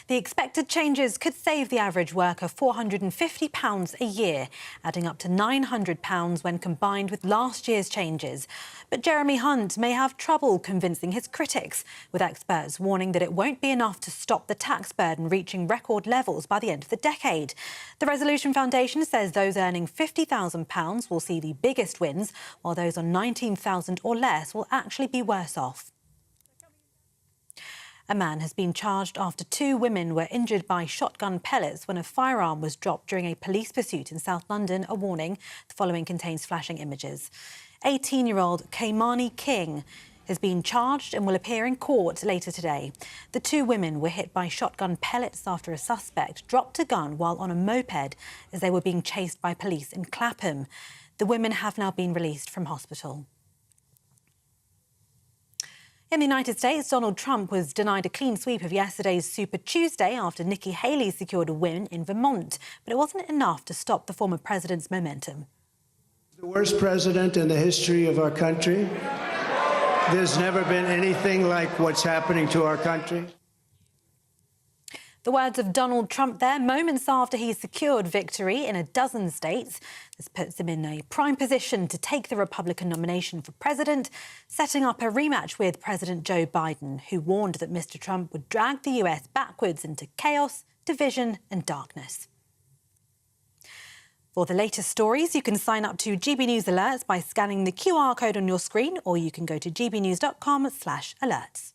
The expected changes could save the average worker £450 a year, adding up to £900 when combined with last year's changes. But Jeremy Hunt may have trouble convincing his critics, with experts warning that it won't be enough to stop the tax burden reaching record levels by the end of the decade. The Resolution Foundation says those earning £50,000 will see the biggest wins, while those on £19,000 or less will actually be worse off. A man has been charged after two women were injured by shotgun pellets when a firearm was dropped during a police pursuit in South London. A warning. The following contains flashing images. 18-year-old Kaimani King has been charged and will appear in court later today. The two women were hit by shotgun pellets after a suspect dropped a gun while on a moped as they were being chased by police in Clapham. The women have now been released from hospital. In the United States, Donald Trump was denied a clean sweep of yesterday's Super Tuesday after Nikki Haley secured a win in Vermont. But it wasn't enough to stop the former president's momentum. The worst president in the history of our country. There's never been anything like what's happening to our country. The words of Donald Trump there, moments after he secured victory in a dozen states. This puts him in a prime position to take the Republican nomination for president, setting up a rematch with President Joe Biden, who warned that Mr. Trump would drag the US backwards into chaos, division and darkness. For the latest stories, you can sign up to GB News Alerts by scanning the QR code on your screen, or you can go to gbnews.com/alerts.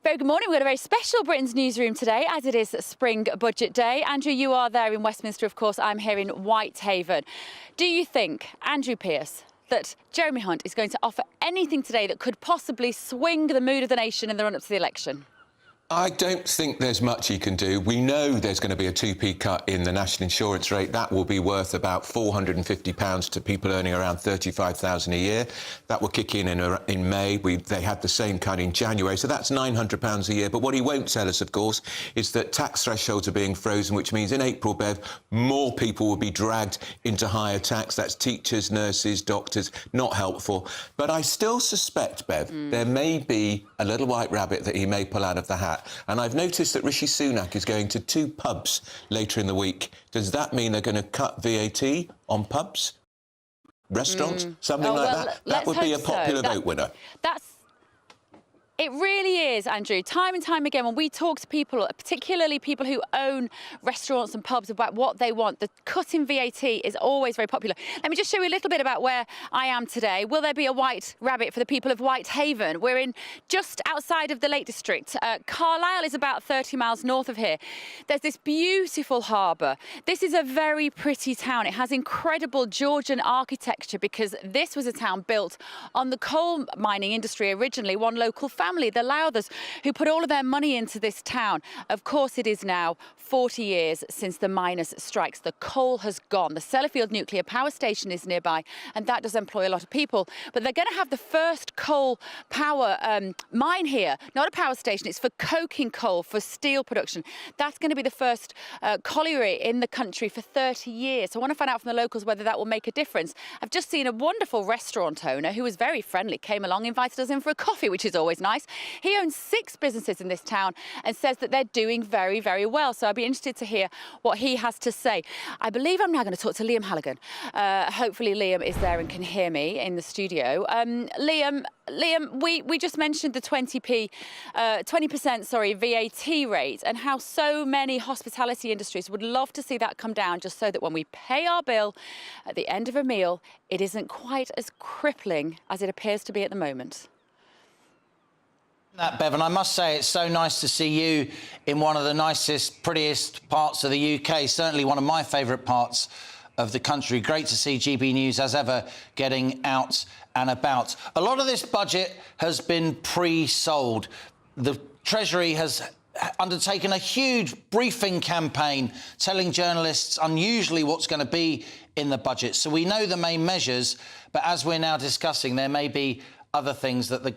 Very good morning. We've got a very special Britain's Newsroom today, as it is Spring Budget Day. Andrew, you are there in Westminster, of course. I'm here in Whitehaven. Do you think, Andrew Pearce, that Jeremy Hunt is going to offer anything today that could possibly swing the mood of the nation in the run-up to the election? I don't think there's much he can do. We know there's going to be a 2p cut in the national insurance rate. That will be worth about £450 to people earning around £35,000 a year. That will kick in May. They had the same cut in January, so that's £900 a year. But what he won't tell us, of course, is that tax thresholds are being frozen, which means in April, Bev, more people will be dragged into higher tax. That's teachers, nurses, doctors. Not helpful. But I still suspect, Bev, there may be a little white rabbit that he may pull out of the hat. And I've noticed that Rishi Sunak is going to 2 pubs later in the week. Does that mean they're going to cut VAT on pubs, restaurants, something like that? That would be a popular vote winner. It really is, Andrew. Time and time again, when we talk to people, particularly people who own restaurants and pubs, about what they want, the cut in VAT is always very popular. Let me just show you a little bit about where I am today. Will there be a white rabbit for the people of Whitehaven? We're in just outside of the Lake District. Carlisle is about 30 miles north of here. There's this beautiful harbour. This is a very pretty town. It has incredible Georgian architecture because this was a town built on the coal mining industry originally. One local family, the Lowthers, who put all of their money into this town. Of course, it is now 40 years since the miners' strikes. The coal has gone. The Sellafield nuclear power station is nearby, and that does employ a lot of people. But they're going to have the first coal power mine here. Not a power station. It's for coking coal for steel production. That's going to be the first colliery in the country for 30 years. So I want to find out from the locals whether that will make a difference. I've just seen a wonderful restaurant owner who was very friendly, came along, invited us in for a coffee, which is always nice. He owns 6 businesses in this town and says that they're doing very, very well. So I'd be interested to hear what he has to say. I believe I'm now going to talk to Liam Halligan. Hopefully Liam is there and can hear me in the studio. Liam, we just mentioned the 20% VAT rate and how so many hospitality industries would love to see that come down just so that when we pay our bill at the end of a meal, it isn't quite as crippling as it appears to be at the moment. That, Bevan, I must say it's so nice to see you in one of the nicest, prettiest parts of the UK, certainly one of my favourite parts of the country. Great to see GB News, as ever, getting out and about. A lot of this budget has been pre-sold. The Treasury has undertaken a huge briefing campaign telling journalists unusually what's going to be in the budget. So we know the main measures, but as we're now discussing, there may be other things that the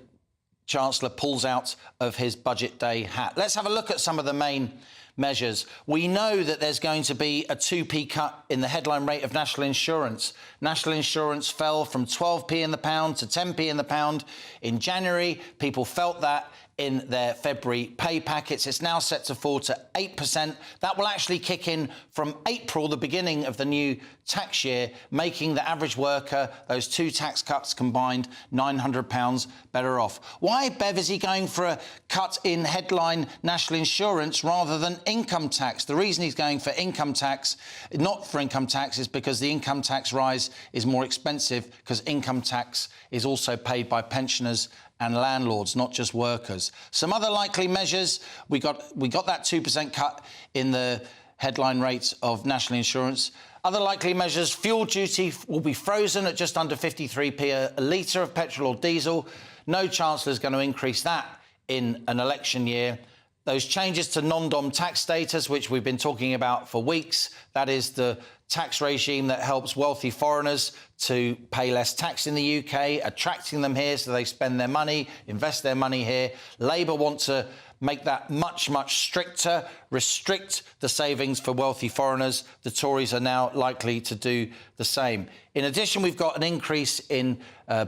Chancellor pulls out of his budget day hat. Let's have a look at some of the main measures. We know that there's going to be a 2p cut in the headline rate of national insurance. National insurance fell from 12p in the pound to 10p in the pound in January. People felt that in their February pay packets. It's now set to fall to 8%. That will actually kick in from April, the beginning of the new tax year, making the average worker, those two tax cuts combined, £900 better off. Why, Bev, is he going for a cut in headline national insurance rather than income tax? The reason he's going for income tax, not for income tax, is because the income tax rise is more expensive, because income tax is also paid by pensioners and landlords, not just workers. Some other likely measures, we got that 2% cut in the headline rates of national insurance. Other likely measures, fuel duty will be frozen at just under 53p a litre of petrol or diesel. No Chancellor is going to increase that in an election year. Those changes to non-dom tax status, which we've been talking about for weeks, that is the tax regime that helps wealthy foreigners to pay less tax in the UK, attracting them here so they spend their money, invest their money here. Labour want to make that much, much stricter, restrict the savings for wealthy foreigners. The Tories are now likely to do the same. In addition, we've got an increase in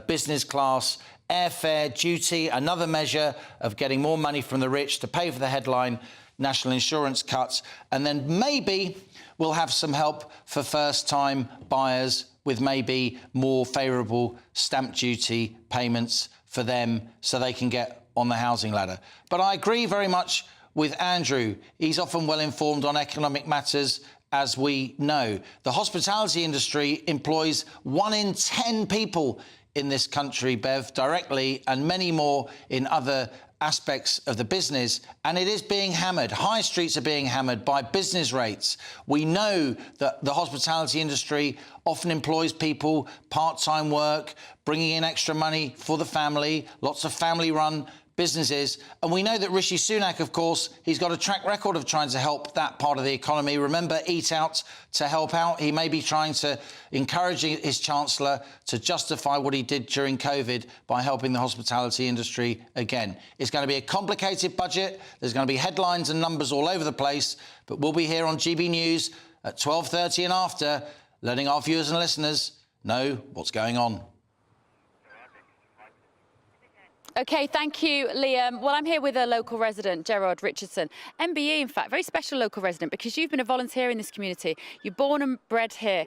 business class airfare duty, another measure of getting more money from the rich to pay for the headline national insurance cuts. And then maybe we'll have some help for first-time buyers with maybe more favourable stamp duty payments for them so they can get on the housing ladder. But I agree very much with Andrew. He's often well informed on economic matters, as we know. The hospitality industry employs 1 in 10 people in this country, Bev, directly, and many more in other aspects of the business, and it is being hammered. High streets are being hammered by business rates. We know that the hospitality industry often employs people, part-time work, bringing in extra money for the family, lots of family-run businesses. And we know that Rishi Sunak, of course, he's got a track record of trying to help that part of the economy. Remember, Eat Out to Help Out. He may be trying to encourage his Chancellor to justify what he did during COVID by helping the hospitality industry again. It's going to be a complicated budget. There's going to be headlines and numbers all over the place, but we'll be here on GB News at 12:30 and after, letting our viewers and listeners know what's going on. OK, thank you, Liam. Well, I'm here with a local resident, Gerard Richardson. MBE, in fact, very special local resident, because you've been a volunteer in this community. You're born and bred here,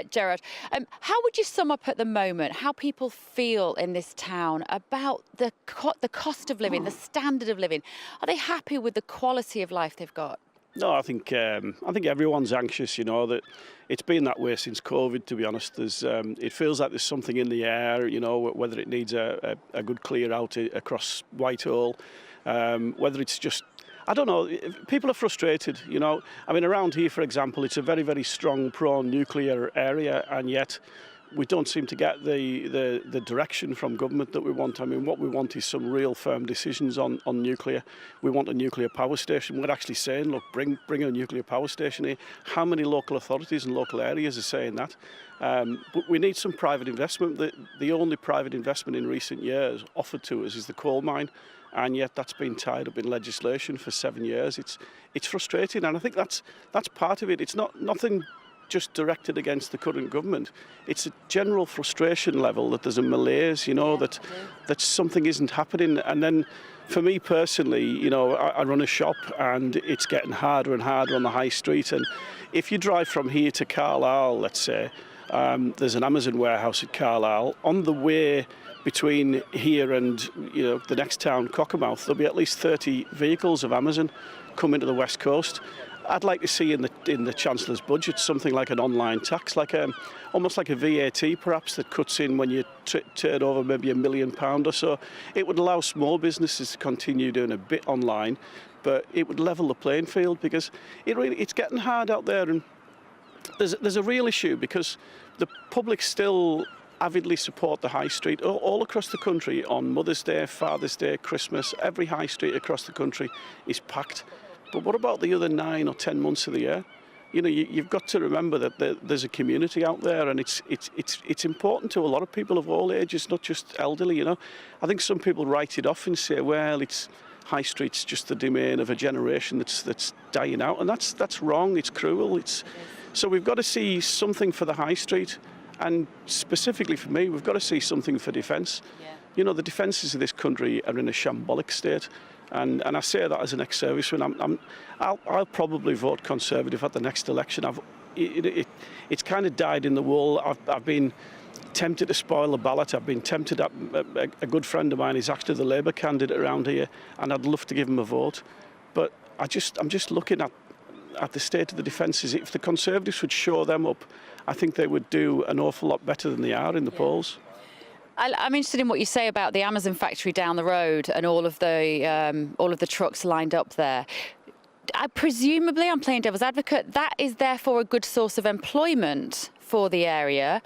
Gerard. How would you sum up at the moment how people feel in this town about the cost of living, the standard of living? Are they happy with the quality of life they've got? No, I think everyone's anxious. You know that it's been that way since COVID. To be honest, it feels like there's something in the air. You know, whether it needs a good clear out across Whitehall, whether it's just, I don't know. People are frustrated. You know, I mean, around here, for example, it's a very, very strong pro-nuclear area, and yet we don't seem to get the direction from government that we want. I mean, what we want is some real firm decisions on nuclear. We want a nuclear power station. We're actually saying, look, bring a nuclear power station here. How many local authorities and local areas are saying that? But we need some private investment. The only private investment in recent years offered to us is the coal mine, and yet that's been tied up in legislation for 7 years. It's frustrating, and I think that's part of it. It's nothing just directed against the current government. It's a general frustration level that there's a malaise, you know, that something isn't happening. And then for me personally, you know, I run a shop and it's getting harder and harder on the high street. And if you drive from here to Carlisle, let's say, there's an Amazon warehouse at Carlisle. On the way between here and, you know, the next town, Cockermouth, there'll be at least 30 vehicles of Amazon coming to the West Coast. I'd like to see in the Chancellor's budget something like an online tax, like almost like a VAT perhaps, that cuts in when you turn over maybe £1 million or so. It would allow small businesses to continue doing a bit online, but it would level the playing field, because it's getting hard out there, and there's a real issue because the public still avidly support the high street all across the country on Mother's Day, Father's Day, Christmas. Every high street across the country is packed. But what about the other 9 or 10 months of the year? You know, you've got to remember that there's a community out there, and it's important to a lot of people of all ages, not just elderly. You know, I think some people write it off and say, well, it's high street's just the domain of a generation that's dying out, and that's wrong. It's cruel. So we've got to see something for the high street, and specifically for me, we've got to see something for defence. Yeah. You know, the defences of this country are in a shambolic state, and I say that as an ex-serviceman. I'll probably vote Conservative at the next election. It's kind of died in the wool. I've been tempted to spoil the ballot. I've been tempted. A good friend of mine is actually the Labour candidate around here, and I'd love to give him a vote. But I'm just looking at the state of the defences. If the Conservatives would show them up, I think they would do an awful lot better than they are in the polls. I'm interested in what you say about the Amazon factory down the road and all of the trucks lined up there. Presumably, I'm playing devil's advocate, that is therefore a good source of employment for the area,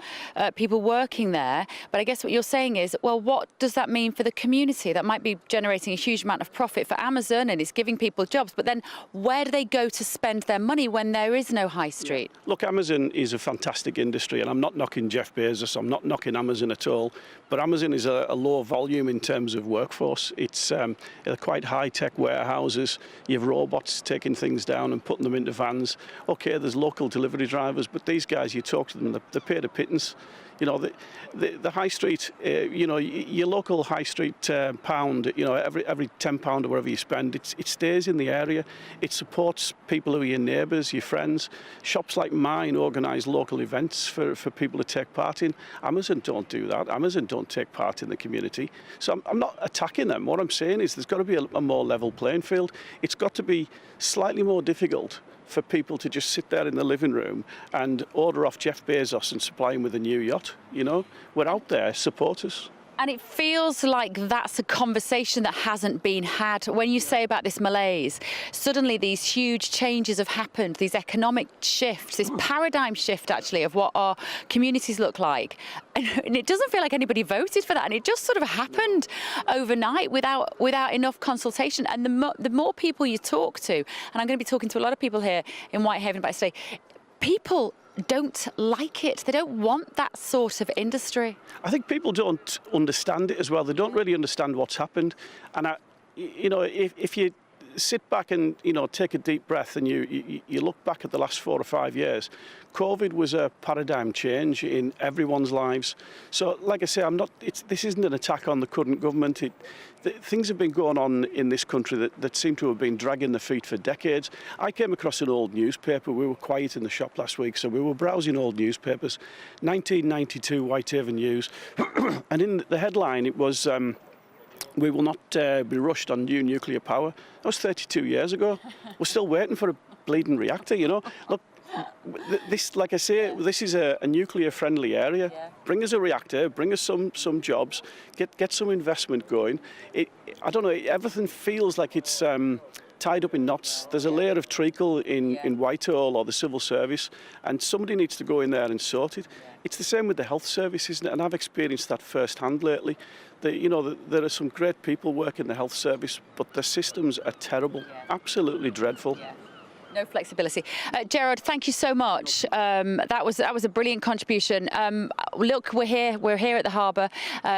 people working there. But I guess what you're saying is, well, what does that mean for the community? That might be generating a huge amount of profit for Amazon and it's giving people jobs. But then where do they go to spend their money when there is no high street? Yeah. Look, Amazon is a fantastic industry, and I'm not knocking Jeff Bezos, I'm not knocking Amazon at all. But Amazon is a low volume in terms of workforce. It's quite high-tech warehouses. You have robots taking things down and putting them into vans. OK, there's local delivery drivers, but these guys, you talk to them, they pay the pittance. You know, the high street, you know, your local high street pound, you know, every £10 or whatever you spend, it stays in the area. It supports people who are your neighbours, your friends. Shops like mine organise local events for people to take part in. Amazon don't do that. Amazon don't take part in the community. So I'm not attacking them. What I'm saying is there's got to be a more level playing field. It's got to be slightly more difficult for people to just sit there in the living room and order off Jeff Bezos and supply him with a new yacht. You know, we're out there, support us. And it feels like that's a conversation that hasn't been had. When you say about this malaise, suddenly these huge changes have happened, these economic shifts, this paradigm shift actually of what our communities look like. And it doesn't feel like anybody voted for that. And it just sort of happened overnight without enough consultation. And the more people you talk to, and I'm going to be talking to a lot of people here in Whitehaven about today, people don't like it. They don't want that sort of industry. I think people don't understand it as well. They don't really understand what's happened. And you know, if you sit back and, you know, take a deep breath and you look back at the last 4 or 5 years, COVID was a paradigm change in everyone's lives. So, like I say, this isn't an attack on the current government. Things have been going on in this country that seem to have been dragging their feet for decades. I came across an old newspaper. We were quiet in the shop last week, so we were browsing old newspapers. 1992 Whitehaven News, and in the headline it was, "We will not be rushed on new nuclear power." That was 32 years ago. We're still waiting for a bleeding reactor, you know. Look, this, like I say, this is a nuclear-friendly area. Yeah. Bring us a reactor, bring us some jobs, get some investment going. I don't know, everything feels like it's tied up in knots. There's a layer of treacle in Whitehall or the civil service, and somebody needs to go in there and sort it. It's the same with the health service, isn't it? And I've experienced that firsthand lately. You know, there are some great people working in the health service, but the systems are terrible, absolutely dreadful. Yeah. No flexibility. Gerard, thank you so much. That was a brilliant contribution. Look, we're here at the Harbour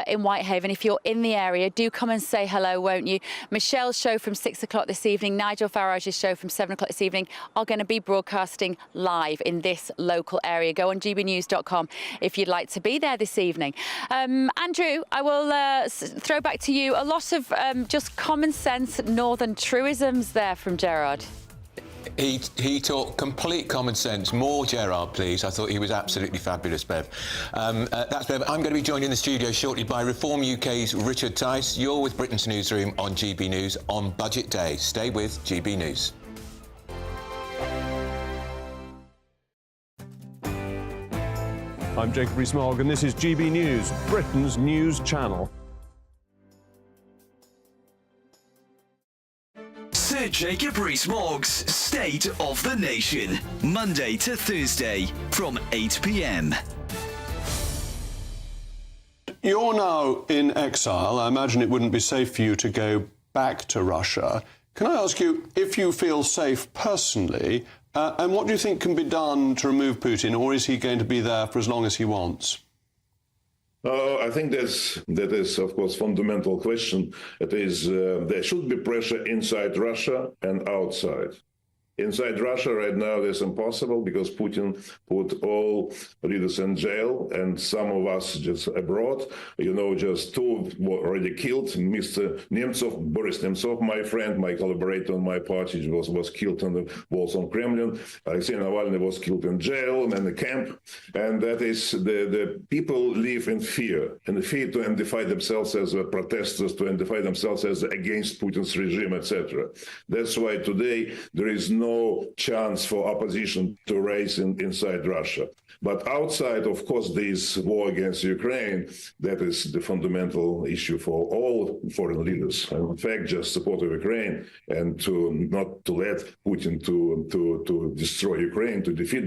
in Whitehaven. If you're in the area, do come and say hello, won't you? Michelle's show from 6 o'clock this evening, Nigel Farage's show from 7 o'clock this evening are going to be broadcasting live in this local area. Go on gbnews.com if you'd like to be there this evening. Andrew, I will throw back to you a lot of just common sense northern truisms there from Gerard. He talked complete common sense. More Gerard, please. I thought he was absolutely fabulous, Bev. That's Bev. I'm going to be joined in the studio shortly by Reform UK's Richard Tice. You're with Britain's Newsroom on GB News on Budget Day. Stay with GB News. I'm Jacob Rees-Mogg and this is GB News, Britain's news channel. Sir Jacob Rees-Mogg's State of the Nation, Monday to Thursday from 8 p.m. You're now in exile. I imagine it wouldn't be safe for you to go back to Russia. Can I ask you if you feel safe personally, and what do you think can be done to remove Putin, or is he going to be there for as long as he wants? I think that is, of course, fundamental question. It is there should be pressure inside Russia and outside. Inside Russia right now, it's impossible because Putin put all leaders in jail, and some of us just abroad. Just two were already killed. Mr. Nemtsov, Boris Nemtsov, my friend, my collaborator on my party, was killed on the walls of Kremlin. Alexei Navalny was killed in jail and in the camp. And that is, the people live in fear to identify themselves as protesters, to identify themselves as against Putin's regime, etc. That's why today there is no chance for opposition to rise inside Russia. But outside, of course, this war against Ukraine, that is the fundamental issue for all foreign leaders. And in fact, just support of Ukraine and not to let Putin to destroy Ukraine, to defeat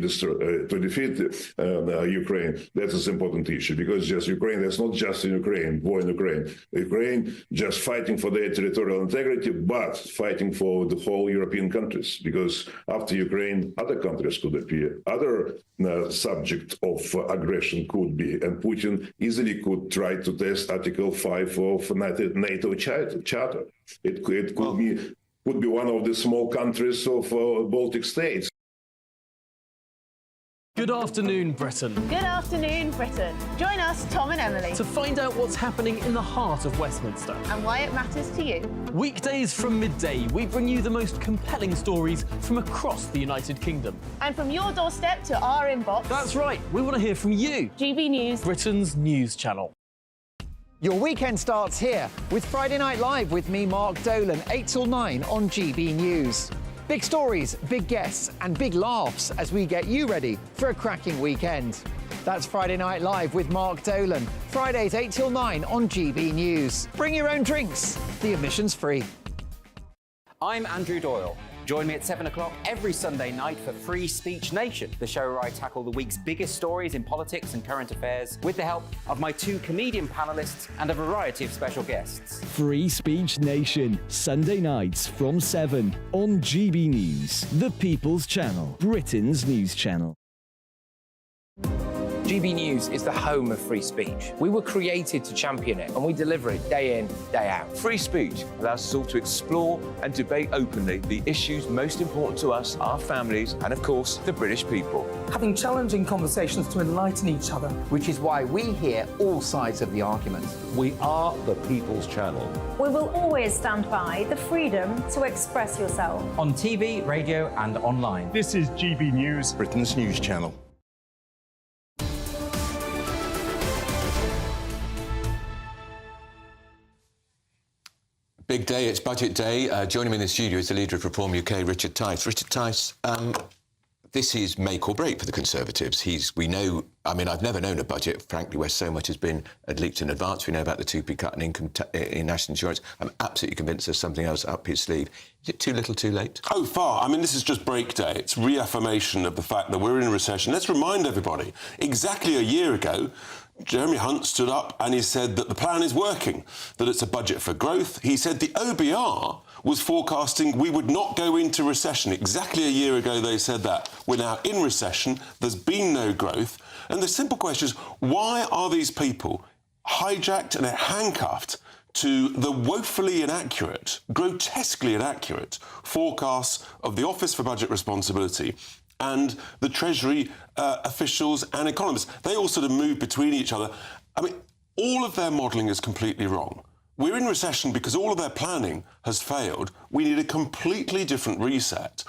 Ukraine. That is an important issue because just Ukraine, that's not just in Ukraine, war in Ukraine. Ukraine just fighting for their territorial integrity, but fighting for the whole European countries because after Ukraine, other countries could appear, other subject of aggression could be, and Putin easily could try to test Article 5 of NATO Charter. It could be one of the small countries of Baltic states. Good afternoon, Britain. Good afternoon, Britain. Join us, Tom and Emily, To find out what's happening in the heart of Westminster. and why it matters to you. Weekdays from midday, we bring you the most compelling stories from across the United Kingdom. And from your doorstep to our inbox, That's right, we want to hear from you, GB News. Britain's news channel. Your weekend starts here with Friday Night Live with me, Mark Dolan, 8 till 9 on GB News. Big stories, big guests and big laughs as we get you ready for a cracking weekend. That's Friday Night Live with Mark Dolan, Fridays 8 till 9 on GB News. Bring your own drinks, the admission's free. I'm Andrew Doyle. Join me at 7 o'clock every Sunday night for Free Speech Nation, the show where I tackle the week's biggest stories in politics and current affairs with the help of my two comedian panellists and a variety of special guests. Free Speech Nation, Sunday nights from 7 on GB News, the People's Channel, Britain's news channel. GB News is the home of free speech. We were created to champion it, and we deliver it day in, day out. Free speech allows us all to explore and debate openly the issues most important to us, our families, and of course, the British people. Having challenging conversations to enlighten each other. Which is why we hear all sides of the argument. We are the People's Channel. We will always stand by the freedom to express yourself. On TV, radio, and online. This is GB News, Britain's news channel. Big day, it's budget day. Joining me in the studio is the leader of Reform UK, Richard Tice. Richard Tice, this is make or break for the Conservatives. We know, I mean, I've never known a budget, frankly, where so much has been leaked in advance. We know about the 2p cut in income in national insurance. I'm absolutely convinced there's something else up his sleeve. Is it too little, too late? Oh, far. I mean, this is just break day. It's reaffirmation of the fact that we're in a recession. Let's remind everybody, exactly a year ago, Jeremy Hunt stood up and he said that the plan is working, that it's a budget for growth. He said the OBR was forecasting we would not go into recession. Exactly a year ago they said that. We're now in recession, there's been no growth. And the simple question is, why are these people hijacked and handcuffed to the woefully inaccurate, grotesquely inaccurate forecasts of the Office for Budget Responsibility and the Treasury officials and economists? They all sort of move between each other. I mean, all of their modelling is completely wrong. We're in recession because all of their planning has failed. We need a completely different reset.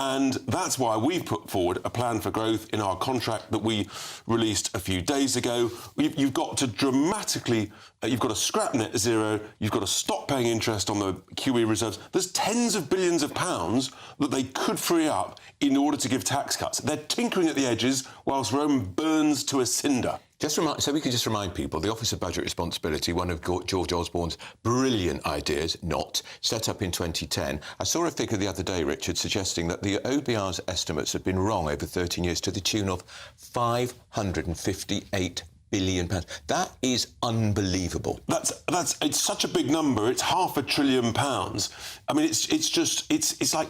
And that's why we've put forward a plan for growth in our contract that we released a few days ago. You've got to dramatically, you've got to scrap net zero, you've got to stop paying interest on the QE reserves. There's tens of billions of pounds that they could free up in order to give tax cuts. They're tinkering at the edges whilst Rome burns to a cinder. So we can just remind people, the Office of Budget Responsibility, one of George Osborne's brilliant ideas, set up in 2010. I saw a figure the other day, Richard, suggesting that the OBR's estimates had been wrong over 13 years to the tune of £558 billion. That is unbelievable. It's such a big number. It's £500 billion. I mean, it's like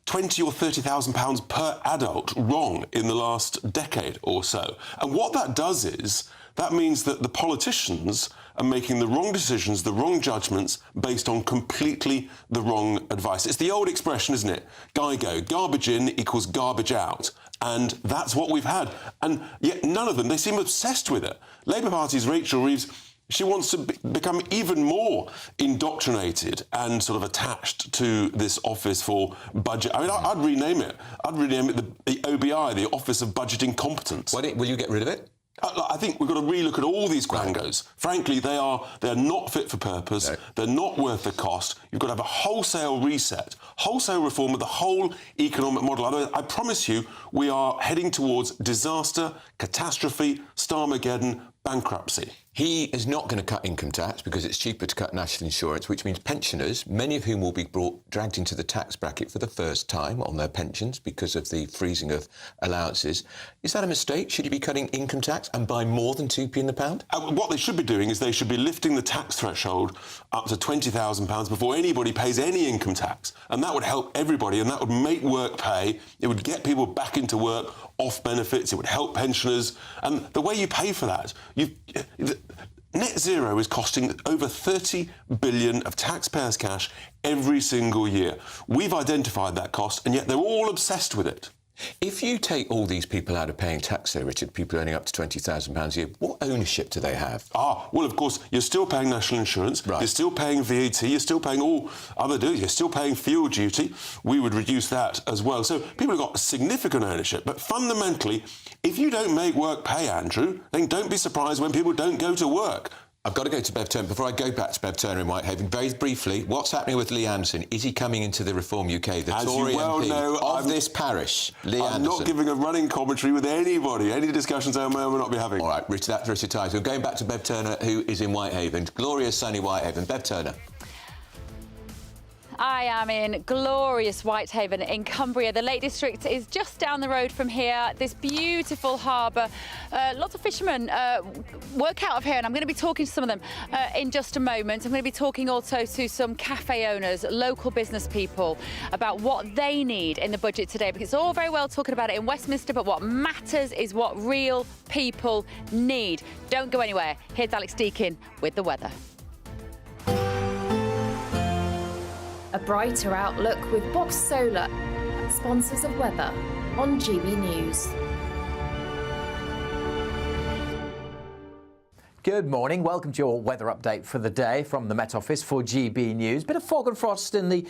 £20,000 or £30,000 per adult wrong in the last decade or so. And what that does is that means that the politicians are making the wrong decisions, the wrong judgments, based on completely the wrong advice. It's the old expression, isn't it? GIGO, garbage in equals garbage out. And that's what we've had. And yet none of them, they seem obsessed with it. Labour Party's Rachel Reeves, she wants to become even more indoctrinated and sort of attached to this office for budget. I mean, I'd rename it. I'd rename it the OBI, the Office of Budgeting Competence. Will you get rid of it? I think we've got to relook at all these quangos. Frankly, they're not fit for purpose. No. They're not worth the cost. You've got to have a wholesale reset, wholesale reform of the whole economic model. I promise you, we are heading towards disaster, catastrophe, Starmageddon, bankruptcy. He is not going to cut income tax because it's cheaper to cut national insurance, which means pensioners, many of whom will be dragged into the tax bracket for the first time on their pensions because of the freezing of allowances. Is that a mistake? Should you be cutting income tax and buy more than 2p in the pound? What they should be doing is they should be lifting the tax threshold up to £20,000 before anybody pays any income tax. And that would help everybody, and that would make work pay. It would get people back into work, off benefits. It would help pensioners. And the way you pay for that, net zero is costing over 30 billion of taxpayers' cash every single year. We've identified that cost, and yet they're all obsessed with it. If you take all these people out of paying tax, though, Richard, people earning up to £20,000 a year, what ownership do they have? Well, of course, you're still paying national insurance, right. You're still paying VAT, you're still paying all other duties, you're still paying fuel duty. We would reduce that as well. So people have got significant ownership. But fundamentally, if you don't make work pay, Andrew, then don't be surprised when people don't go to work. I've got to go to Bev Turner. Before I go back to Bev Turner in Whitehaven, very briefly, what's happening with Lee Anderson? Is he coming into the Reform UK, the Tory MP of this parish? Lee Anderson. I'm not giving a running commentary with anybody. Any discussions I may or may not be having. All right, Richard, that's Richard Tides. We're going back to Bev Turner, who is in Whitehaven. Glorious sunny Whitehaven. Bev Turner. I am in glorious Whitehaven in Cumbria. The Lake District is just down the road from here. This beautiful harbour. Lots of fishermen work out of here, and I'm going to be talking to some of them in just a moment. I'm going to be talking also to some cafe owners, local business people, about what they need in the budget today, because it's all very well talking about it in Westminster, but what matters is what real people need. Don't go anywhere. Here's Alex Deakin with the weather. A brighter outlook with Box Solar, sponsors of weather on GB News. Good morning. Welcome to your weather update for the day from the Met Office for GB News. Bit of fog and frost in the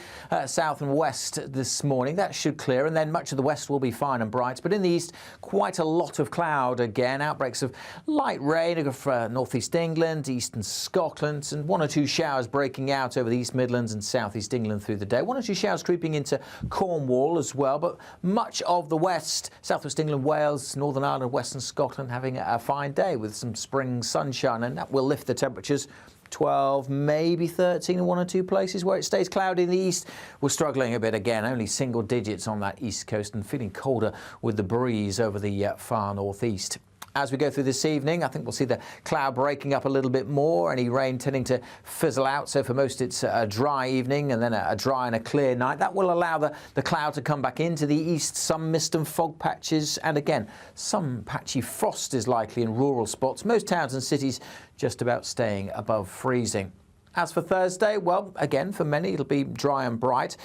south and west this morning. That should clear, and then much of the west will be fine and bright. But in the east, quite a lot of cloud again. Outbreaks of light rain for northeast England, eastern Scotland, and one or two showers breaking out over the East Midlands and southeast England through the day. One or two showers creeping into Cornwall as well. But much of the west, southwest England, Wales, Northern Ireland, western Scotland having a fine day with some spring sunshine. And that will lift the temperatures 12, maybe 13 in one or two places. Where it stays cloudy in the east, we're struggling a bit again, only single digits on that east coast and feeling colder with the breeze over the far northeast. As we go through this evening, I think we'll see the cloud breaking up a little bit more, any rain tending to fizzle out. So for most it's a dry evening and then a dry and a clear night. That will allow the cloud to come back into the east, some mist and fog patches, and again, some patchy frost is likely in rural spots. Most towns and cities just about staying above freezing. As for Thursday, well, again, for many, it'll be dry and bright.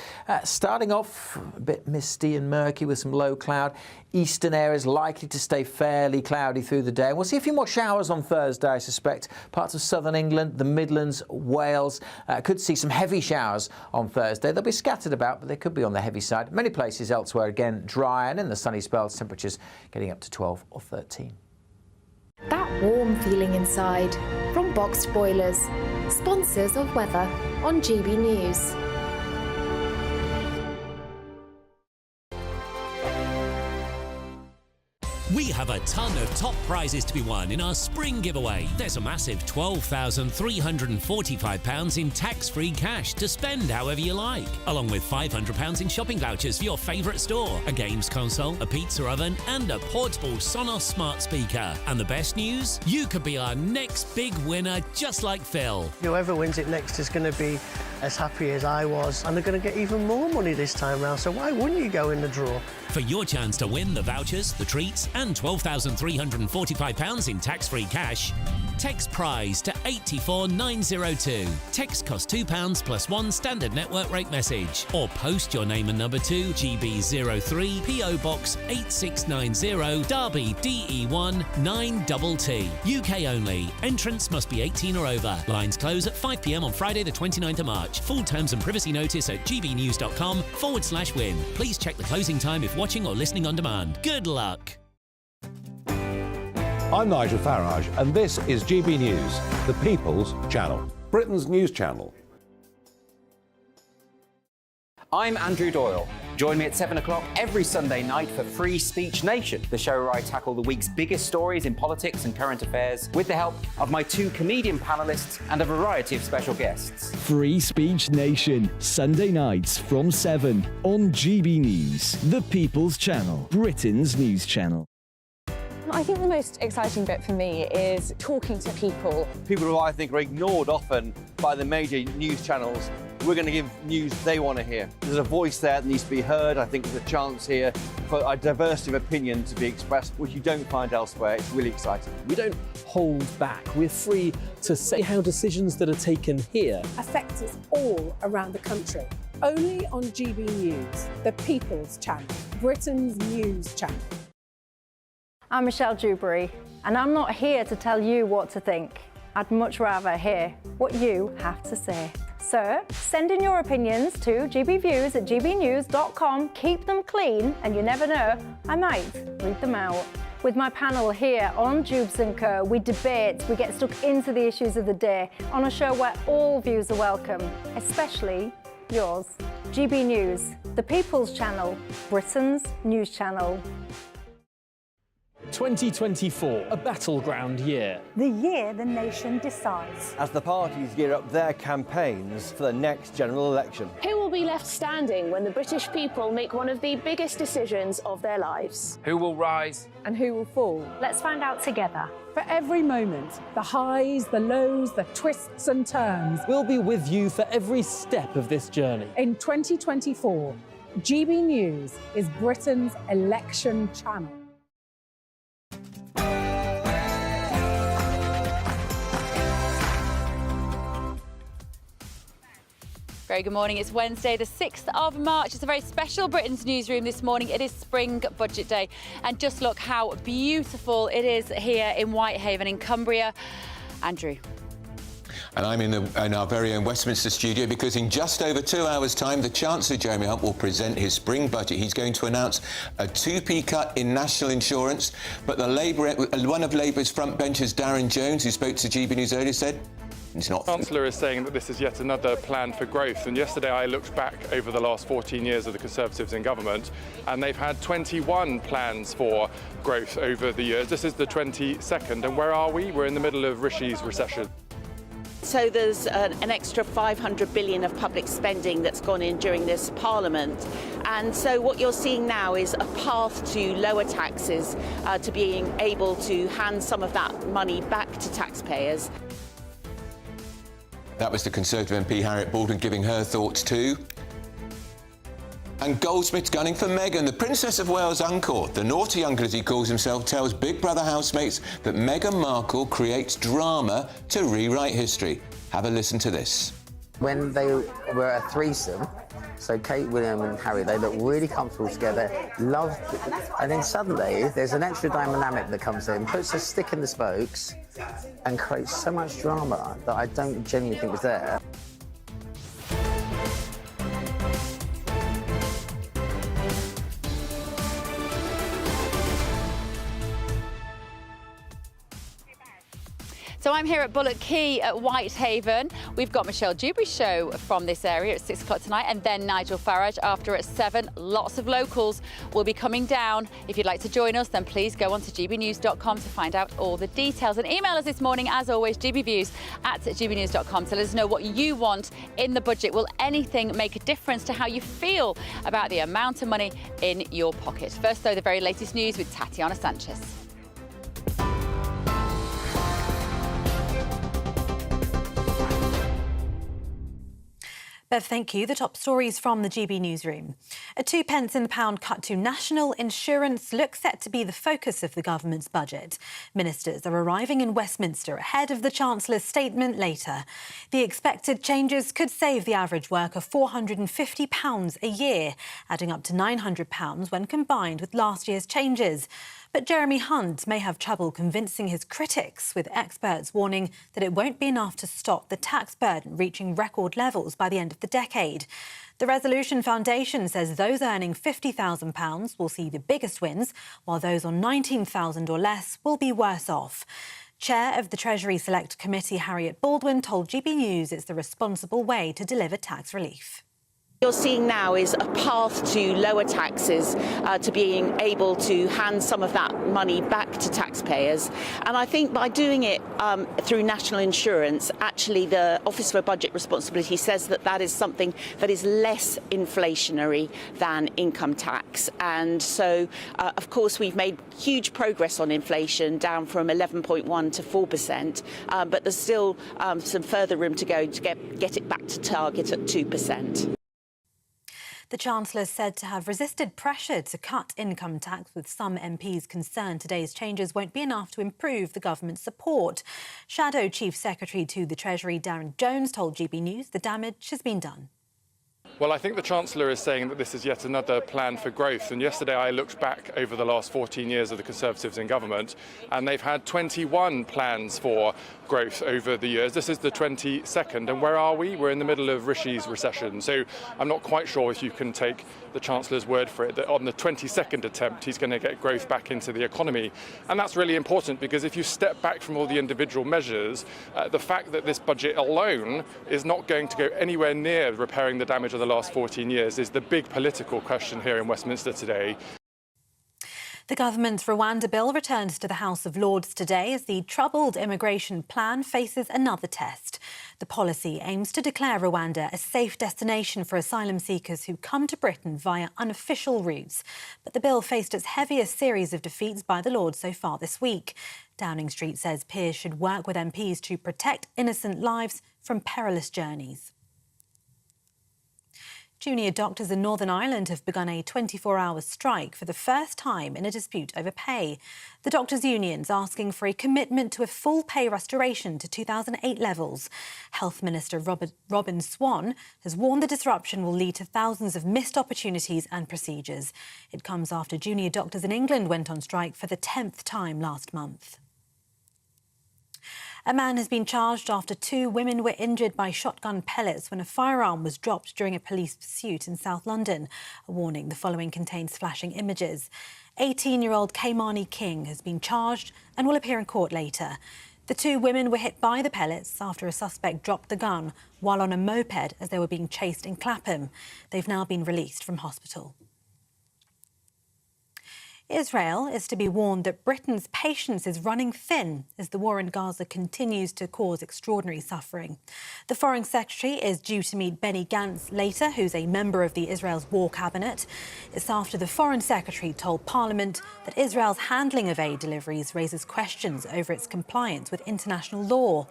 Starting off a bit misty and murky with some low cloud. Eastern areas likely to stay fairly cloudy through the day. We'll see a few more showers on Thursday, I suspect. Parts of southern England, the Midlands, Wales. Could see some heavy showers on Thursday. They'll be scattered about, but they could be on the heavy side. Many places elsewhere, again, dry, and in the sunny spells, temperatures getting up to 12 or 13. That warm feeling inside from Boxed Boilers, sponsors of weather on GB News. We have a ton of top prizes to be won in our spring giveaway. There's a massive £12,345 in tax-free cash to spend however you like, along with £500 in shopping vouchers for your favourite store, a games console, a pizza oven, and a portable Sonos smart speaker. And the best news? You could be our next big winner, just like Phil. Whoever wins it next is going to be as happy as I was, and they're going to get even more money this time round, so why wouldn't you go in the draw? For your chance to win the vouchers, the treats, and £1,200 £12,345 in tax-free cash. Text prize to 84902. Text costs £2 plus one standard network rate message. Or post your name and number to GB03 PO Box 8690 Derby DE1 9TT. UK only. Entrance must be 18 or over. Lines close at 5 p.m. on Friday the 29th of March. Full terms and privacy notice at gbnews.com/win. Please check the closing time if watching or listening on demand. Good luck. I'm Nigel Farage, and this is GB News, the People's Channel, Britain's news channel. I'm Andrew Doyle. Join me at 7 o'clock every Sunday night for Free Speech Nation, the show where I tackle the week's biggest stories in politics and current affairs with the help of my two comedian panellists and a variety of special guests. Free Speech Nation, Sunday nights from 7 on GB News, the People's Channel, Britain's news channel. I think the most exciting bit for me is talking to people. People who I think are ignored often by the major news channels. We're going to give news they want to hear. There's a voice there that needs to be heard. I think there's a chance here for a diversity of opinion to be expressed, which you don't find elsewhere. It's really exciting. We don't hold back. We're free to say how decisions that are taken here affect us all around the country. Only on GB News, the People's Channel, Britain's news channel. I'm Michelle Dewberry, and I'm not here to tell you what to think. I'd much rather hear what you have to say. So, send in your opinions to gbviews@gbnews.com. Keep them clean, and you never know, I might read them out. With my panel here on Jubes & Co, we debate, we get stuck into the issues of the day on a show where all views are welcome, especially yours. GB News, the People's Channel, Britain's news channel. 2024, a battleground year. The year the nation decides. As the parties gear up their campaigns for the next general election. Who will be left standing when the British people make one of the biggest decisions of their lives? Who will rise? And who will fall? Let's find out together. For every moment, the highs, the lows, the twists and turns. We'll be with you for every step of this journey. In 2024, GB News is Britain's election channel. Very good morning. It's Wednesday, the 6th of March. It's a very special Britain's Newsroom this morning. It is Spring Budget Day. And just look how beautiful it is here in Whitehaven in Cumbria. Andrew. And I'm in our very own Westminster studio because in just over 2 hours' time, the Chancellor, Jeremy Hunt, will present his spring budget. He's going to announce a 2p cut in national insurance. But one of Labour's front benchers, Darren Jones, who spoke to GB News earlier, said it's not. The Chancellor is saying that this is yet another plan for growth. And yesterday I looked back over the last 14 years of the Conservatives in government, and they've had 21 plans for growth over the years. This is the 22nd. And where are we? We're in the middle of Rishi's recession. So there's an extra 500 billion of public spending that's gone in during this Parliament. And so what you're seeing now is a path to lower taxes, to being able to hand some of that money back to taxpayers. That was the Conservative MP Harriet Baldwin giving her thoughts too. And Goldsmith's gunning for Meghan. The Princess of Wales' uncle, the naughty uncle as he calls himself, tells Big Brother housemates that Meghan Markle creates drama to rewrite history. Have a listen to this. When they were a threesome, so Kate, William and Harry, they look really comfortable together, loved it. And then suddenly there's an extra dynamic that comes in, puts a stick in the spokes and creates so much drama that I don't genuinely think was there. So I'm here at Bullock Quay at Whitehaven. We've got Michelle Dewberry's show from this area at 6 o'clock tonight, and then Nigel Farage after at 7. Lots of locals will be coming down. If you'd like to join us, then please go on to gbnews.com to find out all the details. And email us this morning, as always, gbviews@gbnews.com to let us know what you want in the budget. Will anything make a difference to how you feel about the amount of money in your pocket? First, though, the very latest news with Tatiana Sanchez. Bev, thank you. The top stories from the GB Newsroom. A 2 pence in the pound cut to national insurance looks set to be the focus of the government's budget. Ministers are arriving in Westminster ahead of the Chancellor's statement later. The expected changes could save the average worker £450 a year, adding up to £900 when combined with last year's changes. But Jeremy Hunt may have trouble convincing his critics, with experts warning that it won't be enough to stop the tax burden reaching record levels by the end of the decade. The Resolution Foundation says those earning £50,000 will see the biggest wins, while those on £19,000 or less will be worse off. Chair of the Treasury Select Committee, Harriet Baldwin, told GB News it's the responsible way to deliver tax relief. What you're seeing now is a path to lower taxes, to being able to hand some of that money back to taxpayers. And I think by doing it through national insurance, actually the Office for Budget Responsibility says that that is something that is less inflationary than income tax. And so, of course, we've made huge progress on inflation, down from 11.1 to 4%, but there's still some further room to go to get it back to target at 2%. The Chancellor is said to have resisted pressure to cut income tax, with some MPs concerned today's changes won't be enough to improve the government's support. Shadow Chief Secretary to the Treasury, Darren Jones, told GB News the damage has been done. Well, I think the Chancellor is saying that this is yet another plan for growth. And yesterday I looked back over the last 14 years of the Conservatives in government, and they've had 21 plans for growth over the years. This is the 22nd. And where are we? We're in the middle of Rishi's recession. So I'm not quite sure if you can take the Chancellor's word for it, that on the 22nd attempt, he's going to get growth back into the economy. And that's really important, because if you step back from all the individual measures, the fact that this budget alone is not going to go anywhere near repairing the damage of the last 14 years is the big political question here in Westminster today. The government's Rwanda bill returns to the House of Lords today as the troubled immigration plan faces another test. The policy aims to declare Rwanda a safe destination for asylum seekers who come to Britain via unofficial routes. But the bill faced its heaviest series of defeats by the Lords so far this week. Downing Street says peers should work with MPs to protect innocent lives from perilous journeys. Junior doctors in Northern Ireland have begun a 24-hour strike for the first time in a dispute over pay. The doctors' union's asking for a commitment to a full pay restoration to 2008 levels. Health Minister Robin Swan has warned the disruption will lead to thousands of missed opportunities and procedures. It comes after junior doctors in England went on strike for the 10th time last month. A man has been charged after 2 women were injured by shotgun pellets when a firearm was dropped during a police pursuit in South London. A warning: the following contains flashing images. 18-year-old Kaimani King has been charged and will appear in court later. The 2 women were hit by the pellets after a suspect dropped the gun while on a moped as they were being chased in Clapham. They've now been released from hospital. Israel is to be warned that Britain's patience is running thin as the war in Gaza continues to cause extraordinary suffering. The Foreign Secretary is due to meet Benny Gantz later, who's a member of the Israel's war cabinet. It's after the Foreign Secretary told Parliament that Israel's handling of aid deliveries raises questions over its compliance with international law.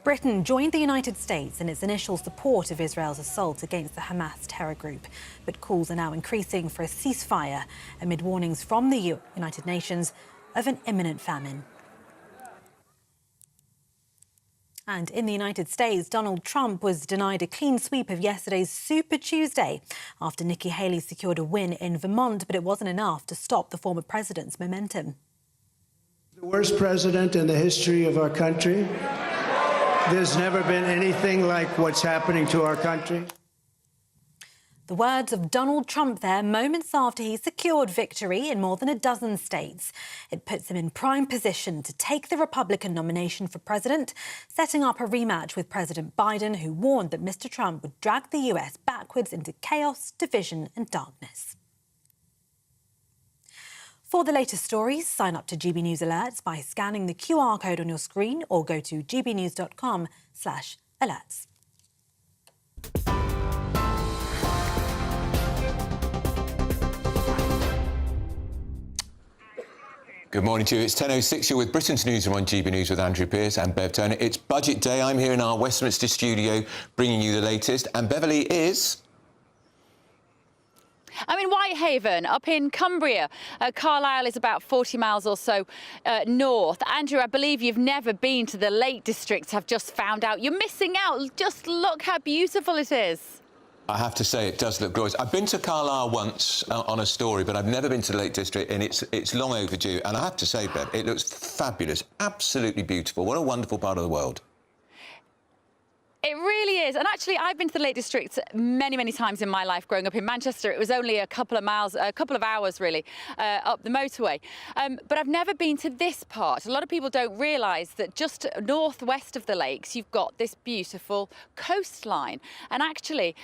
Britain joined the United States in its initial support of Israel's assault against the Hamas terror group, but calls are now increasing for a ceasefire amid warnings from the United Nations of an imminent famine. And in the United States, Donald Trump was denied a clean sweep of yesterday's Super Tuesday after Nikki Haley secured a win in Vermont, but it wasn't enough to stop the former president's momentum. The worst president in the history of our country. There's never been anything like what's happening to our country. The words of Donald Trump there, moments after he secured victory in more than a dozen states. It puts him in prime position to take the Republican nomination for president, setting up a rematch with President Biden, who warned that Mr. Trump would drag the US backwards into chaos, division and darkness. For the latest stories, sign up to GB News Alerts by scanning the QR code on your screen or go to gbnews.com/alerts. Good morning to you. It's 10:06. You're with Britain's Newsroom on GB News with Andrew Pearce and Bev Turner. It's budget day. I'm here in our Westminster studio bringing you the latest. And Beverly is... I'm in Whitehaven, up in Cumbria. Carlisle is about 40 miles or so north. Andrew, I believe you've never been to the Lake District. I've just found out. You're missing out. Just look how beautiful it is. I have to say, it does look glorious. I've been to Carlisle once on a story, but I've never been to the Lake District, and it's long overdue. And I have to say, Bev, it looks fabulous, absolutely beautiful. What a wonderful part of the world. It really is. And actually, I've been to the Lake District many, many times in my life growing up in Manchester. It was only a couple of miles, a couple of hours, really, up the motorway. But I've never been to this part. A lot of people don't realise that just northwest of the lakes, you've got this beautiful coastline. And actually,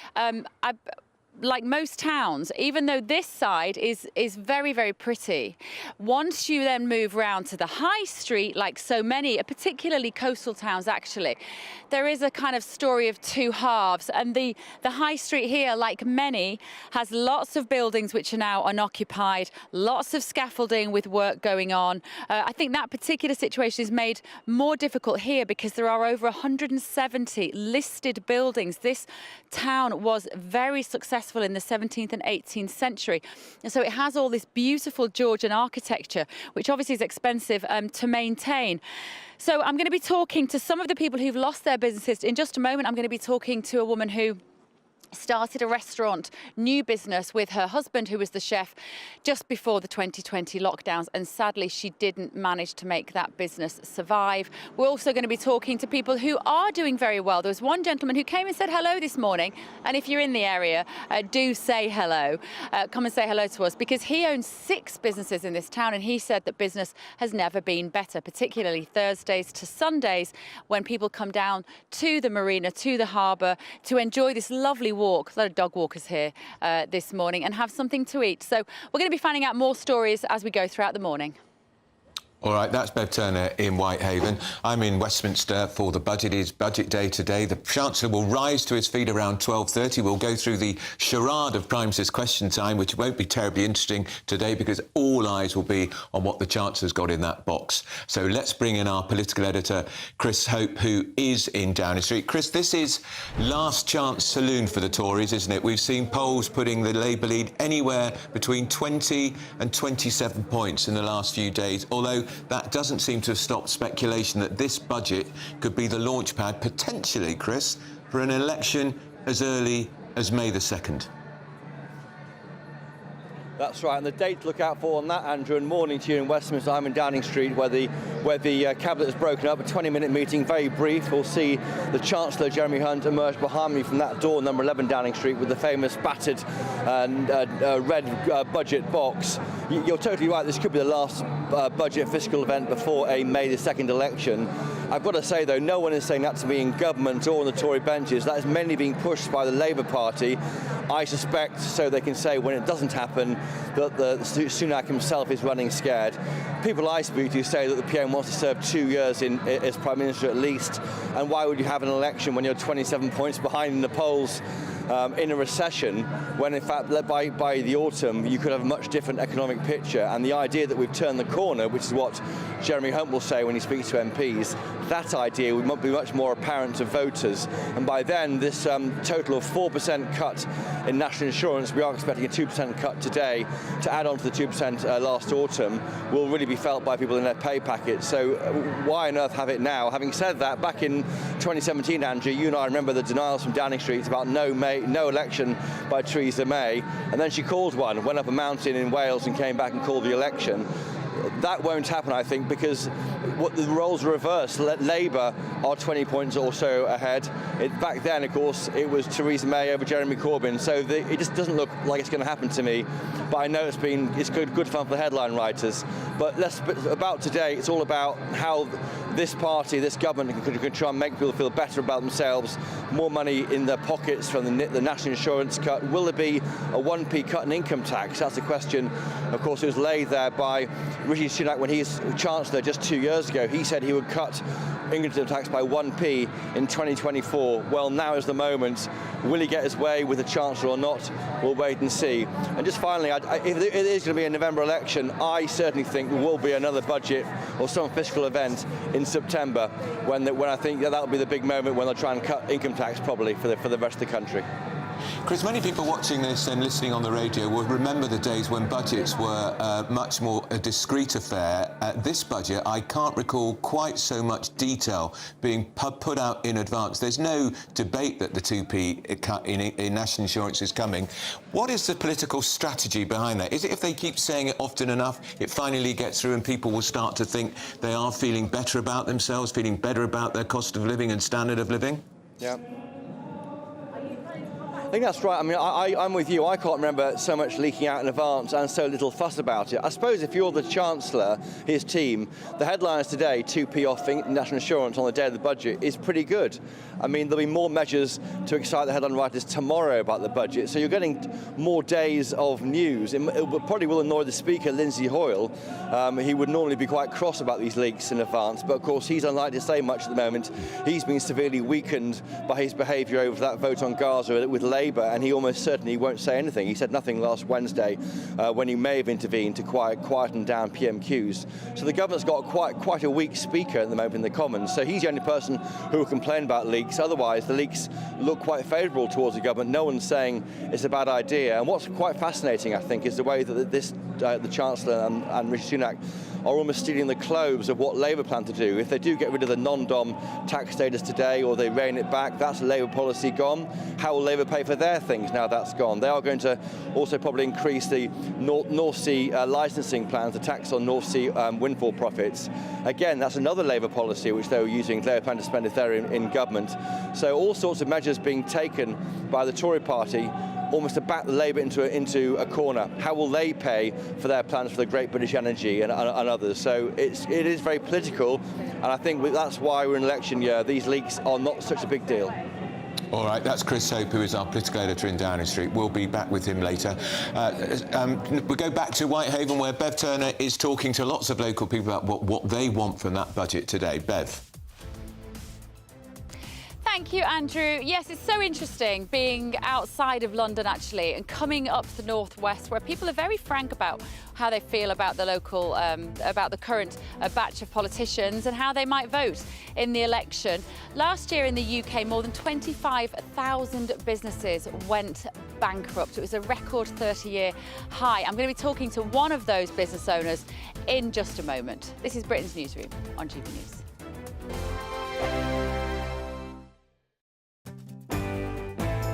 like most towns, even though this side is very, very pretty, once you then move round to the high street, like so many, particularly coastal towns actually, there is a kind of story of two halves. And the high street here, like many, has lots of buildings which are now unoccupied, lots of scaffolding with work going on. I think that particular situation is made more difficult here because there are over 170 listed buildings. This town was very successful in the 17th and 18th century. And so it has all this beautiful Georgian architecture, which obviously is expensive to maintain. So I'm going to be talking to some of the people who've lost their businesses. In just a moment, I'm going to be talking to a woman who started a restaurant, new business with her husband, who was the chef, just before the 2020 lockdowns, and sadly she didn't manage to make that business survive. We're also going to be talking to people who are doing very well. There was one gentleman who came and said hello this morning, and if you're in the area, do say hello. Come and say hello to us, because he owns 6 businesses in this town, and he said that business has never been better, particularly Thursdays to Sundays, when people come down to the marina, to the harbour, to enjoy this lovely walk. A lot of dog walkers here this morning, and have something to eat. So we're going to be finding out more stories as we go throughout the morning. All right, that's Bev Turner in Whitehaven. I'm in Westminster for the budget. It is budget day today. The Chancellor will rise to his feet around 12:30. We'll go through the charade of Prime Minister's question time, which won't be terribly interesting today because all eyes will be on what the Chancellor's got in that box. So let's bring in our political editor, Chris Hope, who is in Downing Street. Chris, this is last chance saloon for the Tories, isn't it? We've seen polls putting the Labour lead anywhere between 20 and 27 points in the last few days, although that doesn't seem to have stopped speculation that this budget could be the launchpad, potentially, Chris, for an election as early as May the 2nd. That's right, and the date to look out for on that, Andrew, and morning to you in Westminster. I'm in Downing Street, where the Cabinet has broken up, a 20-minute meeting, very brief. We'll see the Chancellor, Jeremy Hunt, emerge behind me from that door, number 11 Downing Street, with the famous battered and red budget box. You're totally right, this could be the last budget fiscal event before a May the 2nd election. I've got to say, though, no one is saying that to me in government or on the Tory benches. That is mainly being pushed by the Labour Party. I suspect, so they can say when it doesn't happen, that Sunak himself is running scared. People I speak to say that the PM wants to serve 2 years as Prime Minister at least. And why would you have an election when you're 27 points behind in the polls in a recession, when in fact by the autumn you could have a much different economic picture? And the idea that we've turned the corner, which is what Jeremy Hunt will say when he speaks to MPs, that idea would be much more apparent to voters. And by then, this total of 4% cut in national insurance, we are expecting a 2% cut today, to add on to the 2% last autumn, will really be felt by people in their pay packets. So why on earth have it now? Having said that, back in 2017, Andrew, you and I remember the denials from Downing Street about no election by Theresa May, and then she called one, went up a mountain in Wales and came back and called the election. That won't happen, I think, because the roles are reversed. Labour are 20 points or so ahead. Back then, of course, it was Theresa May over Jeremy Corbyn, so it just doesn't look like it's going to happen to me. But I know it's good fun for the headline writers. But about today, it's all about how this party, this government, can try and make people feel better about themselves, more money in their pockets from the national insurance cut. Will there be a 1p cut in income tax? That's a question, of course, it was laid there by Rishi Sunak when he was Chancellor just 2 years ago. He said he would cut income tax by 1p in 2024. Well, now is the moment. Will he get his way with the Chancellor or not? We'll wait and see. And just finally, if it is going to be a November election, I certainly think there will be another budget or some fiscal event in September when I think that'll be the big moment when they'll try and cut income tax probably for the rest of the country. Chris, many people watching this and listening on the radio will remember the days when budgets were much more a discreet affair. This budget, I can't recall quite so much detail being put out in advance. There's no debate that the 2p cut in national insurance is coming. What is the political strategy behind that? Is it if they keep saying it often enough, it finally gets through and people will start to think they are feeling better about themselves, feeling better about their cost of living and standard of living? Yeah. I think that's right. I mean, I'm with you. I can't remember so much leaking out in advance and so little fuss about it. I suppose if you're the Chancellor, his team, the headlines today, 2p off national insurance on the day of the budget, is pretty good. I mean, there'll be more measures to excite the headline writers tomorrow about the budget. So you're getting more days of news. It probably will annoy the Speaker, Lindsay Hoyle. He would normally be quite cross about these leaks in advance, but of course he's unlikely to say much at the moment. He's been severely weakened by his behaviour over that vote on Gaza with Labour, and he almost certainly won't say anything. He said nothing last Wednesday when he may have intervened to quieten down PMQs. So the government's got quite a weak speaker at the moment in the Commons. So he's the only person who will complain about leaks. Otherwise, the leaks look quite favourable towards the government. No one's saying it's a bad idea. And what's quite fascinating, I think, is the way that the Chancellor and Rishi Sunak are almost stealing the clothes of what Labour plan to do. If they do get rid of the non-dom tax status today or they rein it back, that's Labour policy gone. How will Labour pay for their things now that's gone? They are going to also probably increase the North Sea licensing plans, the tax on North Sea windfall profits. Again, that's another Labour policy which they were using. Labour plan to spend if they're in government. So all sorts of measures being taken by the Tory party almost to back the Labour into a corner. How will they pay for their plans for the Great British Energy and others? So it is very political, and I think that's why we're in election year. These leaks are not such a big deal. All right, that's Chris Hope, who is our political editor in Downing Street. We'll be back with him later. We go back to Whitehaven, where Bev Turner is talking to lots of local people about what they want from that budget today. Bev. Thank you, Andrew. Yes, it's so interesting being outside of London, actually, and coming up to the northwest, where people are very frank about how they feel about the local, about the current batch of politicians and how they might vote in the election. Last year in the UK, more than 25,000 businesses went bankrupt. It was a record 30-year high. I'm going to be talking to one of those business owners in just a moment. This is Britain's Newsroom on GB News.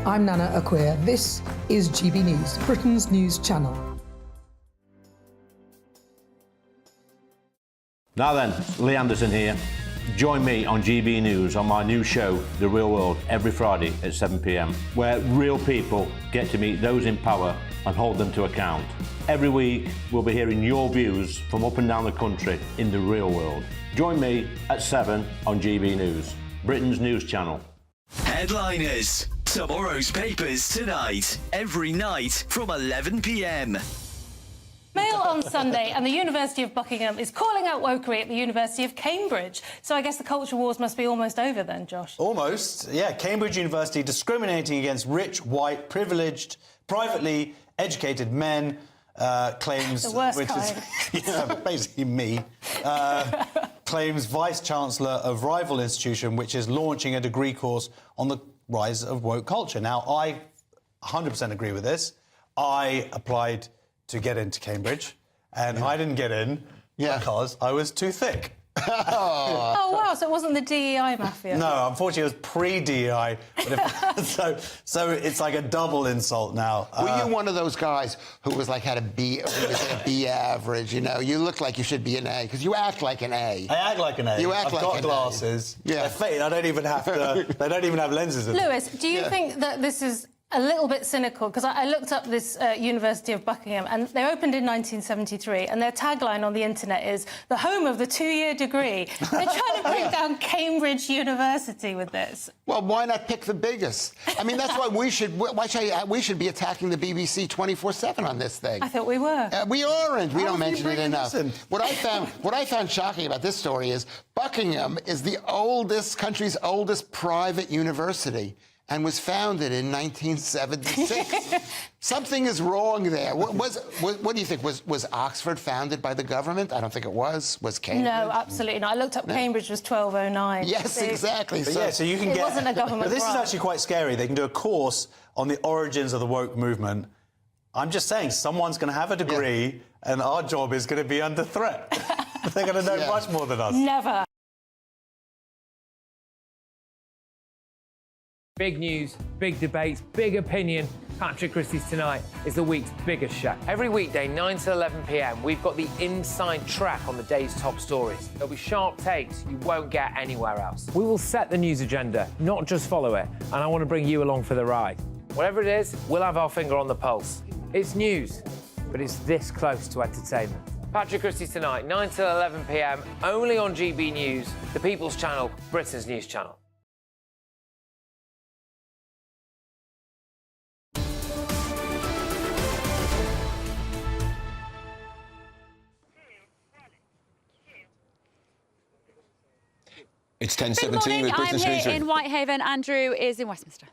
I'm Nana Akua. This is GB News, Britain's news channel. Now then, Lee Anderson here. Join me on GB News on my new show, The Real World, every Friday at 7 p.m, where real people get to meet those in power and hold them to account. Every week, we'll be hearing your views from up and down the country in the real world. Join me at 7 on GB News, Britain's news channel. Headliners. Tomorrow's papers tonight, every night from 11 p.m. Mail on Sunday, and the University of Buckingham is calling out wokery at the University of Cambridge. So I guess the culture wars must be almost over then, Josh. Almost, yeah. Cambridge University discriminating against rich, white, privileged, privately educated men, claims... The worst which kind. is basically me. Claims Vice-Chancellor of rival institution, which is launching a degree course on the rise of woke culture. Now, I 100% agree with this. I applied to get into Cambridge, and I didn't get in because I was too thick. Oh, wow, so it wasn't the DEI mafia? No, unfortunately, it was pre-DEI. So it's like a double insult now. Were you one of those guys who was like had a B, a B average? You know, you look like you should be an A because you act like an A. I act like an A. You act I've like got an glasses. A. Yeah, they're fake. I don't even have to. They don't even have lenses. Lewis, do you think that this is a little bit cynical, because I looked up this University of Buckingham, and they opened in 1973, and their tagline on the internet is the home of the two-year degree. They're trying to bring down Cambridge University with this. Well, why not pick the biggest? I mean, that's why we should be attacking the BBC 24/7 on this thing. I thought we were. We aren't. We don't mention it enough. in? What I found shocking about this story is Buckingham is the country's oldest private university, and was founded in 1976. Something is wrong there. What do you think? Was Oxford founded by the government? I don't think it was. Was Cambridge? No, absolutely not. I looked up Cambridge was 1209. Yes, So exactly. So you can it get... wasn't a government But this is grant. actually quite scary. They can do a course on the origins of the woke movement. I'm just saying, someone's going to have a degree, and our job is going to be under threat. They're going to know much more than us. Never. Big news, big debates, big opinion. Patrick Christie's Tonight is the week's biggest show. Every weekday, 9 to 11 p.m, we've got the inside track on the day's top stories. There'll be sharp takes you won't get anywhere else. We will set the news agenda, not just follow it, and I want to bring you along for the ride. Whatever it is, we'll have our finger on the pulse. It's news, but it's this close to entertainment. Patrick Christie's Tonight, 9 to 11 p.m, only on GB News, the People's Channel, Britain's news channel. It's Good 10:17 morning. with Britain's I'm here Newsroom. in Whitehaven. Andrew is in Westminster.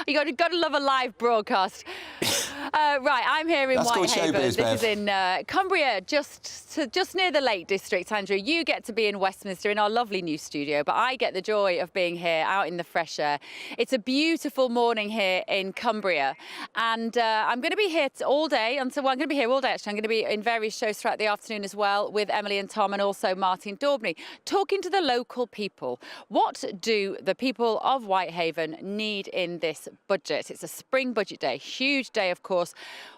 You got to love a live broadcast. Right, I'm here in That's called Whitehaven. showbiz, This is Bev. in Cumbria, just near the Lake District, Andrew. You get to be in Westminster in our lovely new studio, but I get the joy of being here out in the fresh air. It's a beautiful morning here in Cumbria, and I'm going to be here all day until, well, I'm going to be here all day, actually. I'm going to be in various shows throughout the afternoon as well with Emily and Tom and also Martin Daubney, talking to the local people. What do the people of Whitehaven need in this budget? It's a spring budget day, huge day, of course.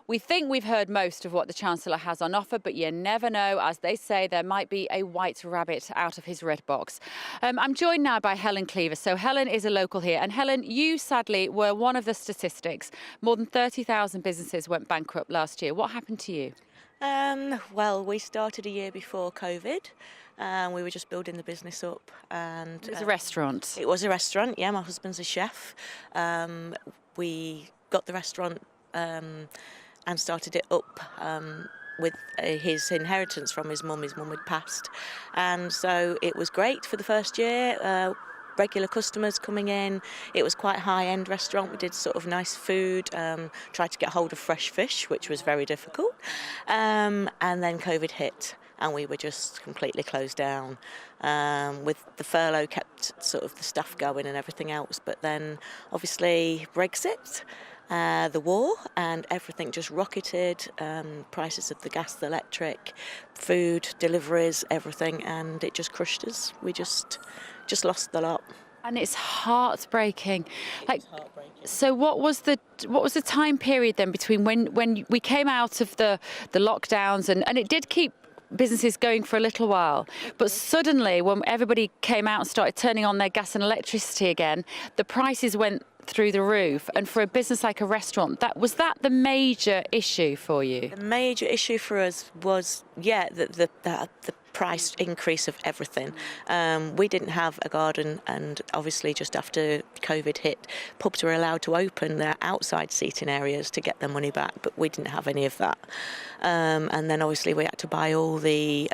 We think we've heard most of what the Chancellor has on offer, but you never know. As they say, there might be a white rabbit out of his red box. I'm joined now by Helen Cleaver. So Helen is a local here. And Helen, you sadly were one of the statistics. More than 30,000 businesses went bankrupt last year. What happened to you? Well, we started a year before COVID. We were just building the business up. And it was a restaurant. It was a restaurant, yeah. My husband's a chef. We got the restaurant and started it up with his inheritance from his mum. His mum had passed. And so it was great for the first year. Regular customers coming in. It was quite a high-end restaurant. We did sort of nice food, tried to get hold of fresh fish, which was very difficult. And then COVID hit, and we were just completely closed down. With the furlough kept sort of the stuff going and everything else, but then obviously Brexit, the war, and everything just rocketed. Prices of the gas, the electric, food, deliveries, everything, and it just crushed us. We just lost the lot. And it's heartbreaking. So what was the time period then between when we came out of the lockdowns and it did keep businesses going for a little while, but suddenly when everybody came out and started turning on their gas and electricity again, the prices went through the roof. And for a business like a restaurant, was that the major issue for you? The major issue for us was, yeah, the price increase of everything. We didn't have a garden, and obviously just after COVID hit, pubs were allowed to open their outside seating areas to get their money back, but we didn't have any of that. And then obviously we had to buy all the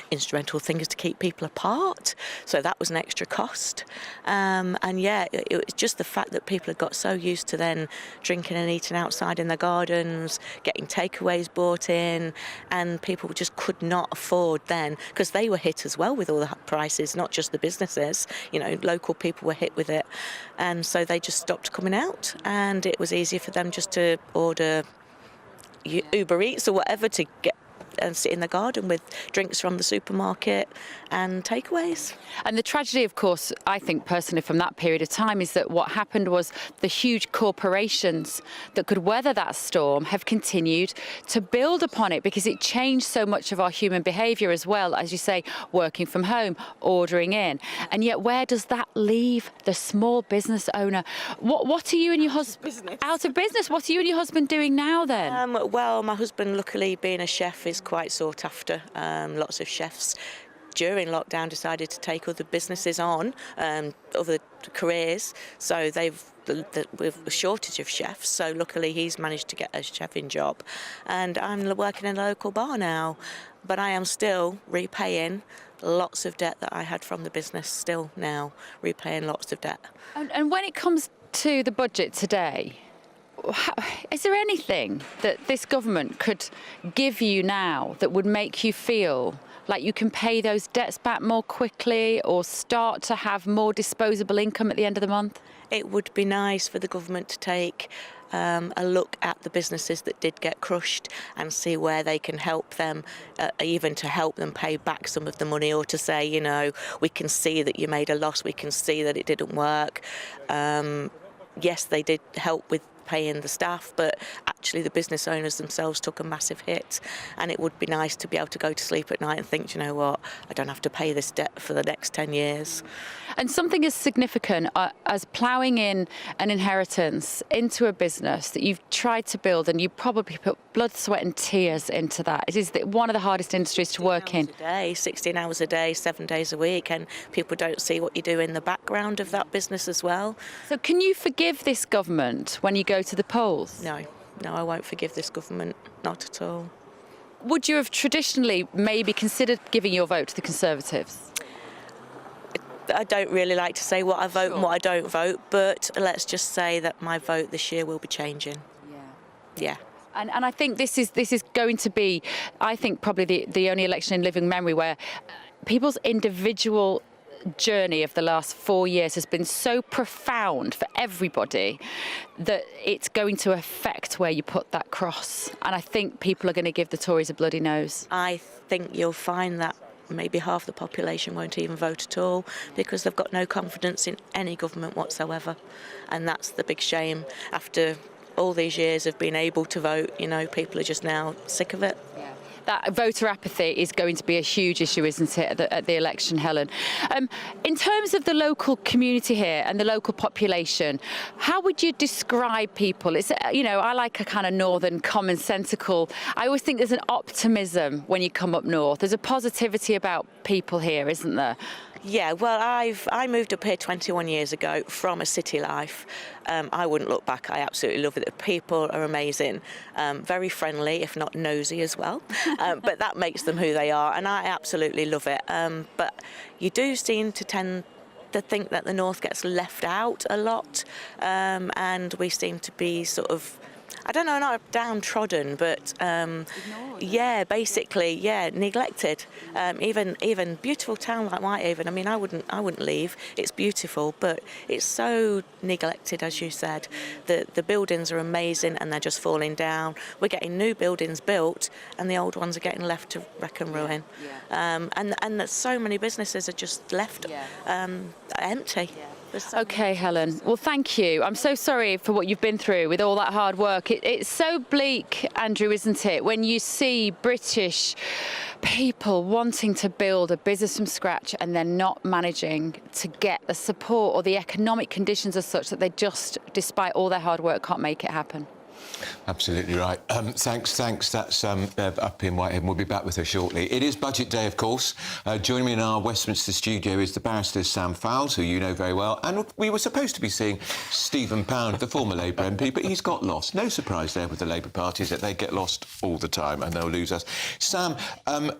instrumental things to keep people apart, so that was an extra cost. And yeah, it was just the fact that people had got so used to then drinking and eating outside in their gardens, getting takeaways bought in, and people just could not afford then, because they were hit as well with all the prices, not just the businesses. You know, local people were hit with it, and so they just stopped coming out, and it was easier for them just to order Uber Eats or whatever to get and sit in the garden with drinks from the supermarket and takeaways. And the tragedy, of course, I think personally from that period of time is that what happened was the huge corporations that could weather that storm have continued to build upon it because it changed so much of our human behaviour as well, as you say, working from home, ordering in. And yet where does that leave the small business owner? What are you and your husband out of business? What are you and your husband doing now then? Well, my husband, luckily being a chef, is quite sought after. Lots of chefs during lockdown decided to take other businesses on, other careers, so with a shortage of chefs, so luckily he's managed to get a chefing job, and I'm working in a local bar now, but I am still repaying lots of debt that I had from the business, still now repaying lots of debt. And when it comes to the budget today, is there anything that this government could give you now that would make you feel like you can pay those debts back more quickly or start to have more disposable income at the end of the month? It would be nice for the government to take a look at the businesses that did get crushed and see where they can help them, even to help them pay back some of the money, or to say, you know, we can see that you made a loss, we can see that it didn't work. Yes, they did help with paying the staff, but actually the business owners themselves took a massive hit, and it would be nice to be able to go to sleep at night and think, you know what, I don't have to pay this debt for the next 10 years. And something as significant as ploughing in an inheritance into a business that you've tried to build, and you probably put blood, sweat and tears into that. It is one of the hardest industries to work in. 16 hours a day, 7 days a week, and people don't see what you do in the background of that business as well. So can you forgive this government when you go to the polls? No, I won't forgive this government, not at all. Would you have traditionally maybe considered giving your vote to the Conservatives? I don't really like to say what I vote and what I don't vote, but let's just say that my vote this year will be changing. Yeah. And I think this is going to be, I think, probably the only election in living memory where people's individual journey of the last 4 years has been so profound for everybody that it's going to affect where you put that cross. And I think people are going to give the Tories a bloody nose. I think you'll find that maybe half the population won't even vote at all because they've got no confidence in any government whatsoever. And that's the big shame. After all these years of being able to vote, you know, people are just now sick of it. That voter apathy is going to be a huge issue, isn't it, at the election, Helen? In terms of the local community here and the local population, how would you describe people? It's, you know, I like a kind of northern commonsensical. I always think there's an optimism when you come up north. There's a positivity about people here, isn't there? Yeah, well, I moved up here 21 years ago from a city life. I wouldn't look back. I absolutely love it. The people are amazing, very friendly, if not nosy as well. But that makes them who they are, and I absolutely love it. But you do seem to tend to think that the north gets left out a lot, and we seem to be sort of, I don't know, not downtrodden, but basically, neglected. Even beautiful town like Whitehaven. I mean, I wouldn't leave. It's beautiful, but it's so neglected, as you said. The buildings are amazing, and they're just falling down. We're getting new buildings built, and the old ones are getting left to wreck and ruin. And that so many businesses are just left empty. OK, Helen. Well, thank you. I'm so sorry for what you've been through with all that hard work. It's so bleak, Andrew, isn't it, when you see British people wanting to build a business from scratch and then not managing to get the support or the economic conditions as such that they just, despite all their hard work, can't make it happen. Absolutely right. Thanks. That's Bev up in Whitehaven. We'll be back with her shortly. It is Budget Day, of course. Joining me in our Westminster studio is the barrister Sam Fowles, who you know very well. And we were supposed to be seeing Stephen Pound, the former Labour MP, but he's got lost. No surprise there with the Labour Party is that they get lost all the time and they'll lose us. Sam, I'm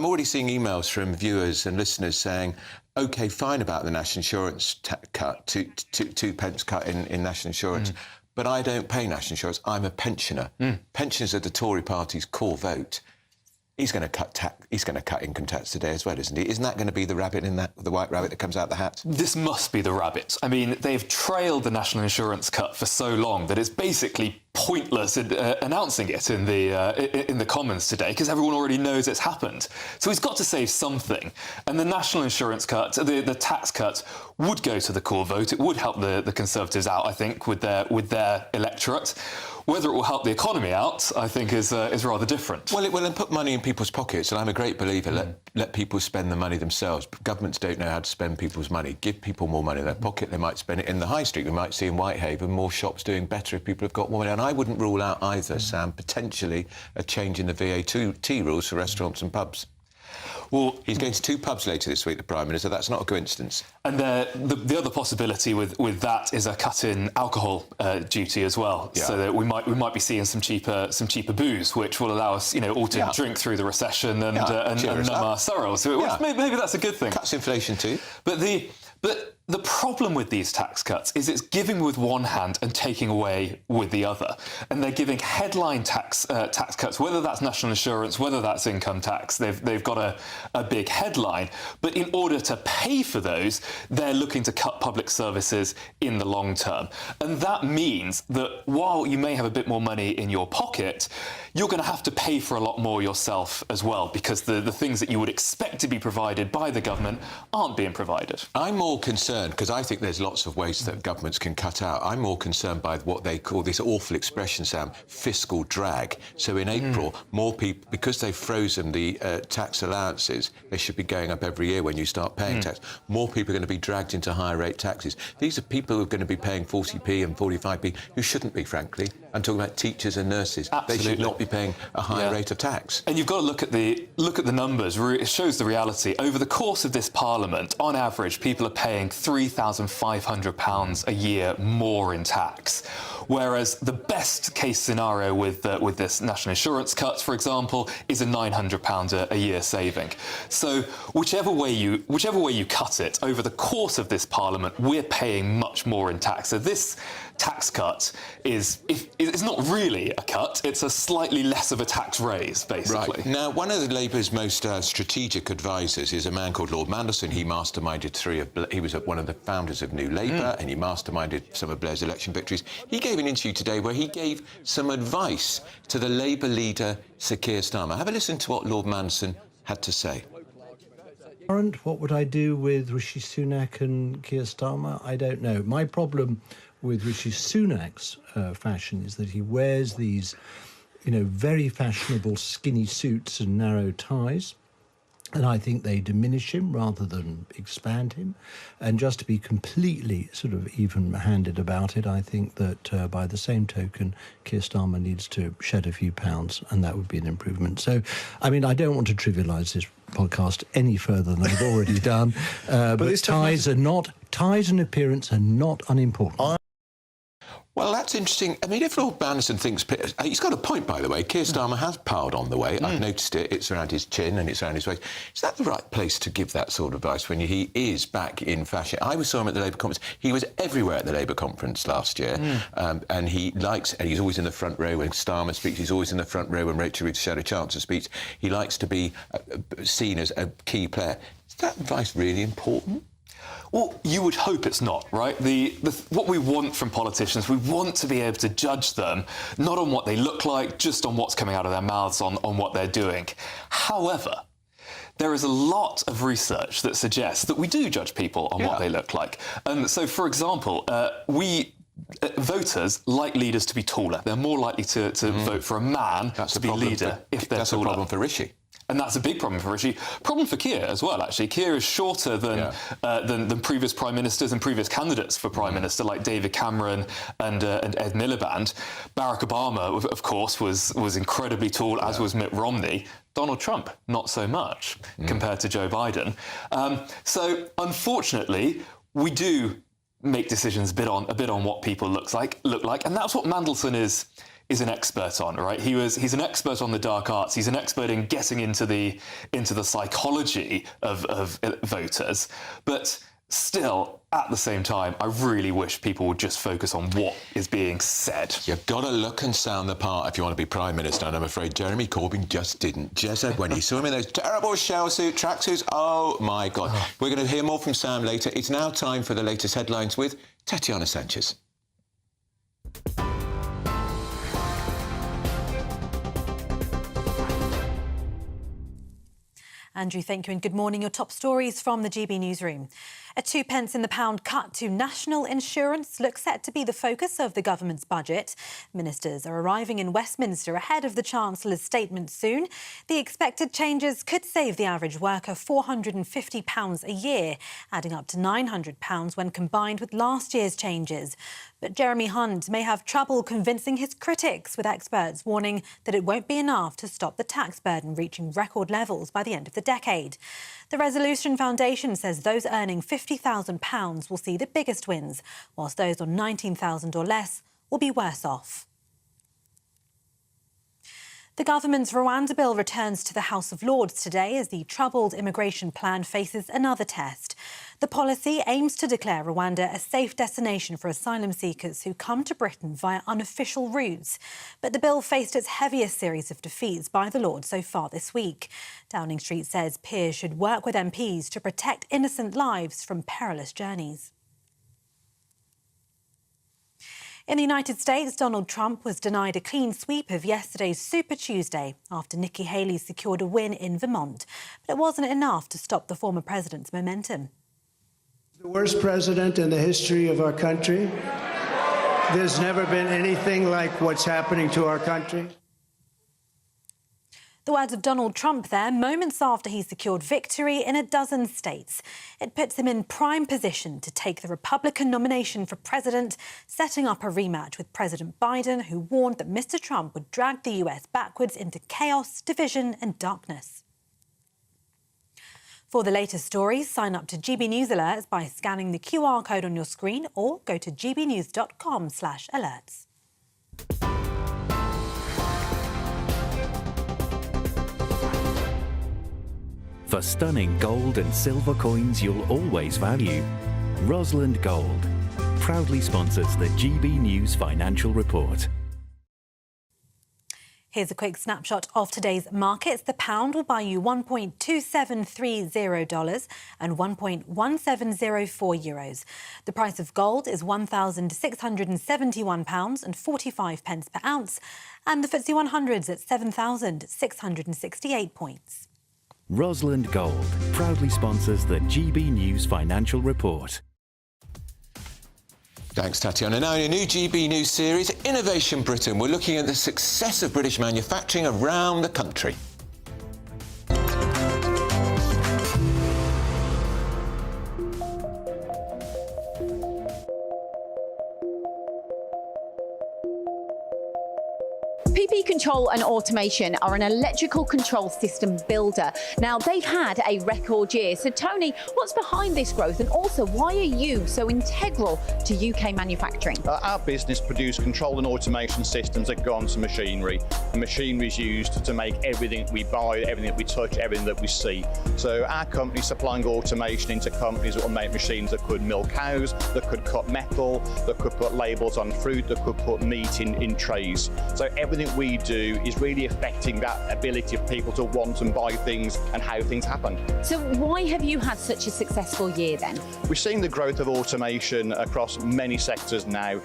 already seeing emails from viewers and listeners saying, OK, fine about the national insurance cut, two pence cut in national insurance. But I don't pay national insurance. I'm a pensioner. Pensioners are the Tory party's core vote. He's going to cut income tax today as well, isn't he? Isn't that going to be the white rabbit that comes out the hat? This must be the rabbit. I mean, they've trailed the national insurance cut for so long that it's basically pointless announcing it in the Commons today because everyone already knows it's happened. So he's got to save something. And the national insurance cut, the tax cut, would go to the core vote. It would help the Conservatives out, I think, with their electorate. Whether it will help the economy out, I think, is rather different. Well, it will put money in people's pockets, and I'm a great believer. Let people spend the money themselves. Governments don't know how to spend people's money. Give people more money in their pocket. They might spend it in the high street. We might see in Whitehaven more shops doing better if people have got more money. And I wouldn't rule out either, Sam, potentially a change in the VAT rules for restaurants and pubs. Well, he's going to 2 pubs later this week, the Prime Minister. That's not a coincidence. And the other possibility with that is a cut in alcohol duty as well, so that we might be seeing some cheaper booze, which will allow us, all to drink through the recession and numb our sorrows. Which maybe that's a good thing. Cuts inflation too. But the problem with these tax cuts is it's giving with one hand and taking away with the other. And they're giving headline tax cuts, whether that's national insurance, whether that's income tax. They've got a big headline. But in order to pay for those, they're looking to cut public services in the long term. And that means that while you may have a bit more money in your pocket, you're going to have to pay for a lot more yourself as well, because the things that you would expect to be provided by the government aren't being provided. I'm more concerned, because I think there's lots of ways that governments can cut out. I'm more concerned by what they call this awful expression, Sam, fiscal drag. So in April, more people, because they've frozen the tax allowances, they should be going up every year when you start paying tax. More people are going to be dragged into higher rate taxes. These are people who are going to be paying 40p and 45p who shouldn't be, frankly. I'm talking about teachers and nurses. Absolutely. They should not be paying a higher rate of tax. And you've got to look at the numbers. It shows the reality. Over the course of this Parliament, on average, people are paying £3,500 a year more in tax. Whereas the best case scenario with this national insurance cut, for example, is a £900 a year saving. So whichever way you cut it, over the course of this Parliament, we're paying much more in tax. So this tax cut it's not really a cut, it's a slightly less of a tax raise, basically. Right. Now, one of the Labour's most strategic advisors is a man called Lord Mandelson. He masterminded he was one of the founders of New Labour, and he masterminded some of Blair's election victories. He gave an interview today where he gave some advice to the Labour leader, Sir Keir Starmer. Have a listen to what Lord Mandelson had to say. What would I do with Rishi Sunak and Keir Starmer? I don't know. My problem with Rishi Sunak's fashion is that he wears these, very fashionable skinny suits and narrow ties. And I think they diminish him rather than expand him. And just to be completely sort of even-handed about it, I think that by the same token, Keir Starmer needs to shed a few pounds, and that would be an improvement. So, I mean, I don't want to trivialise this podcast any further than I've already done. But ties and appearance are not unimportant. Well, that's interesting. I mean, if Lord Mandelson thinks... He's got a point, by the way. Keir Starmer has piled on the weight. I've noticed it. It's around his chin and it's around his waist. Is that the right place to give that sort of advice when he is back in fashion? I saw him at the Labour conference. He was everywhere at the Labour conference last year. And he's always in the front row when Starmer speaks. He's always in the front row when Rachel Reeves Shadow Chancellor speaks. He likes to be seen as a key player. Is that advice really important? Well, you would hope it's not, right? What we want from politicians, we want to be able to judge them, not on what they look like, just on what's coming out of their mouths, on what they're doing. However, there is a lot of research that suggests that we do judge people on what they look like. So, for example, voters like leaders to be taller. They're more likely to vote for a man to be leader if they're taller. That's a problem for Rishi. And that's a big problem for Rishi. Problem for Keir as well, actually. Keir is shorter than previous prime ministers and previous candidates for prime minister, like David Cameron and Ed Miliband. Barack Obama, of course, was incredibly tall, as was Mitt Romney. Donald Trump, not so much, compared to Joe Biden. So, unfortunately, we do make decisions a bit on what people look like, and that's what Mandelson is an expert on, right? He's an expert on the dark arts. He's an expert in getting into the psychology of voters. But Still, at the same time, I really wish people would just focus on what is being said. You've got to look and sound the part if you want to be Prime Minister, and I'm afraid Jeremy Corbyn just didn't. Just said when he saw him in those terrible shell suit tracksuits, oh my God. We're going to hear more from Sam later. It's now time for the latest headlines with Tatiana Sanchez. Andrew, thank you and good morning. Your top stories from the GB Newsroom. A 2 pence in the pound cut to national insurance looks set to be the focus of the government's budget. Ministers are arriving in Westminster ahead of the Chancellor's statement soon. The expected changes could save the average worker £450 a year, adding up to £900 when combined with last year's changes. But Jeremy Hunt may have trouble convincing his critics, with experts warning that it won't be enough to stop the tax burden reaching record levels by the end of the decade. The Resolution Foundation says those earning £50,000 will see the biggest wins, whilst those on £19,000 or less will be worse off. The government's Rwanda bill returns to the House of Lords today as the troubled immigration plan faces another test. The policy aims to declare Rwanda a safe destination for asylum seekers who come to Britain via unofficial routes. But the bill faced its heaviest series of defeats by the Lords so far this week. Downing Street says peers should work with MPs to protect innocent lives from perilous journeys. In the United States, Donald Trump was denied a clean sweep of yesterday's Super Tuesday after Nikki Haley secured a win in Vermont. But it wasn't enough to stop the former president's momentum. The worst president in the history of our country. There's never been anything like what's happening to our country. The words of Donald Trump there, moments after he secured victory in a dozen states. It puts him in prime position to take the Republican nomination for president, setting up a rematch with President Biden, who warned that Mr. Trump would drag the US backwards into chaos, division and darkness. For the latest stories, sign up to GB News Alerts by scanning the QR code on your screen or go to gbnews.com/alerts. For stunning gold and silver coins you'll always value, Rosland Gold proudly sponsors the GB News Financial Report. Here's a quick snapshot of today's markets. The pound will buy you $1.2730 and €1.1704. The price of gold is £1,671.45 per ounce, and the FTSE 100's at 7,668 points. Rosland Gold proudly sponsors the GB News Financial Report. Thanks, Tatiana. Now, in a new GB News series, Innovation Britain, we're looking at the success of British manufacturing around the country. PP Control and Automation are an electrical control system builder. Now, they've had a record year. So, Tony, what's behind this growth? And also, why are you so integral to UK manufacturing? Our business produces control and automation systems that go onto machinery. The machinery is used to make everything we buy, everything that we touch, everything that we see. So our company is supplying automation into companies that will make machines that could milk cows, that could cut metal, that could put labels on fruit, that could put meat in trays. So everything we do is really affecting that ability of people to want and buy things and how things happen. So why have you had such a successful year then? We're seeing the growth of automation across many sectors now.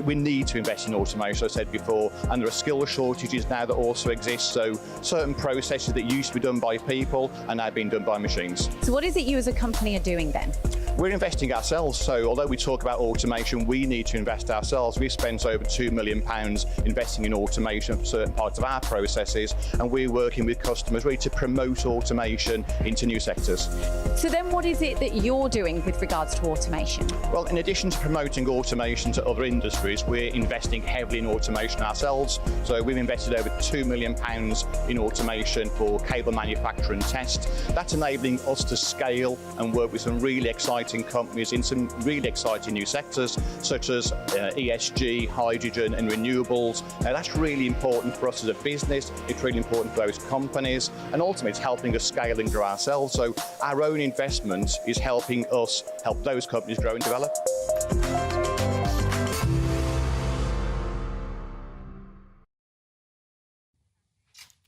We need to invest in automation, as I said before, and there are skill shortages now that also exist. So certain processes that used to be done by people are now being done by machines. So what is it you as a company are doing then? We're investing ourselves, so although we talk about automation, we need to invest ourselves. We've spent over £2 million investing in automation for certain parts of our processes, and we're working with customers really to promote automation into new sectors. So then what is it that you're doing with regards to automation? Well, in addition to promoting automation to other industries, we're investing heavily in automation ourselves. So we've invested over £2 million in automation for cable manufacture and test. That's enabling us to scale and work with some really exciting exciting companies in some really exciting new sectors, such as ESG, hydrogen and renewables. That's really important for us as a business. It's really important for those companies, and ultimately it's helping us scale and grow ourselves. So our own investment is helping us help those companies grow and develop.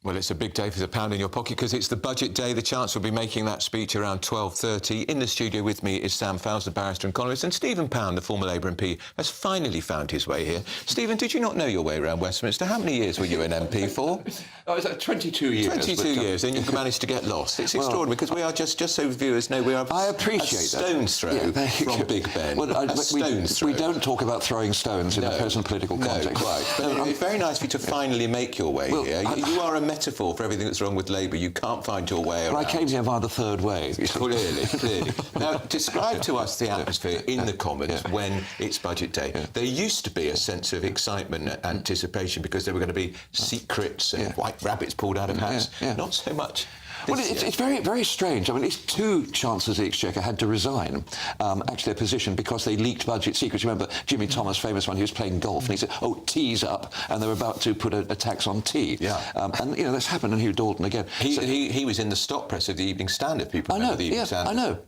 Well, it's a big day for the pound in your pocket because it's the budget day. The Chancellor will be making that speech around 12:30. In the studio with me is Sam Fowles, the barrister and columnist, and Stephen Pound, the former Labour MP, has finally found his way here. Stephen, did you not know your way around Westminster? How many years were you an MP for? Oh, was that 22 years? 22 years, and you managed to get lost. It's extraordinary because we are, just so viewers know, we are I appreciate a stone's throw from Big Ben. Well, a stone's throw. We don't talk about throwing stones in the present political context. Quite. But it's very nice for you to finally make your way here. You are a metaphor for everything that's wrong with Labour. You can't find your way around. Well, I came here via the third way. Clearly. Now, describe to us the atmosphere in the Commons when it's budget day. There used to be a sense of excitement and anticipation because there were going to be secrets and white rabbits pulled out of hats. Not so much. Well, it's very, very strange. I mean, it's two Chancellors of the Exchequer had to resign, actually, their position because they leaked budget secrets. You remember Jimmy Thomas, famous one, he was playing golf, and he said, oh, tea's up, and they were about to put a tax on tea. And, you know, that's happened, and Hugh Dalton again. He was in the stop press of the Evening Standard, people remember the Evening Standard. I know.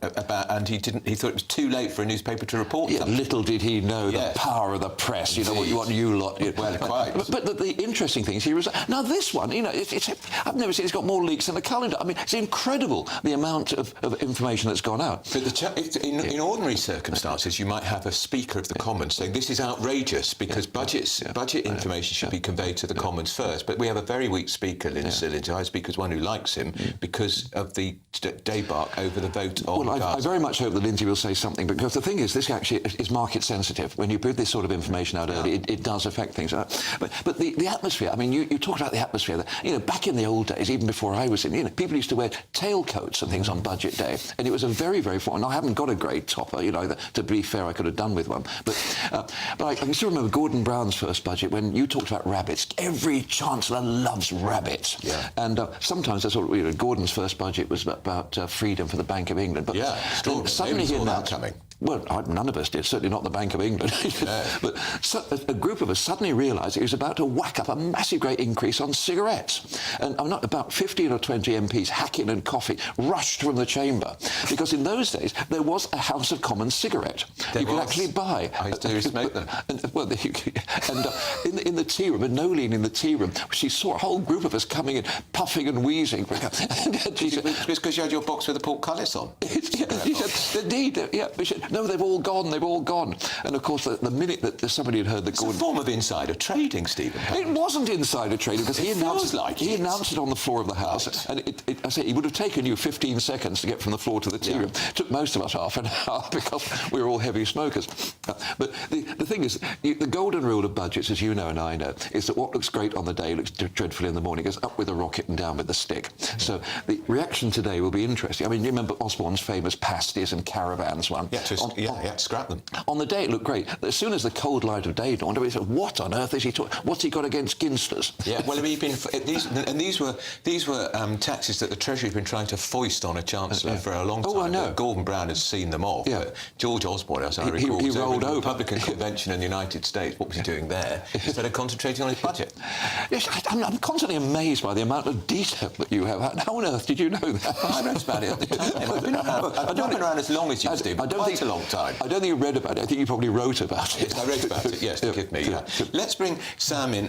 And he thought it was too late for a newspaper to report something. Little did he know the power of the press, you know, what you lot... Well, quite. But the interesting thing is he resigned. Now, this one, you know, I've never seen it's got more leaks than a calendar. I mean, it's incredible, the amount of information that's gone out. But in ordinary circumstances, you might have a Speaker of the Commons saying this is outrageous because budget information should be conveyed to the Commons first. But we have a very weak Speaker, Lynn Sillins. I speak as one who likes him because of the debacle over the vote on Well, I very much hope that Lindsay will say something, because the thing is, this actually is market sensitive. When you put this sort of information out early, it does affect things. But the atmosphere, I mean, you talked about the atmosphere. That, you know, back in the old days, even before I was in, you know, people used to wear tailcoats and things on budget day, and it was a very, very fun. I haven't got a great topper, you know. To be fair, I could have done with one. But I can still remember Gordon Brown's first budget when you talked about rabbits. Every Chancellor loves rabbits. And sometimes I thought, you know, Gordon's first budget was about freedom for the Bank of England. But suddenly he announced coming. Well, none of us did, certainly not the Bank of England. But a group of us suddenly realised it was about to whack up a massive great increase on cigarettes. And about 15 or 20 MPs, hacking and coughing, rushed from the chamber. Because in those days, there was a House of Commons cigarette you could actually buy. I used to smoke them. In the tea room, and Nolene in the tea room, she saw a whole group of us coming in, puffing and wheezing. It's because you had your box with the portcullis on. She said, indeed, She said, no, they've all gone. And of course, the minute that somebody had heard that Gordon... It's a form of insider trading, Stephen. It wasn't insider trading, because he announced it on the floor of the House, and I say it would have taken you 15 seconds to get from the floor to the tea room. It took most of us half an hour because we were all heavy smokers. But the thing is, the golden rule of budgets, as you know and I know, is that what looks great on the day looks dreadful in the morning. It goes up with a rocket and down with the stick. So the reaction today will be interesting. I mean, you remember Osborne's famous pasties and caravans one? Scrap them. On the day it looked great. As soon as the cold light of day dawned, we said, what on earth is he talking? What's he got against ginsters? Yeah, well, these were taxes that the Treasury had been trying to foist on a Chancellor for a long time. Oh, I know. Gordon Brown has seen them off. But George Osborne, as I recall, he was rolled over. The Republican convention in the United States. What was he doing there instead of concentrating on his budget? Yes, I'm constantly amazed by the amount of detail that you have. How on earth did you know that? I read about it at the time. I've been around as long as you, Steve. Quite a long time. I don't think you read about it. I think you probably wrote about it. Yes, I read about it, yes, forgive me. Let's bring Sam in.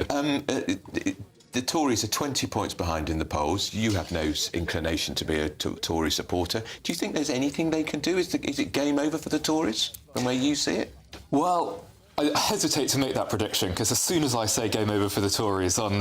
The Tories are 20 points behind in the polls. You have no inclination to be a Tory supporter. Do you think there's anything they can do? Is it game over for the Tories, from where you see it? Well, I hesitate to make that prediction, because as soon as I say game over for the Tories on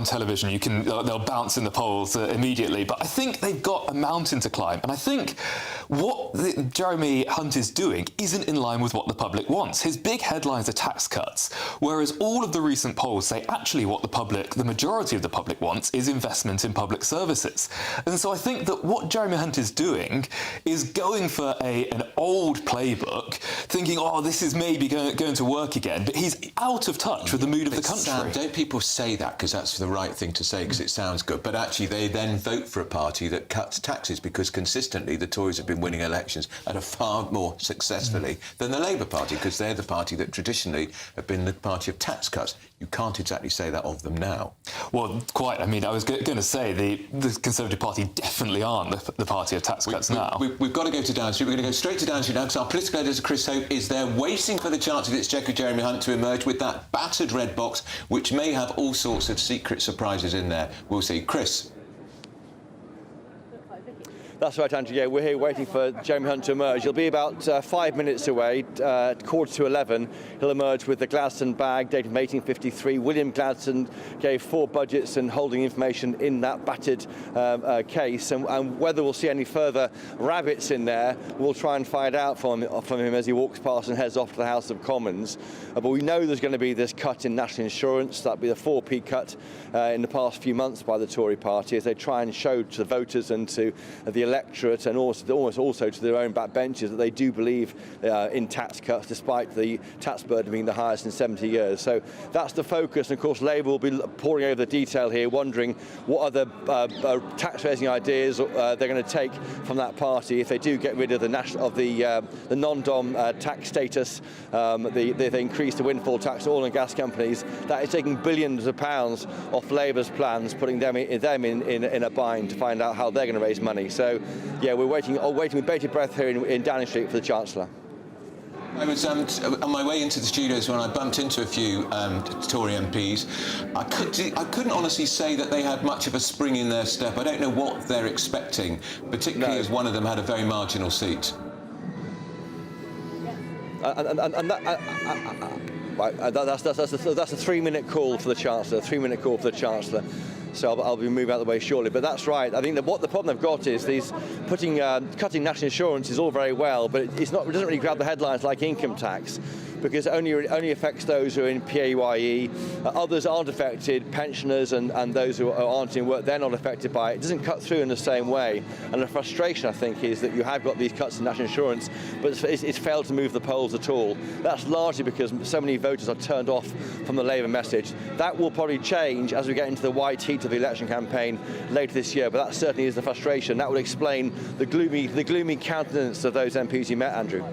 television, they'll bounce in the polls immediately. But I think they've got a mountain to climb, and I think what Jeremy Hunt is doing isn't in line with what the public wants. His big headlines are tax cuts, whereas all of the recent polls say actually what the majority of the public wants is investment in public services. And so I think that what Jeremy Hunt is doing is going for an old playbook, thinking, oh, this is maybe going to work work again, but he's out of touch with the mood of the country. Sam, don't people say that because that's the right thing to say because it sounds good, but actually they then vote for a party that cuts taxes because consistently the Tories have been winning elections at a far more successfully than the Labour Party, because they're the party that traditionally have been the party of tax cuts. You can't exactly say that of them now. Well, quite. I mean, I was going to say the Conservative Party definitely aren't the party of tax cuts now. We've got to go to Downing Street. We're going to go straight to Downing Street now because our political editor, Chris Hope, is there waiting for the Chancellor of the Exchequer, Jeremy Hunt, to emerge with that battered red box, which may have all sorts of secret surprises in there. We'll see. Chris. That's right, Andrew. Yeah, we're here waiting for Jeremy Hunt to emerge. He'll be about 5 minutes away, 11:15. He'll emerge with the Gladstone bag dated from 1853. William Gladstone gave 4 budgets and holding information in that battered case. And whether we'll see any further rabbits in there, we'll try and find out from him as he walks past and heads off to the House of Commons. But we know there's going to be this cut in national insurance. That'll be the 4p cut in the past few months by the Tory party as they try and show to the voters and to the electorate and also to their own backbenchers that they do believe in tax cuts despite the tax burden being the highest in 70 years. So that's the focus, and of course Labour will be poring over the detail here, wondering what other tax raising ideas they're going to take from that party if they do get rid of the non-dom tax status. They increase the windfall tax to oil and gas companies. That is taking billions of pounds off Labour's plans, putting them in a bind to find out how they're going to raise money. So yeah, we're waiting with bated breath here in Downing Street for the Chancellor. I was on my way into the studios when I bumped into a few Tory MPs. I couldn't honestly say that they had much of a spring in their step. I don't know what they're expecting, particularly as one of them had a very marginal seat. That's a 3-minute call for the Chancellor. 3-minute call for the Chancellor. So I'll be moving out of the way shortly. But that's right. I think that the problem they've got is cutting national insurance is all very well, but it doesn't really grab the headlines like income tax, because it only affects those who are in PAYE. Others aren't affected, pensioners and those who aren't in work, they're not affected by it. It doesn't cut through in the same way. And the frustration, I think, is that you have got these cuts in national insurance, but it's failed to move the polls at all. That's largely because so many voters are turned off from the Labour message. That will probably change as we get into the white heat of the election campaign later this year, but that certainly is the frustration. That would explain the gloomy countenance of those MPs you met, Andrew.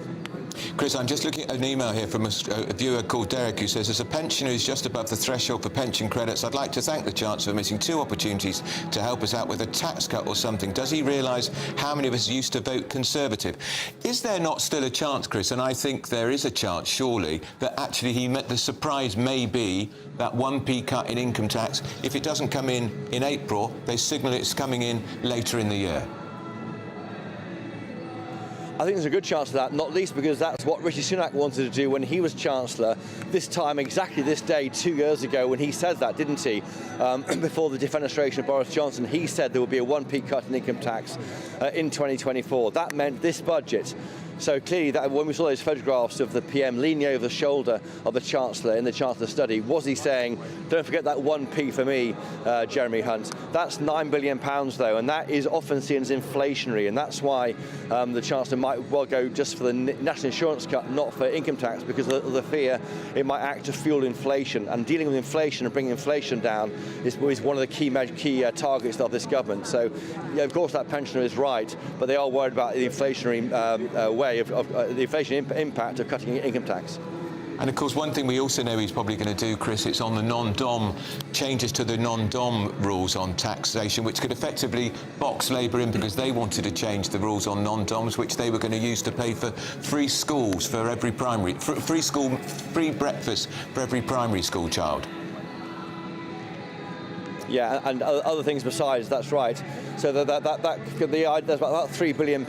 Chris, I'm just looking at an email here from a viewer called Derek who says, as a pensioner who's just above the threshold for pension credits, I'd like to thank the Chancellor for missing 2 opportunities to help us out with a tax cut or something. Does he realise how many of us used to vote Conservative? Is there not still a chance, Chris, and I think there is a chance, surely, that actually the surprise may be that 1p cut in income tax? If it doesn't come in April, they signal it's coming in later in the year. I think there's a good chance of that, not least because that's what Rishi Sunak wanted to do when he was Chancellor, this time, exactly this day, 2 years ago, when he said that, didn't he? Before the defenestration of Boris Johnson, he said there would be a 1p cut in income tax in 2024. That meant this budget. So clearly, that when we saw those photographs of the PM leaning over the shoulder of the Chancellor in the Chancellor study, was he saying, don't forget that 1p for me, Jeremy Hunt? That's £9 billion, though, and that is often seen as inflationary, and that's why the Chancellor might well go just for the national insurance cut, not for income tax, because of the fear it might act to fuel inflation. And dealing with inflation and bringing inflation down is one of the key targets of this government. So, yeah, of course, that pensioner is right, but they are worried about the inflationary way of the inflation impact of cutting income tax. And of course, one thing we also know he's probably going to do, Chris, it's on the non-dom, changes to the non-dom rules on taxation, which could effectively box Labour in because they wanted to change the rules on non-doms, which they were going to use to pay for free schools for every free breakfast for every primary school child. Yeah, and other things besides. That's right. So there's about £3 billion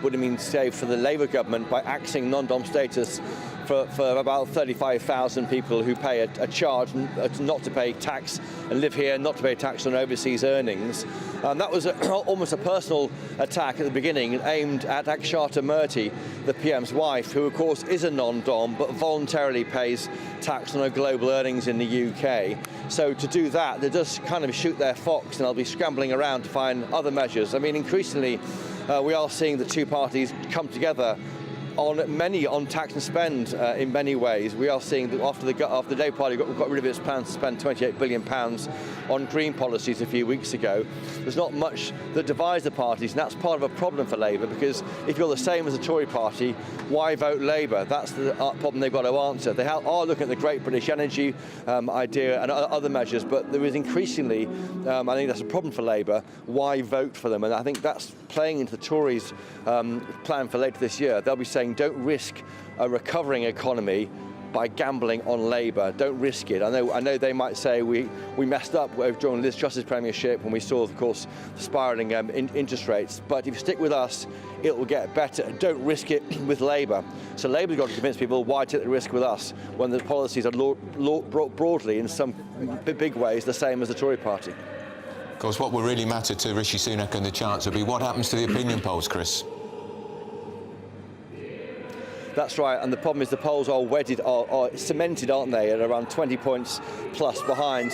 would have been saved for the Labour government by axing non-dom status for about 35,000 people who pay a charge not to pay tax and live here, not to pay tax on overseas earnings. That was almost a personal attack at the beginning, aimed at Akshata Murthy, the PM's wife, who of course is a non-dom but voluntarily pays tax on her global earnings in the UK. So to do that, they just kind of shoot their fox, and they'll be scrambling around to find other measures. I mean, increasingly, we are seeing the two parties come together on tax and spend in many ways. We are seeing that after the Labour Party got rid of its plans to spend £28 billion on green policies a few weeks ago, there's not much that divides the parties, and that's part of a problem for Labour, because if you're the same as the Tory party, why vote Labour? That's the problem they've got to answer. They are looking at the Great British Energy idea and other measures, but there is increasingly, I think that's a problem for Labour. Why vote for them? And I think that's playing into the Tories' plan for later this year. They'll be saying, don't risk a recovering economy by gambling on Labour. Don't risk it. I know they might say we messed up during Liz Truss's premiership when we saw, of course, spiralling interest rates. But if you stick with us, it will get better. Don't risk it with Labour. So Labour's got to convince people why take the risk with us when the policies are broadly, in some big ways, the same as the Tory party. Of course, what will really matter to Rishi Sunak and the Chancellor will be what happens to the opinion polls, Chris. That's right, and the problem is the polls are are cemented, aren't they, at around 20 points plus behind,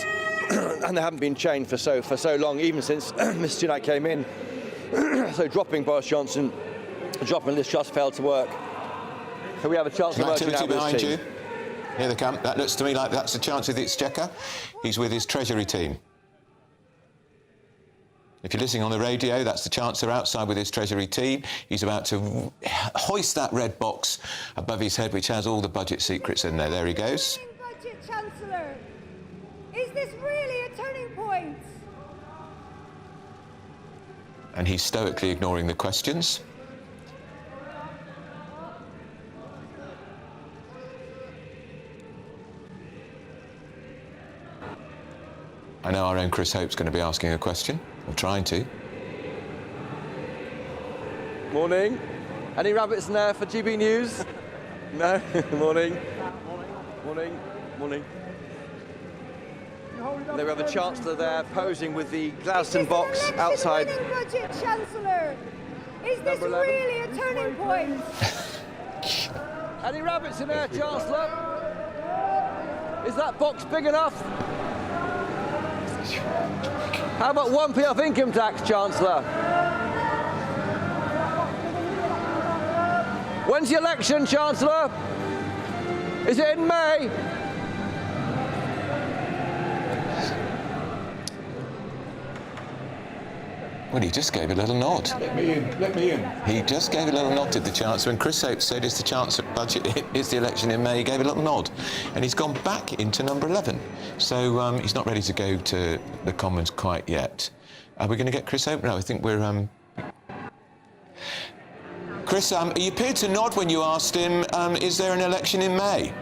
and they haven't been changed for so long, even since Mr Sunak came in. So dropping Boris Johnson, dropping Liz Truss failed to work. So we have a chance of merging out behind this team. you. Here they come. That looks to me like that's the Chancellor of the Exchequer. He's with his Treasury team. If you're listening on the radio, that's the Chancellor outside with his Treasury team. He's about to hoist that red box above his head, which has all the budget secrets in there. There he goes. Budget, Chancellor. Is this really a turning point? And he's stoically ignoring the questions. I know our own Chris Hope's going to be asking a question, or trying to. Morning. Any rabbits in there for GB News? No? Morning. Morning. Morning. There we have the Chancellor there posing with the Gladstone box outside. Budget, Chancellor. Is this really a turning point? Any rabbits in there, Chancellor? Is that box big enough? How about 1p off income tax, Chancellor? When's the election, Chancellor? Is it in May? Well, he just gave a little nod. Let me in, let me in. He just gave a little nod to the Chancellor. When Chris Hope said, is the Chancellor budget, is the election in May, he gave a little nod. And he's gone back into number 11. So he's not ready to go to the Commons quite yet. Are we going to get Chris Hope? No, I think we're... Chris, you appeared to nod when you asked him, is there an election in May?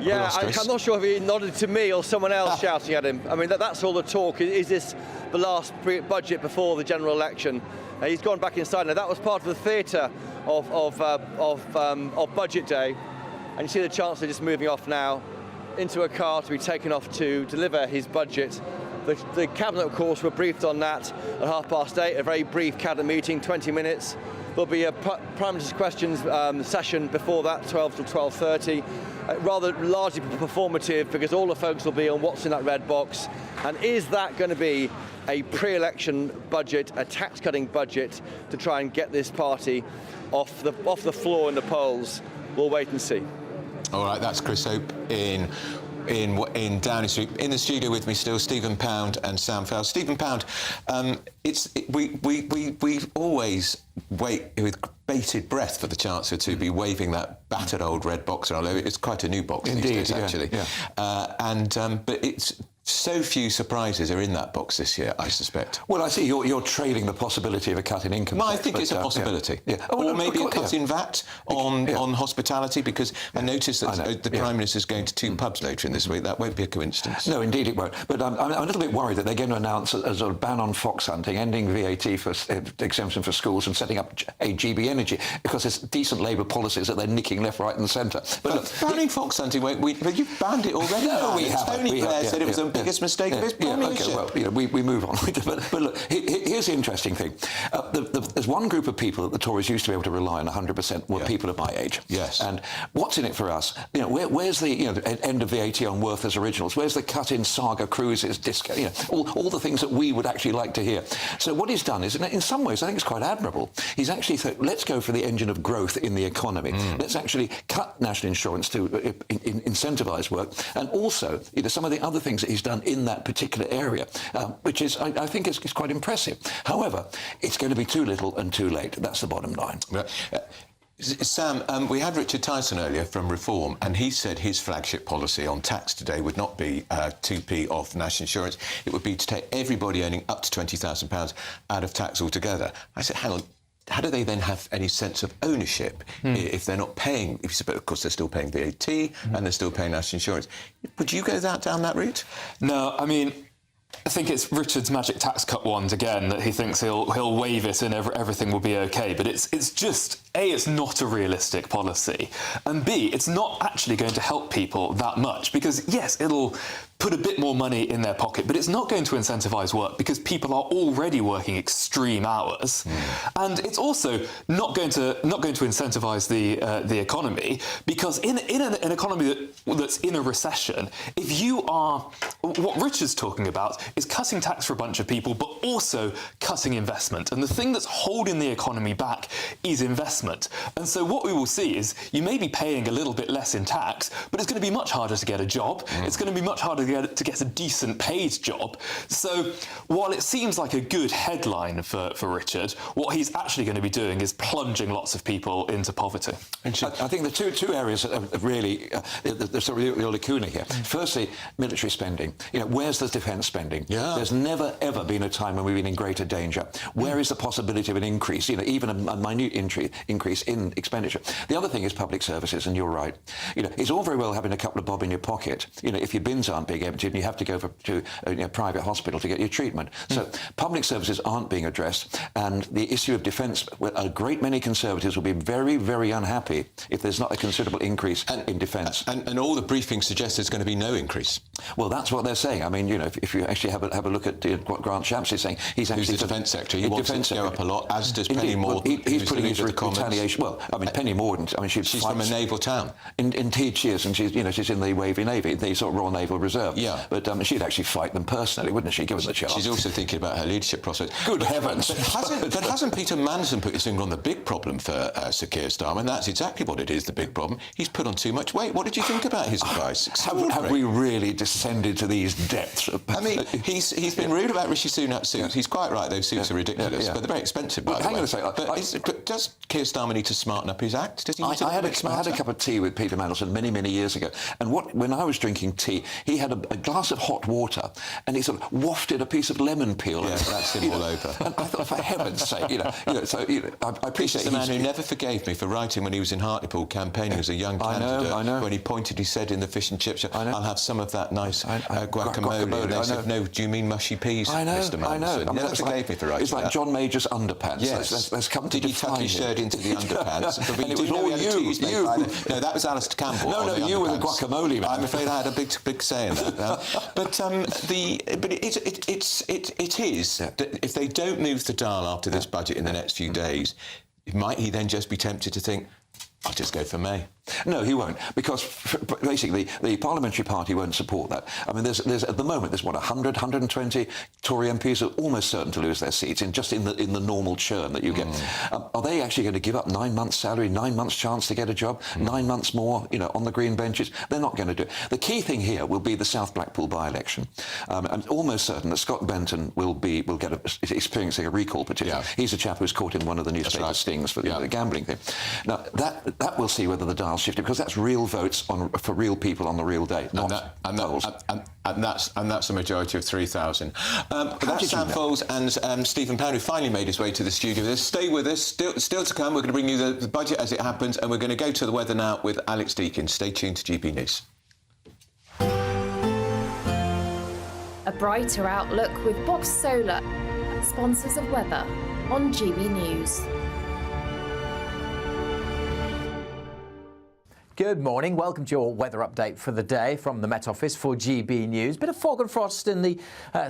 Yeah, I'm not sure if he nodded to me or someone else shouting at him. I mean, that's all the talk. Is this the last budget before the general election? He's gone back inside now. That was part of the theatre of Budget Day. And you see the Chancellor just moving off now into a car to be taken off to deliver his budget. The Cabinet, of course, were briefed on that at 8:30, a very brief Cabinet meeting, 20 minutes. There'll be a Prime Minister's questions session before that, 12 till 12:30. Rather largely performative, because all the focus will be on what's in that red box. And is that going to be a pre-election budget, a tax-cutting budget, to try and get this party off the floor in the polls? We'll wait and see. All right, that's Chris Hope in Downing Street. In the studio with me still, Stephen Pound and Sam Fell. Stephen Pound, we always wait with bated breath for the Chancellor to be waving that battered old red box around. It's quite a new box these days, actually. Yeah. But it's so few surprises are in that box this year, I suspect. Well, I see you're trailing the possibility of a cut in income tax. I think it's a possibility. Yeah. Oh, or maybe a cut in VAT on hospitality, because I noticed that the Prime Minister's going to 2 pubs later in this week. That won't be a coincidence. No, indeed it won't. But I'm a little bit worried that they're going to announce a sort of ban on fox hunting, ending VAT for exemption for schools, and setting up a GB Energy, because there's decent Labour policies that they're nicking left, right and centre. But look, banning fox hunting, you've banned it already. No, we haven't. Tony Blair said it was a biggest mistake of his premiership. Okay, well, you know, we move on. but look, here's the interesting thing. There's one group of people that the Tories used to be able to rely on 100% were people of my age. Yes. And what's in it for us? You know, where's the end of VAT on worthless originals? Where's the cut in Saga cruises, disco? You know, all the things that we would actually like to hear. So what he's done is, in some ways, I think it's quite admirable. He's actually said, let's go for the engine of growth in the economy. Let's actually cut national insurance to incentivise work, and also some of the other things that he's done in that particular area, which is, I think, is quite impressive. However, it's going to be too little and too late. That's the bottom line. Sam, we had Richard Tyson earlier from Reform, and he said his flagship policy on tax today would not be 2p off national insurance. It would be to take everybody earning up to £20,000 out of tax altogether. I said, hang on. How do they then have any sense of ownership if they're not paying? Of course, they're still paying VAT and they're still paying national insurance. Would you go down that route? No, I mean, I think it's Richard's magic tax cut wand again, that he thinks he'll waive it and everything will be okay. But it's just, A, it's not a realistic policy, and B, it's not actually going to help people that much, because yes, it'll put a bit more money in their pocket, but it's not going to incentivise work because people are already working extreme hours, and it's also not going to incentivise the economy, because in an economy that's in a recession, if you are, what Richard's talking about is cutting tax for a bunch of people, but also cutting investment, and the thing that's holding the economy back is investment. And so what we will see is you may be paying a little bit less in tax, but it's going to be much harder to get a job. It's going to be much harder to get a decent paid job. So while it seems like a good headline for Richard, what he's actually going to be doing is plunging lots of people into poverty. I think the two areas that are really the sort of the lacuna here. Firstly, military spending. Where's the defence spending? There's never ever been a time when we've been in greater danger. Where is the possibility of an increase? Even a minute increase in expenditure. The other thing is public services, and you're right. It's all very well having a couple of bob in your pocket. If your bins aren't being emptied and you have to go to a private hospital to get your treatment. So public services aren't being addressed, and the issue of defence, a great many Conservatives will be very, very unhappy if there's not a considerable increase in defence. And all the briefings suggest there's going to be no increase. Well, that's what they're saying. I mean, if you actually have a look at what Grant Shapps is saying, he's actually... Who's the Defence Secretary? He wants it to go up a lot, as does Penny Mordaunt. He's putting in for retaliation. Well, I mean, Penny Mordaunt, she's from a naval town. Indeed she is, and she's in the Wavy Navy, the sort of Royal Naval Reserve. Yeah. But she'd actually fight them personally, wouldn't she, given the chance? She's also thinking about her leadership prospects. Good heavens. But hasn't Peter Mandelson put his finger on the big problem for Sir Keir Starmer? And that's exactly what it is, the big problem. He's put on too much weight. What did you think about his advice? Have we really descended to these depths? I mean, he's been rude about Rishi Sunak's suits. Yeah. He's quite right, those suits are ridiculous, but they're very expensive, by the way. Hang on a second. But does Keir Starmer need to smarten up his act? Does he need to I had a cup of tea with Peter Mandelson many, many years ago, and when I was drinking tea, he had a glass of hot water, and he sort of wafted a piece of lemon peel. Yeah, that's him all over. And I thought, for heaven's sake, I appreciate the man who never forgave me for writing when he was in Hartlepool campaigning as a young candidate. I know. When he said in the fish and chip shop, I'll have some of that nice guacamole. And they said, no, do you mean mushy peas, Mr. Mandelson? I know. Never forgave me for writing It's like that. John Major's underpants. Yes. Let's come to Did he tuck his shirt into the underpants? And it was all you. No, that was Alistair Campbell. No, you were the guacamole man. I'm afraid I had a big say in that. But it is that if they don't move the dial after this budget in the next few days, might he then just be tempted to think, I'll just go for May? No, he won't, because basically the parliamentary party won't support that. I mean, there's at the moment there's 100, 120 Tory MPs are almost certain to lose their seats in the normal churn that you get. Are they actually going to give up 9 months' salary, 9 months' chance to get a job, 9 months more, on the green benches? They're not going to do it. The key thing here will be the South Blackpool by-election. I'm almost certain that Scott Benton will get experiencing a recall petition. Yeah. He's a chap who's caught in one of the newspaper stings for the gambling thing. Now that we'll see whether the dial's shifted, because that's real votes for real people on the real day, and that's a majority of 3,000. That's Sam Foles and Stephen Pound, who finally made his way to the studio. Stay with us. Still to come. We're going to bring you the budget as it happens, and we're going to go to the weather now with Alex Deakin. Stay tuned to GB News. A brighter outlook with Box Solar, sponsors of weather on GB News. Good morning. Welcome to your weather update for the day from the Met Office for GB News. Bit of fog and frost in the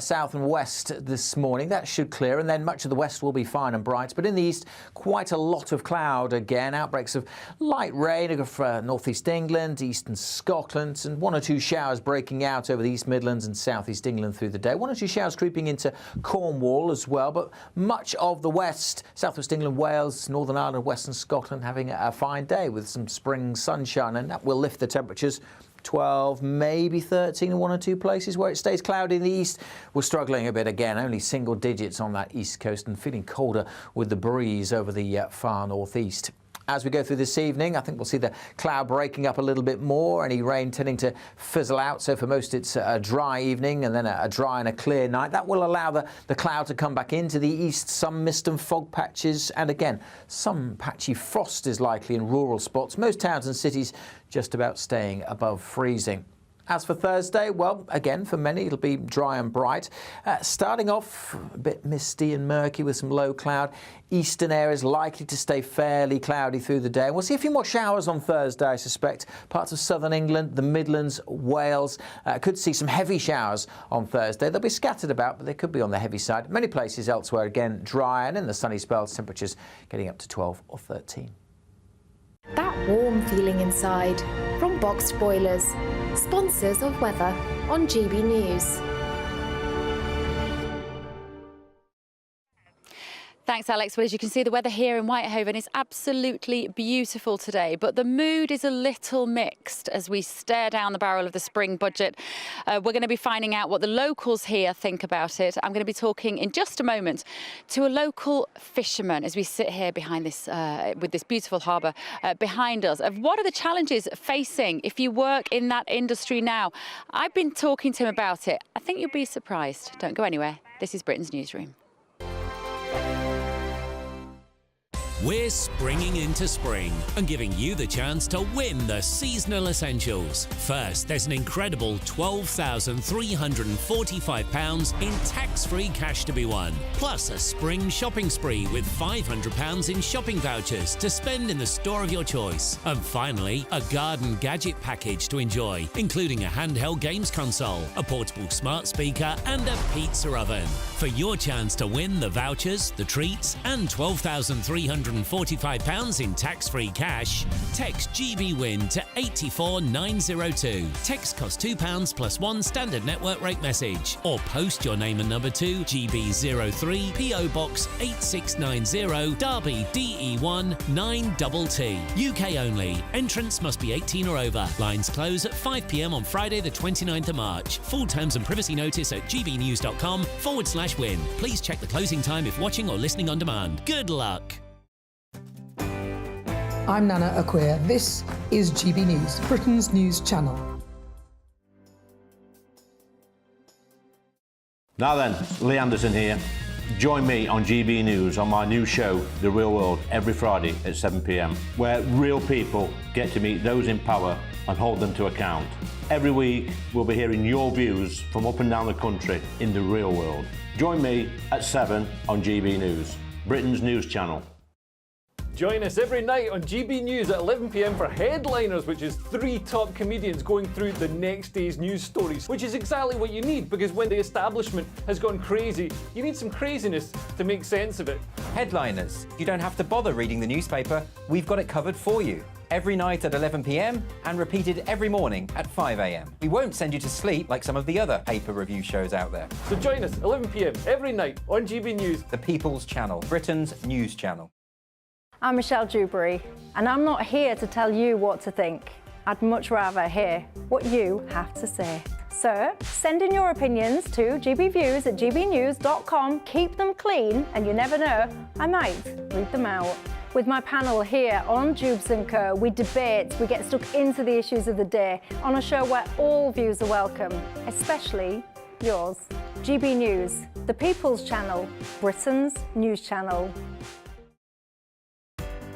south and west this morning. That should clear, and then much of the west will be fine and bright. But in the east, quite a lot of cloud again. Outbreaks of light rain over northeast England, eastern Scotland, and 1 or 2 showers breaking out over the East Midlands and southeast England through the day. 1 or 2 showers creeping into Cornwall as well. But much of the west, southwest England, Wales, Northern Ireland, western Scotland having a fine day with some spring sunshine. And that will lift the temperatures 12, maybe 13 in 1 or 2 places. Where it stays cloudy in the east, we're struggling a bit again, only single digits on that east coast and feeling colder with the breeze over the far northeast. As we go through this evening, I think we'll see the cloud breaking up a little bit more, any rain tending to fizzle out. So for most, it's a dry evening and then a dry and a clear night. That will allow the cloud to come back into the east, some mist and fog patches, and again, some patchy frost is likely in rural spots. Most towns and cities just about staying above freezing. As for Thursday, well, again, for many, it'll be dry and bright. Starting off a bit misty and murky with some low cloud. Eastern areas likely to stay fairly cloudy through the day. And we'll see a few more showers on Thursday, I suspect. Parts of southern England, the Midlands, Wales could see some heavy showers on Thursday. They'll be scattered about, but they could be on the heavy side. Many places elsewhere, again, dry, and in the sunny spells, temperatures getting up to 12 or 13. That warm feeling inside from Boxed Boilers, sponsors of weather on GB News. Thanks, Alex. Well, as you can see, the weather here in Whitehaven is absolutely beautiful today, but the mood is a little mixed as we stare down the barrel of the spring budget. We're going to be finding out what the locals here think about it. I'm going to be talking in just a moment to a local fisherman as we sit here behind this, with this beautiful harbour behind us, of what are the challenges facing if you work in that industry now. I've been talking to him about it. I think you'll be surprised. Don't go anywhere. This is Britain's Newsroom. We're springing into spring and giving you the chance to win the seasonal essentials. First, there's an incredible £12,345 in tax-free cash to be won, plus a spring shopping spree with £500 in shopping vouchers to spend in the store of your choice. And finally, a garden gadget package to enjoy, including a handheld games console, a portable smart speaker and a pizza oven. For your chance to win the vouchers, the treats and £12,345 in tax-free cash, text GBWIN to 84902. Text costs £2 plus 1 standard network rate message, or post your name and number to GB03 PO Box 8690 Derby DE1 9TT. UK only. Entrance must be 18 or over. Lines close at 5 p.m. on Friday the 29th of March. Full terms and privacy notice at gbnews.com/win. Please check the closing time if watching or listening on demand. Good luck. I'm Nana Akweer. This is GB News, Britain's news channel. Now then, Lee Anderson here. Join me on GB News on my new show, The Real World, every Friday at 7 p.m, where real people get to meet those in power and hold them to account. Every week, we'll be hearing your views from up and down the country in the real world. Join me at 7 on GB News, Britain's news channel. Join us every night on GB News at 11 p.m. for Headliners, which is 3 top comedians going through the next day's news stories, which is exactly what you need, because when the establishment has gone crazy, you need some craziness to make sense of it. Headliners. You don't have to bother reading the newspaper. We've got it covered for you. Every night at 11 p.m. and repeated every morning at 5 a.m. We won't send you to sleep like some of the other paper review shows out there. So join us 11 p.m. every night on GB News. The People's Channel, Britain's news channel. I'm Michelle Dewberry, and I'm not here to tell you what to think. I'd much rather hear what you have to say. So, send in your opinions to gbviews@gbnews.com. Keep them clean, and you never know, I might read them out. With my panel here on Jubes & Co, we debate, we get stuck into the issues of the day on a show where all views are welcome, especially yours. GB News, the People's Channel, Britain's news channel.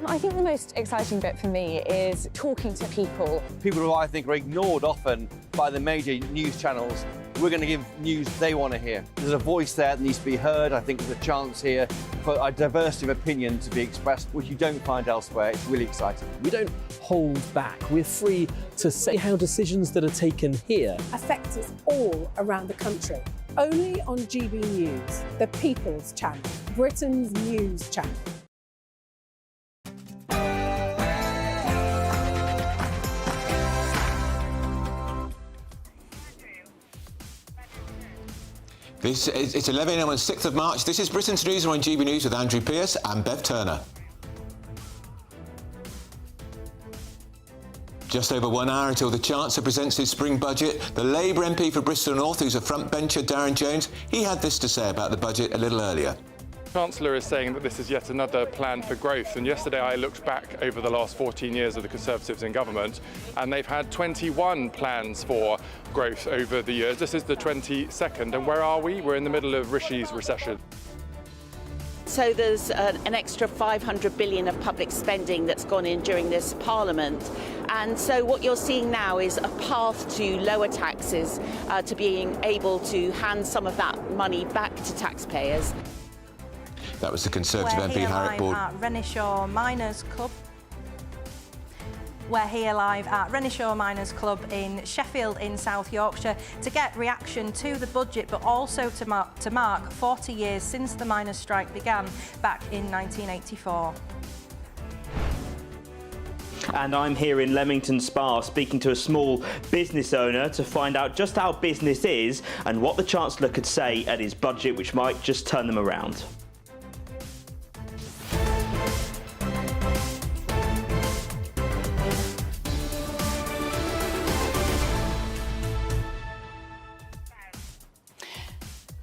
I think the most exciting bit for me is talking to people. People who I think are ignored often by the major news channels. We're going to give news they want to hear. There's a voice there that needs to be heard. I think there's a chance here for a diversity of opinion to be expressed, which you don't find elsewhere. It's really exciting. We don't hold back. We're free to say how decisions that are taken here affect us all around the country. Only on GB News, the People's Channel, Britain's news channel. It's 11 a.m. on 6th of March. This is Britain's Newsroom on GB News with Andrew Pearce and Bev Turner. Just over 1 hour until the Chancellor presents his spring budget. The Labour MP for Bristol North, who's a frontbencher, Darren Jones, he had this to say about the budget a little earlier. The Chancellor is saying that this is yet another plan for growth, and yesterday I looked back over the last 14 years of the Conservatives in government, and they've had 21 plans for growth over the years. This is the 22nd, and where are we? We're in the middle of Rishi's recession. So there's an extra 500 billion of public spending that's gone in during this Parliament. And so what you're seeing now is a path to lower taxes, to being able to hand some of that money back to taxpayers. That was the Conservative MP Harriet Board. At Renishaw Miners Club. We're here live at Renishaw Miners Club in Sheffield in South Yorkshire to get reaction to the budget, but also to mark 40 years since the miners' strike began back in 1984. And I'm here in Leamington Spa speaking to a small business owner to find out just how business is and what the Chancellor could say at his budget which might just turn them around.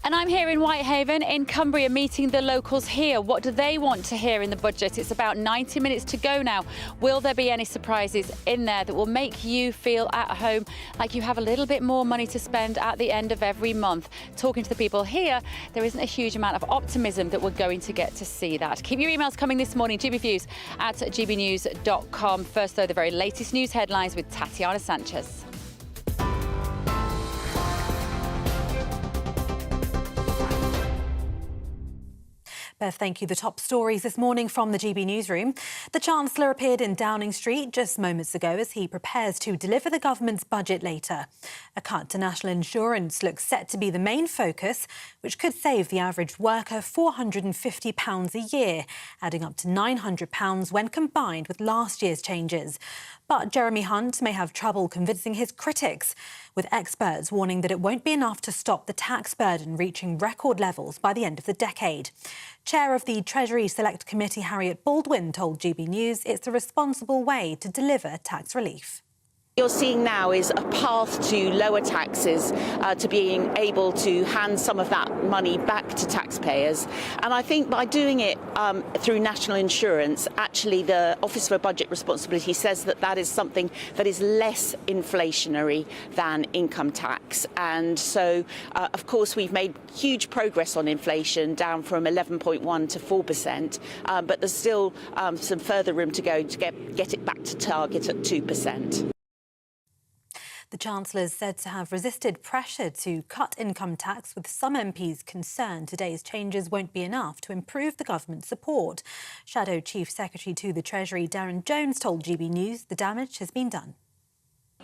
And I'm here in Whitehaven in Cumbria meeting the locals here. What do they want to hear in the budget? It's about 90 minutes to go now. Will there be any surprises in there that will make you feel at home, like you have a little bit more money to spend at the end of every month? Talking to the people here, there isn't a huge amount of optimism that we're going to get to see that. Keep your emails coming this morning, gbviews@gbnews.com. First, though, the very latest news headlines with Tatiana Sanchez. Bev, thank you. The top stories this morning from the GB Newsroom. The Chancellor appeared in Downing Street just moments ago as he prepares to deliver the government's budget later. A cut to national insurance looks set to be the main focus, which could save the average worker £450 a year, adding up to £900 when combined with last year's changes. But Jeremy Hunt may have trouble convincing his critics, with experts warning that it won't be enough to stop the tax burden reaching record levels by the end of the decade. Chair of the Treasury Select Committee, Harriet Baldwin, told GB News it's a responsible way to deliver tax relief. You're seeing now is a path to lower taxes, to being able to hand some of that money back to taxpayers. And I think by doing it through national insurance, actually the Office for Budget Responsibility says that that is something that is less inflationary than income tax. And so, of course, we've made huge progress on inflation, down from 11.1 to 4%, but there's still some further room to go to get it back to target at 2%. The Chancellor is said to have resisted pressure to cut income tax, with some MPs concerned today's changes won't be enough to improve the government's support. Shadow Chief Secretary to the Treasury, Darren Jones, told GB News the damage has been done.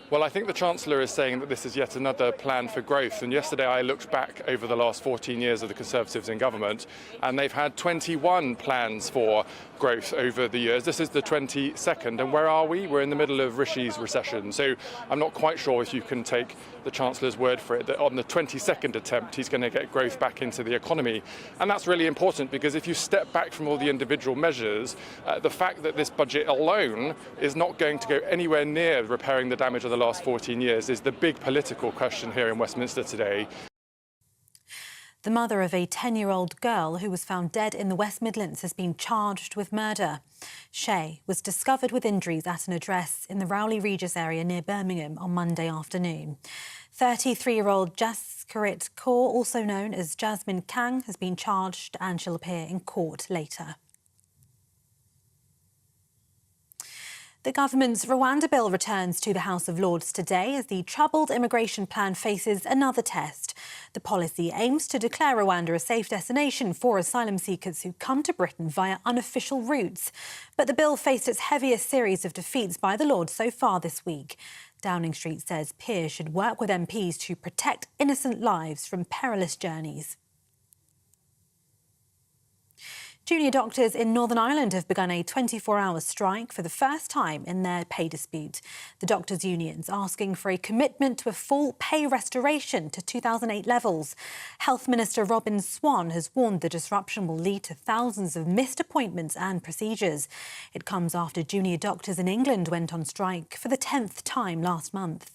Well, I think the Chancellor is saying that this is yet another plan for growth. And yesterday I looked back over the last 14 years of the Conservatives in government, and they've had 21 plans for growth over the years. This is the 22nd. And where are we? We're in the middle of Rishi's recession. So I'm not quite sure if you can take the Chancellor's word for it, that on the 22nd attempt, he's going to get growth back into the economy. And that's really important, because if you step back from all the individual measures, the fact that this budget alone is not going to go anywhere near repairing the damage of the last 14 years is the big political question here in Westminster today. The mother of a 10-year-old girl who was found dead in the West Midlands has been charged with murder. Shay was discovered with injuries at an address in the Rowley Regis area near Birmingham on Monday afternoon. 33-year-old Jaskarit Kaur, also known as Jasmine Kang, has been charged and she'll appear in court later. The government's Rwanda bill returns to the House of Lords today as the troubled immigration plan faces another test. The policy aims to declare Rwanda a safe destination for asylum seekers who come to Britain via unofficial routes. But the bill faced its heaviest series of defeats by the Lords so far this week. Downing Street says peers should work with MPs to protect innocent lives from perilous journeys. Junior doctors in Northern Ireland have begun a 24-hour strike for the first time in their pay dispute. The doctors' unions asking for a commitment to a full pay restoration to 2008 levels. Health Minister Robin Swan has warned the disruption will lead to thousands of missed appointments and procedures. It comes after junior doctors in England went on strike for the 10th time last month.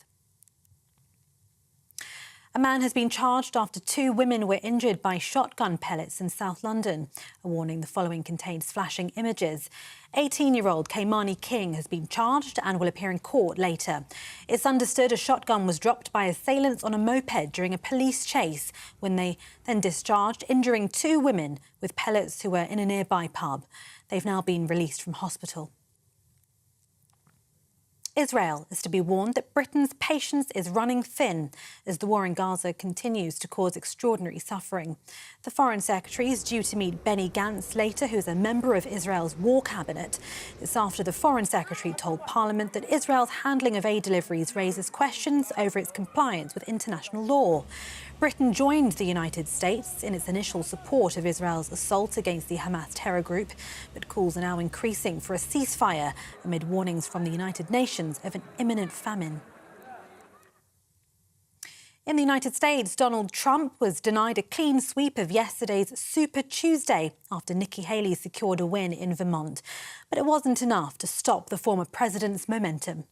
A man has been charged after 2 women were injured by shotgun pellets in South London. A warning: the following contains flashing images. 18-year-old Kaimani King has been charged and will appear in court later. It's understood a shotgun was dropped by assailants on a moped during a police chase when they then discharged, injuring 2 women with pellets who were in a nearby pub. They've now been released from hospital. Israel is to be warned that Britain's patience is running thin as the war in Gaza continues to cause extraordinary suffering. The Foreign Secretary is due to meet Benny Gantz later, who is a member of Israel's war cabinet. It's after the Foreign Secretary told Parliament that Israel's handling of aid deliveries raises questions over its compliance with international law. Britain joined the United States in its initial support of Israel's assault against the Hamas terror group, but calls are now increasing for a ceasefire amid warnings from the United Nations of an imminent famine. In the United States, Donald Trump was denied a clean sweep of yesterday's Super Tuesday after Nikki Haley secured a win in Vermont. But it wasn't enough to stop the former president's momentum.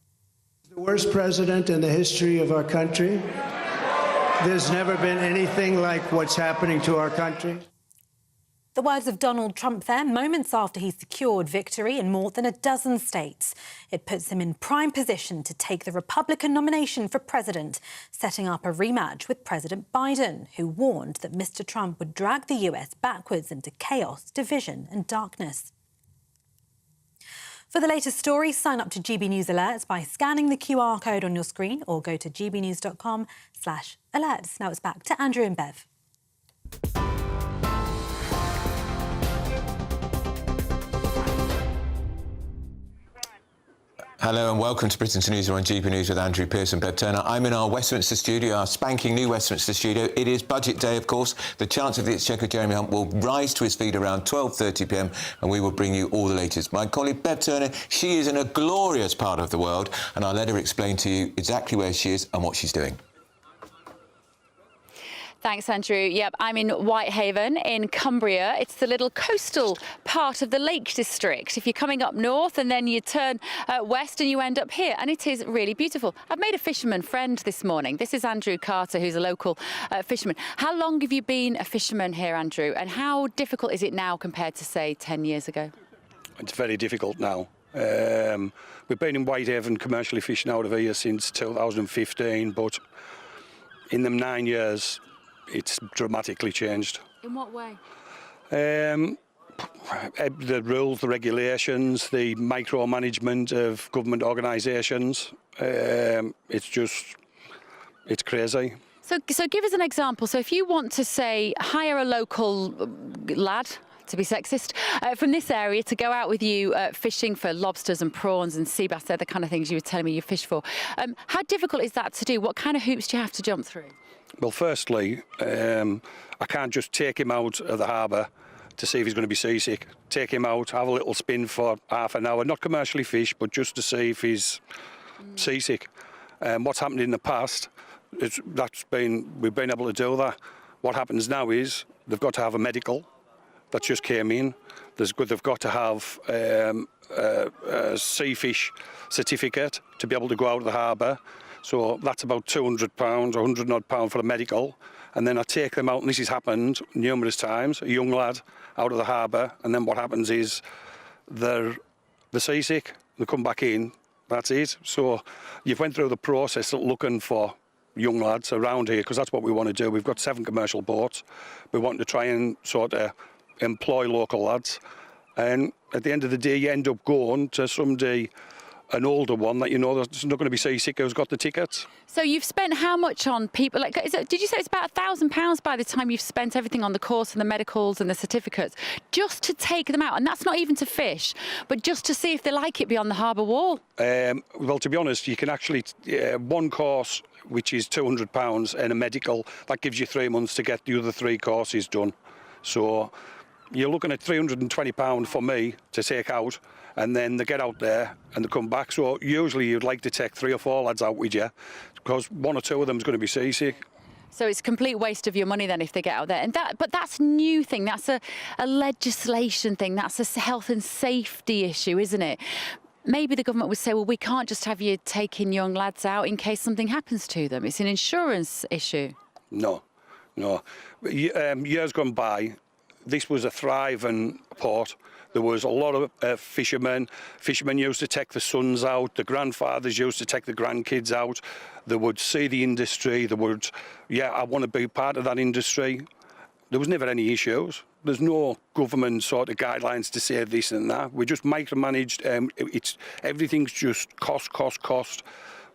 The worst president in the history of our country. There's never been anything like what's happening to our country. The words of Donald Trump there, moments after he secured victory in more than a dozen states. It puts him in prime position to take the Republican nomination for president, setting up a rematch with President Biden, who warned that Mr. Trump would drag the US backwards into chaos, division and darkness. For the latest stories, sign up to GB News Alerts by scanning the QR code on your screen or go to gbnews.com/alerts. Now it's back to Andrew and Bev. Hello and welcome to Britain's Newsroom on GB News with Andrew Pearce and Bev Turner. I'm in our Westminster studio, our spanking new Westminster studio. It is budget day, of course. The Chancellor of the Exchequer, Jeremy Hunt, will rise to his feet around 12:30 p.m. and we will bring you all the latest. My colleague Bev Turner, she is in a glorious part of the world and I'll let her explain to you exactly where she is and what she's doing. Thanks, Andrew. Yep, I'm in Whitehaven in Cumbria. It's the little coastal part of the Lake District. If you're coming up north and then you turn west and you end up here, and it is really beautiful. I've made a fisherman friend this morning. This is Andrew Carter, who's a local fisherman. How long have you been a fisherman here, Andrew, and how difficult is it now compared to, say, 10 years ago? It's very difficult now. We've been in Whitehaven commercially fishing out of here since 2015, but in them 9 years, it's dramatically changed. In what way? The rules, the regulations, the micromanagement of government organisations. It's crazy. So give us an example. So if you want to, say, hire a local lad, to be sexist, from this area to go out with you fishing for lobsters and prawns and sea bass, they're the kind of things you were telling me you fish for. How difficult is that to do? What kind of hoops do you have to jump through? Well, firstly, I can't just take him out of the harbour to see if he's going to be seasick. Take him out, have a little spin for half an hour, not commercially fish, but just to see if he's seasick. What's happened in the past, we've been able to do that. What happens now is they've got to have a medical that just came in. They've got to have a sea fish certificate to be able to go out of the harbour. So that's about £200, £100 odd for a medical. And then I take them out, and this has happened numerous times, a young lad out of the harbour, and then what happens is they're seasick, they come back in, that's it. So you've went through the process of looking for young lads around here, because that's what we want to do. We've got 7 commercial boats. We want to try and sort of employ local lads. And at the end of the day, you end up going to somebody an older one that you know there's not going to be seasick who's got the tickets. So you've spent how much on people? Like, did you say it's about £1,000 by the time you've spent everything on the course and the medicals and the certificates, just to take them out? And that's not even to fish, but just to see if they like it beyond the harbour wall. Well, to be honest, you can actually one course, which is £200, and a medical that gives you 3 months to get the other 3 courses done. So you're looking at £320 for me to take out, and then they get out there and they come back. So usually you'd like to take 3 or 4 lads out with you, because 1 or 2 of them is going to be seasick. So it's a complete waste of your money then if they get out there. But that's a new thing. That's a legislation thing. That's a health and safety issue, isn't it? Maybe the government would say, well, we can't just have you taking young lads out in case something happens to them. It's an insurance issue. No. Years gone by, this was a thriving port. There was a lot of fishermen. Fishermen used to take the sons out. The grandfathers used to take the grandkids out. They would see the industry. They would, I want to be part of that industry. There was never any issues. There's no government sort of guidelines to say this and that. We're just micromanaged. Everything's just cost.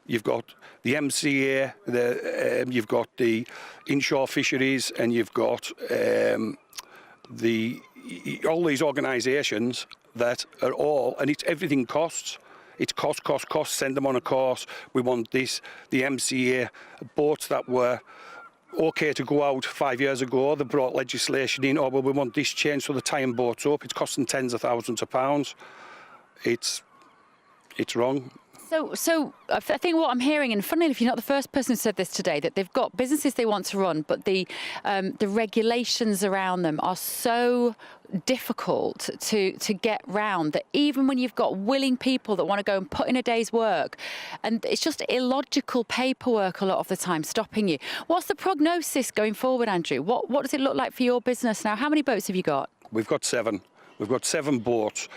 You've got the MCA, you've got the inshore fisheries, and you've got all these organisations that are all, and everything costs. It's cost. Send them on a course. We want this. The MCA boats that were okay to go out 5 years ago, they brought legislation in. Oh well, we want this changed, so they're tying boats up. It's costing tens of thousands of pounds. It's wrong. So I think what I'm hearing, and funnily enough, you're not the first person who said this today, that they've got businesses they want to run, but the regulations around them are so difficult to get round that even when you've got willing people that want to go and put in a day's work, and it's just illogical paperwork a lot of the time stopping you. What's the prognosis going forward, Andrew? What does it look like for your business now? How many boats have you got? We've got 7. We've got 7 boats.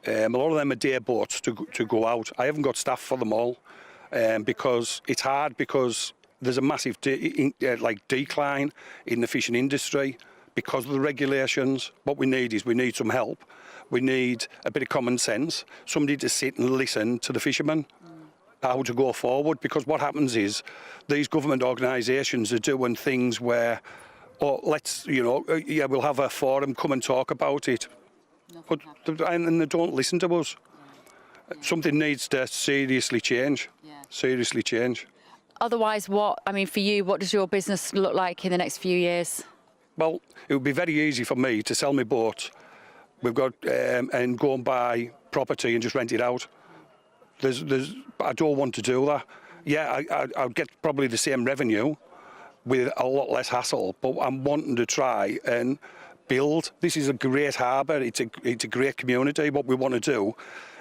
A lot of them are day boats to go out. I haven't got staff for them all because it's hard, because there's a massive decline in the fishing industry because of the regulations. What we need is some help. We need a bit of common sense, somebody to sit and listen to the fishermen, how to go forward, because what happens is these government organisations are doing things where, we'll have a forum, come and talk about it. And they don't listen to us. Something needs to seriously change. Otherwise, for you, what does your business look like in the next few years? Well, it would be very easy for me to sell my boat. We've got and go and buy property and just rent it out. I don't want to do that. Yeah, I'll get probably the same revenue with a lot less hassle, but I'm wanting to try and build. This is a great harbour. It's a great community. What we want to do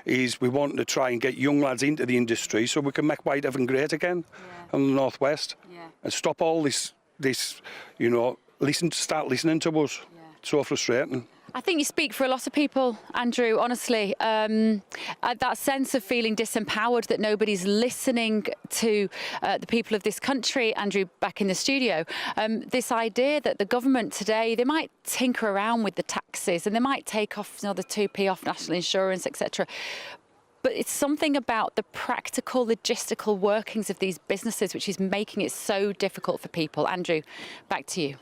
is we want to try and get young lads into the industry so we can make Whitehaven great again in the northwest, and stop all this. Start listening to us. It's so frustrating. I think you speak for a lot of people, Andrew, honestly. That sense of feeling disempowered, that nobody's listening to the people of this country, Andrew, back in the studio. This idea that the government today, they might tinker around with the taxes and they might take off the 2p off national insurance, etc. But it's something about the practical, logistical workings of these businesses which is making it so difficult for people. Andrew, back to you.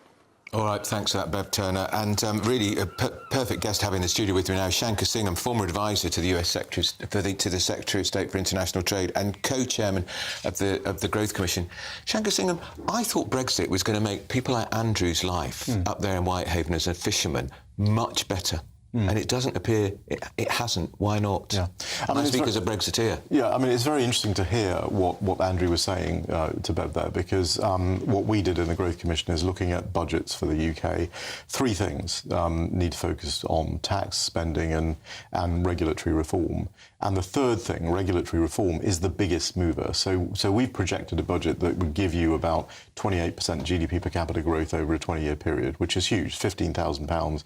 All right, thanks for that, Bev Turner. And really a perfect guest having in the studio with me now, Shankar Singham, former advisor to the US to the Secretary of State for International Trade and co-chairman of the Growth Commission. Shankar Singham, I thought Brexit was going to make people like Andrew's life up there in Whitehaven as a fisherman much better. And it doesn't appear it hasn't. Why not? Yeah, I speak as a Brexiteer. Yeah, I mean, it's very interesting to hear what Andrew was saying to Bev there, because what we did in the Growth Commission is looking at budgets for the UK. 3 things need to focus on: tax, spending and regulatory reform. And the third thing, regulatory reform, is the biggest mover. So we've projected a budget that would give you about 28% GDP per capita growth over a 20-year period, which is huge, £15,000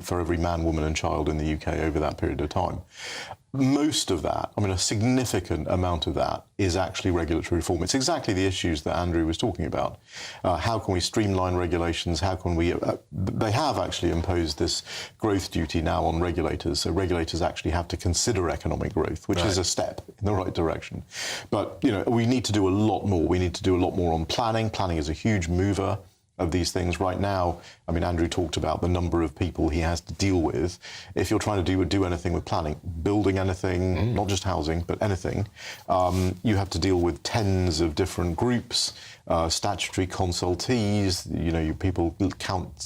for every man, woman and child in the UK over that period of time. most of that, I mean, a significant amount of that is actually regulatory reform. It's exactly the issues that Andrew was talking about. How can we streamline regulations? How can we... they have actually imposed this growth duty now on regulators, so regulators actually have to consider economic growth, which is a step in the right direction. But, you know, we need to do a lot more. We need to do a lot more on planning. Planning is a huge mover of these things right now. I mean, Andrew talked about the number of people he has to deal with. If you're trying to do anything with planning, building anything, not just housing, but anything, you have to deal with tens of different groups, statutory consultees, you know,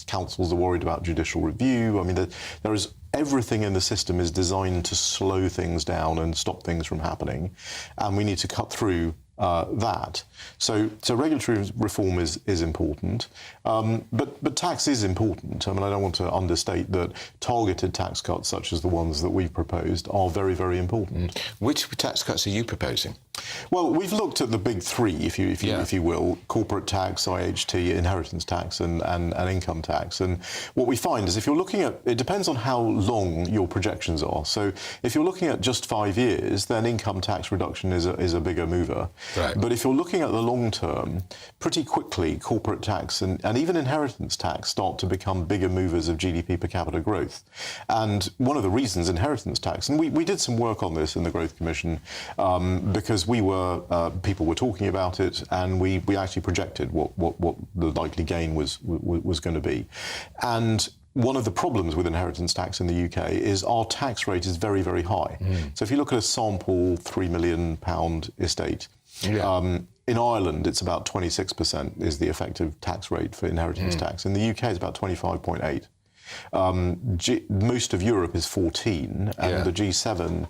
councils are worried about judicial review. I mean, there is everything in the system is designed to slow things down and stop things from happening, and we need to cut through that. So regulatory reform is important, but tax is important. I mean, I don't want to understate that targeted tax cuts, such as the ones that we've proposed, are very, very important. Which tax cuts are you proposing? Well, we've looked at the big three, if you will: corporate tax, IHT, inheritance tax, and income tax. And what we find is, if you're looking at, it depends on how long your projections are. So if you're looking at just 5 years, then income tax reduction is a bigger mover. Right. But if you're looking at the long term, pretty quickly corporate tax and even inheritance tax start to become bigger movers of GDP per capita growth. And one of the reasons inheritance tax, and we did some work on this in the Growth Commission, because people were talking about it, and we actually projected what the likely gain was going to be. And one of the problems with inheritance tax in the UK is our tax rate is very, very high. So if you look at a sample £3 million estate, in Ireland, it's about 26% is the effective tax rate for inheritance tax. In the UK, it's about 25.8. Most of Europe is 14, and the G7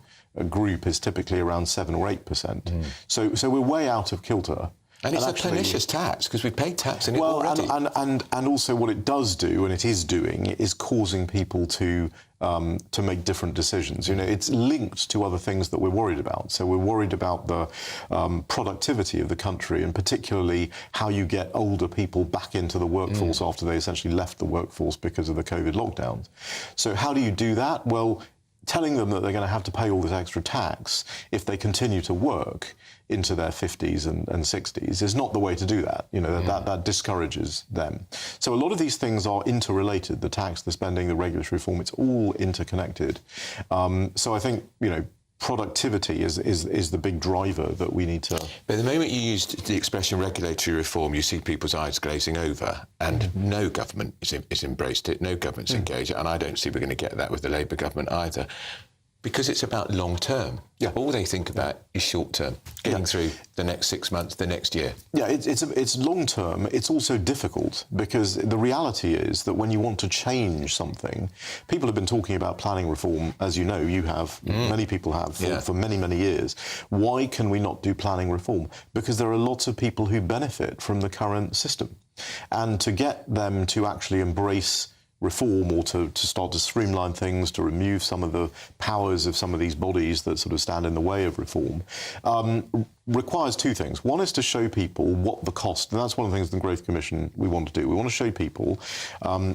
group is typically around 7 or 8%. So we're way out of kilter. And it's a pernicious tax, because we pay tax in it already. And also what it does do, and it is doing, is causing people to make different decisions. You know, it's linked to other things that we're worried about. So we're worried about the productivity of the country, and particularly how you get older people back into the workforce after they essentially left the workforce because of the COVID lockdowns. So how do you do that? Well, telling them that they're going to have to pay all this extra tax if they continue to work into their 50s and 60s is not the way to do that. You know, that discourages them. So a lot of these things are interrelated: the tax, the spending, the regulatory reform. It's all interconnected. So I think, you know, productivity is the big driver that we need to... But the moment you used the expression regulatory reform, you see people's eyes glazing over, and no government has embraced it, no government's engaged, and I don't see we're going to get that with the Labour government either. Because it's about long term. All they think about is short term, getting through the next 6 months, the next year. Yeah, it's long term. It's also difficult, because the reality is that when you want to change something, people have been talking about planning reform, as you know, you have, many people have, for many, many years. Why can we not do planning reform? Because there are lots of people who benefit from the current system. And to get them to actually embrace reform, or to start to streamline things, to remove some of the powers of some of these bodies that sort of stand in the way of reform, requires two things. One is to show people what the cost, and that's one of the things in the Growth Commission we want to do. We want to show people,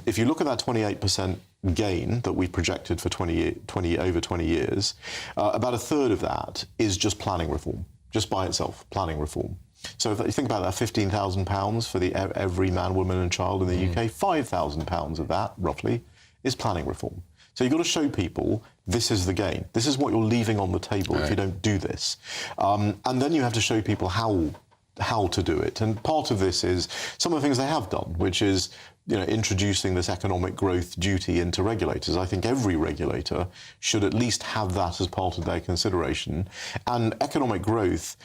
if you look at that 28% gain that we projected for over 20 years, about a third of that is just planning reform, just by itself, planning reform. So if you think about that, £15,000 for every man, woman and child in the UK, £5,000 of that, roughly, is planning reform. So you've got to show people this is the gain. This is what you're leaving on the table if you don't do this. And then you have to show people how to do it. And part of this is some of the things they have done, which is, you know, introducing this economic growth duty into regulators. I think every regulator should at least have that as part of their consideration. And economic growth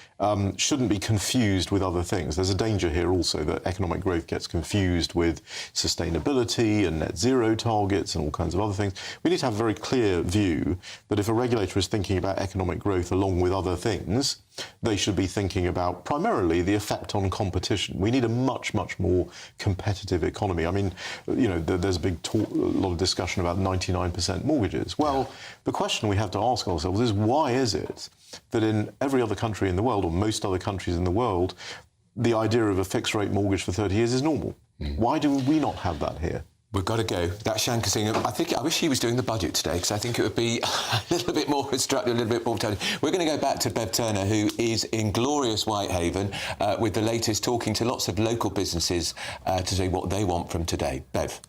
shouldn't be confused with other things. There's a danger here also that economic growth gets confused with sustainability and net zero targets and all kinds of other things. We need to have a very clear view that if a regulator is thinking about economic growth along with other things, they should be thinking about primarily the effect on competition. We need a much, much more competitive economy. I mean, you know, there's a lot of discussion about 99% mortgages. Well, the question we have to ask ourselves is, why is it that in every other country in the world, or most other countries in the world, the idea of a fixed rate mortgage for 30 years is normal? Why do we not have that here? We've got to go. That's Shanker Singh. I wish he was doing the budget today, because I think it would be a little bit more constructive, a little bit more tone. We're going to go back to Bev Turner, who is in glorious Whitehaven with the latest, talking to lots of local businesses to say what they want from today. Bev.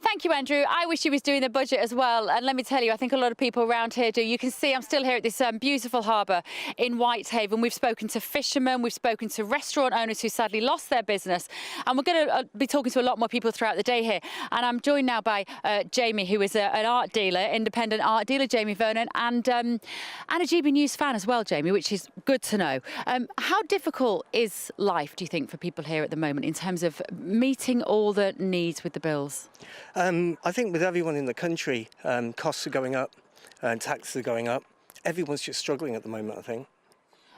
Thank you, Andrew. I wish he was doing the budget as well. And let me tell you, I think a lot of people around here do. You can see I'm still here at this beautiful harbour in Whitehaven. We've spoken to fishermen, we've spoken to restaurant owners who sadly lost their business. And we're going to be talking to a lot more people throughout the day here. And I'm joined now by Jamie, who is an art dealer, independent art dealer, Jamie Vernon, and a GB News fan as well, Jamie, which is good to know. How difficult is life, do you think, for people here at the moment in terms of meeting all the needs with the bills? I think with everyone in the country, costs are going up and taxes are going up. Everyone's just struggling at the moment, I think.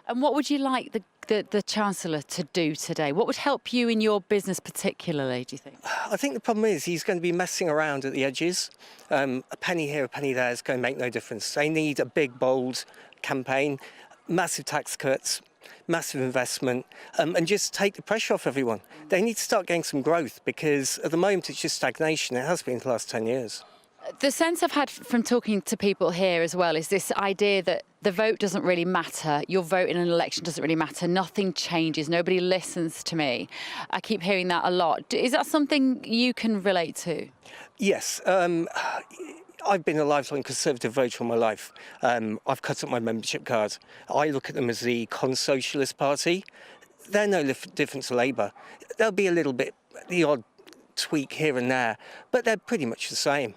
And what would you like the Chancellor to do today? What would help you in your business particularly, do you think? I think the problem is he's going to be messing around at the edges. A penny here, a penny there is going to make no difference. They need a big, bold campaign, massive tax cuts, massive investment, and just take the pressure off everyone. They need to start getting some growth, because at the moment it's just stagnation. It has been for the last 10 years. The sense I've had from talking to people here as well is this idea that the vote doesn't really matter. Your vote in an election doesn't really matter. Nothing changes. Nobody listens to me. I keep hearing that a lot. Is that something you can relate to? Yes. I've been a lifelong Conservative voter all my life. I've cut up my membership card. I look at them as the con-socialist party. They're no different to Labour. There'll be a little bit, the odd tweak here and there, but they're pretty much the same.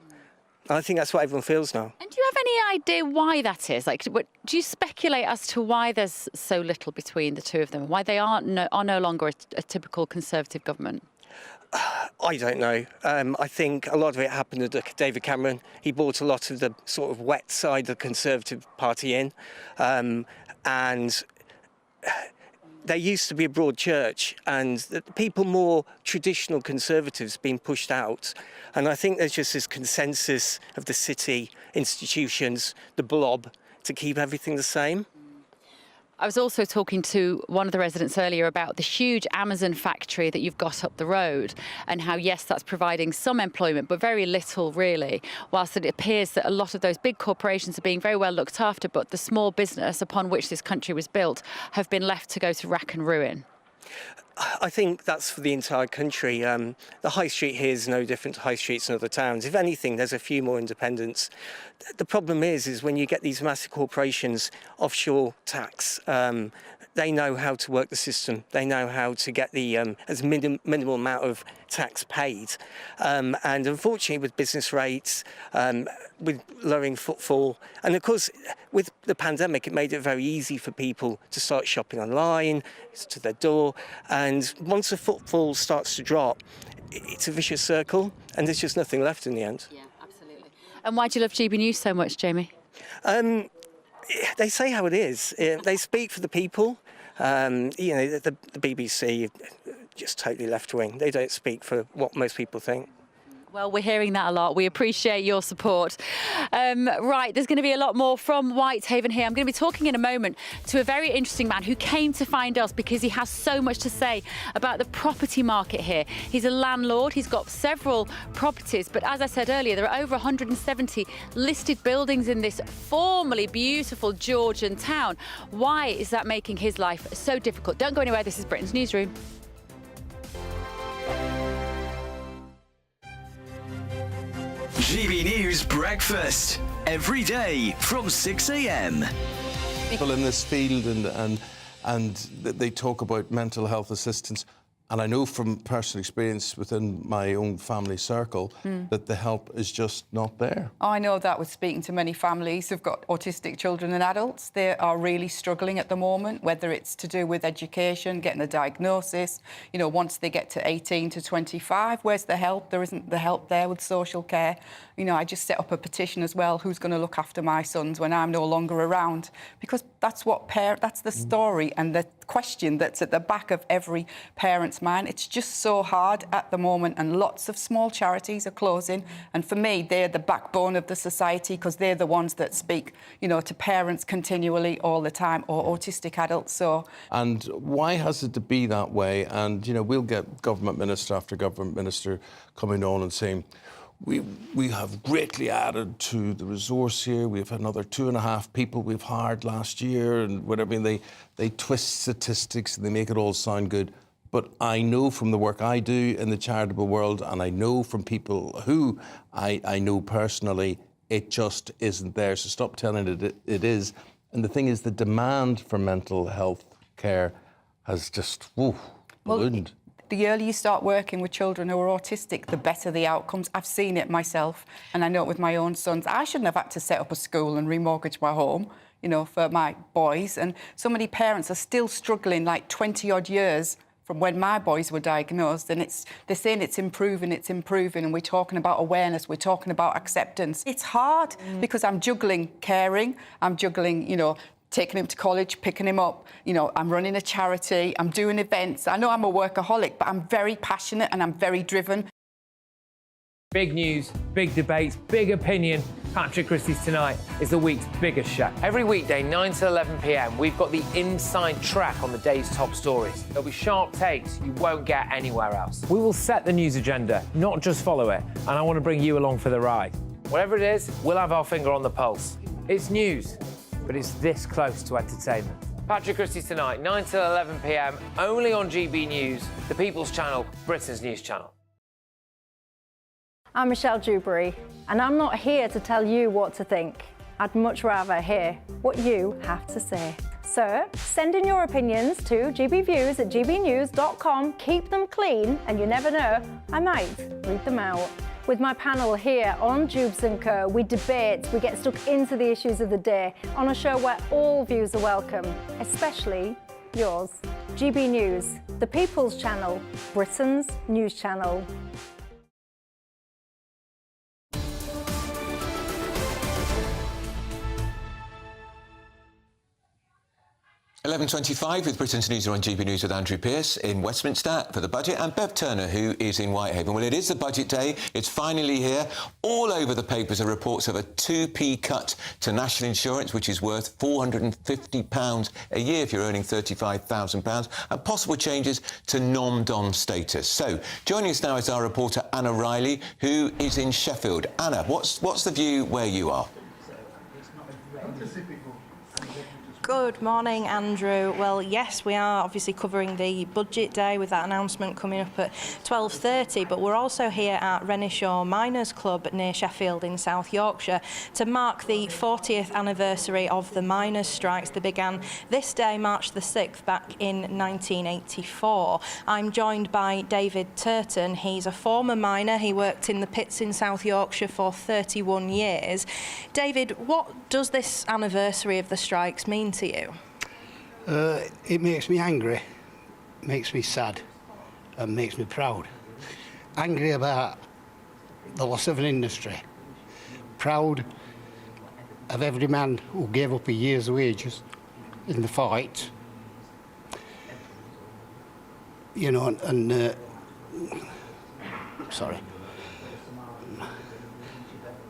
I think that's what everyone feels now. And do you have any idea why that is? Like, do you speculate as to why there's so little between the two of them? Why they are no longer a typical Conservative government? I don't know. I think a lot of it happened under David Cameron. He brought a lot of the sort of wet side of the Conservative Party in. And there used to be a broad church, and the people more traditional Conservatives being pushed out. And I think there's just this consensus of the city, institutions, the blob, to keep everything the same. I was also talking to one of the residents earlier about the huge Amazon factory that you've got up the road, and how, yes, that's providing some employment, but very little really, whilst it appears that a lot of those big corporations are being very well looked after, but the small business upon which this country was built have been left to go to rack and ruin. I think that's for the entire country. The high street here is no different to high streets in other towns. If anything, there's a few more independents. The problem is when you get these massive corporations, offshore tax, they know how to work the system. They know how to get the as minimal amount of tax paid. And unfortunately, with business rates, with lowering footfall, and of course, with the pandemic, it made it very easy for people to start shopping online, to their door. And once the footfall starts to drop, it's a vicious circle, and there's just nothing left in the end. Yeah, absolutely. And why do you love GB News so much, Jamie? They say how it is. They speak for the people. You know, the BBC, just totally left-wing. They don't speak for what most people think. Well, we're hearing that a lot. We appreciate your support. Right, there's going to be a lot more from Whitehaven here. I'm going to be talking in a moment to a very interesting man who came to find us because he has so much to say about the property market here. He's a landlord. He's got several properties. But as I said earlier, there are over 170 listed buildings in this formerly beautiful Georgian town. Why is that making his life so difficult? Don't go anywhere. This is Britain's Newsroom. GB News Breakfast, every day from 6 a.m. People in this field and they talk about mental health assistance. And I know from personal experience within my own family circle that the help is just not there. I know that with speaking to many families who've got autistic children and adults. They are really struggling at the moment, whether it's to do with education, getting a diagnosis. You know, once they get to 18 to 25, where's the help? There isn't the help there with social care. You know, I just set up a petition as well, who's going to look after my sons when I'm no longer around? Because that's what that's the story and the question that's at the back of every parent's mind. It's just so hard at the moment, and lots of small charities are closing. And for me, they're the backbone of the society, because they're the ones that speak, you know, to parents continually all the time, or autistic adults. So, and why has it to be that way? And, you know, we'll get government minister after government minister coming on and saying, we have greatly added to the resource here. We've had another 2.5 people we've hired last year, and whatever. They twist statistics and they make it all sound good. But I know from the work I do in the charitable world, and I know from people who I know personally, it just isn't there. So stop telling it is. And the thing is, the demand for mental health care has just ballooned. The earlier you start working with children who are autistic, the better the outcomes. I've seen it myself, and I know it with my own sons. I shouldn't have had to set up a school and remortgage my home, you know, for my boys. And so many parents are still struggling, like 20-odd years from when my boys were diagnosed, and they're saying it's improving, and we're talking about awareness, we're talking about acceptance. It's hard because I'm juggling caring, I'm juggling, you know, taking him to college, picking him up. You know, I'm running a charity, I'm doing events. I know I'm a workaholic, but I'm very passionate and I'm very driven. Big news, big debates, big opinion. Patrick Christie's Tonight is the week's biggest show. Every weekday, 9 to 11 p.m, we've got the inside track on the day's top stories. There'll be sharp takes you won't get anywhere else. We will set the news agenda, not just follow it, and I want to bring you along for the ride. Whatever it is, we'll have our finger on the pulse. It's news, but it's this close to entertainment. Patrick Christie's Tonight, 9 to 11 p.m, only on GB News, the People's Channel, Britain's news channel. I'm Michelle Dewberry, and I'm not here to tell you what to think. I'd much rather hear what you have to say. So, send in your opinions to gbviews@gbnews.com. Keep them clean, and you never know, I might read them out. With my panel here on Jubes & Co, we debate, we get stuck into the issues of the day on a show where all views are welcome, especially yours. GB News, the People's Channel, Britain's news channel. 11:25 with Britain's Newsroom on GB News with Andrew Pearce in Westminster for the budget, and Bev Turner, who is in Whitehaven. Well, it is the budget day. It's finally here. All over the papers are reports of a 2p cut to national insurance, which is worth £450 a year if you're earning £35,000, and possible changes to non-dom status. So, joining us now is our reporter Anna Riley, who is in Sheffield. Anna, what's the view where you are? Good morning, Andrew. Well, yes, we are obviously covering the budget day with that announcement coming up at 12:30, but we're also here at Renishaw Miners Club near Sheffield in South Yorkshire to mark the 40th anniversary of the miners' strikes that began this day, March the 6th, back in 1984. I'm joined by David Turton. He's a former miner. He worked in the pits in South Yorkshire for 31 years. David, what does this anniversary of the strikes mean to you? It makes me angry, makes me sad, and makes me proud. Angry about the loss of an industry. Proud of every man who gave up a year's wages in the fight. You know, sorry.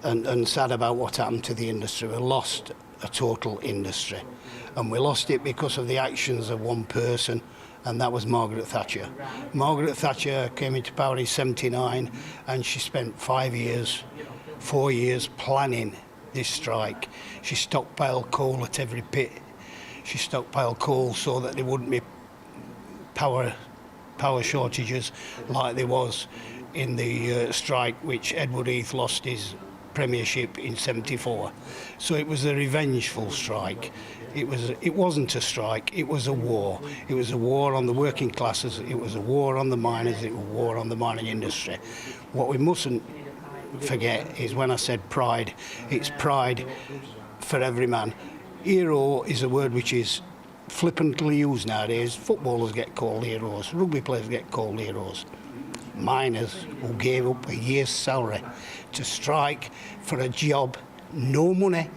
And sad about what happened to the industry. We lost a total industry, and we lost it because of the actions of one person, and that was Margaret Thatcher. Margaret Thatcher came into power in '79, and she spent 4 years planning this strike. She stockpiled coal at every pit. She stockpiled coal so that there wouldn't be power shortages like there was in the strike which Edward Heath lost his premiership in '74. So it was a revengeful strike. It wasn't a strike, it was a war. It was a war on the working classes, it was a war on the miners, it was a war on the mining industry. What we mustn't forget is when I said pride, it's pride for every man. Hero is a word which is flippantly used nowadays. Footballers get called heroes, rugby players get called heroes. Miners who gave up a year's salary to strike for a job, no money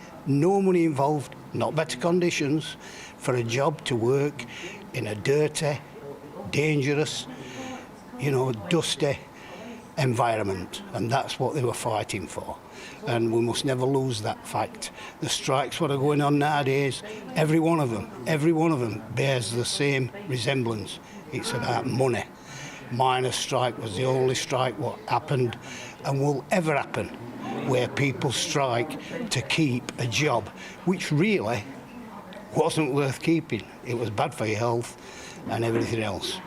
involved, not better conditions, for a job to work in a dirty, dangerous, dusty environment, and that's what they were fighting for. And we must never lose that fact. The strikes what are going on nowadays, every one of them bears the same resemblance. It's about money. Miners' strike was the only strike what happened and will ever happen, where people strike to keep a job, which really wasn't worth keeping. It was bad for your health and everything else.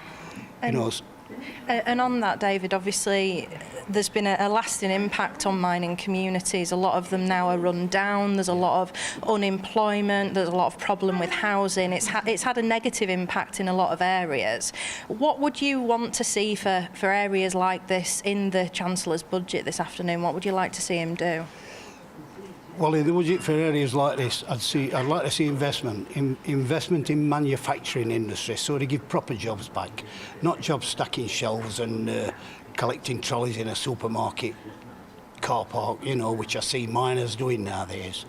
And on that, David, obviously there's been a lasting impact on mining communities. A lot of them now are run down. There's a lot of unemployment. There's a lot of problem with housing. It's had a negative impact in a lot of areas. What would you want to see for areas like this in the Chancellor's budget this afternoon? What would you like to see him do? Well, in the budget for areas like this, I'd like to see investment in manufacturing industry, so to give proper jobs back, not jobs stacking shelves and collecting trolleys in a supermarket car park, which I see miners doing nowadays.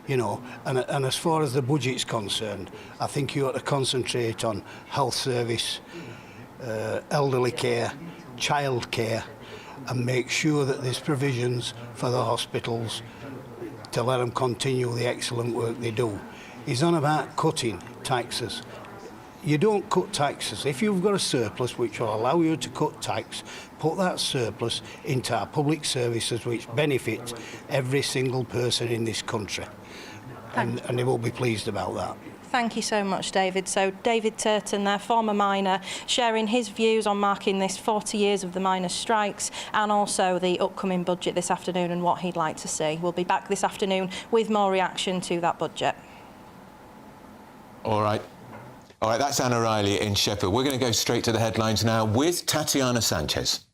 And as far as the budget's concerned, I think you ought to concentrate on health service, elderly care, child care, and make sure that there's provisions for the hospitals to let them continue the excellent work they do. He's on about cutting taxes. You don't cut taxes. If you've got a surplus which will allow you to cut tax, put that surplus into our public services which benefit every single person in this country. And they will be pleased about that. Thank you so much, David. So David Turton, their former miner, sharing his views on marking this 40 years of the miners' strikes and also the upcoming budget this afternoon and what he'd like to see. We'll be back this afternoon with more reaction to that budget. All right, that's Anna Riley in Sheffield. We're going to go straight to the headlines now with Tatiana Sanchez.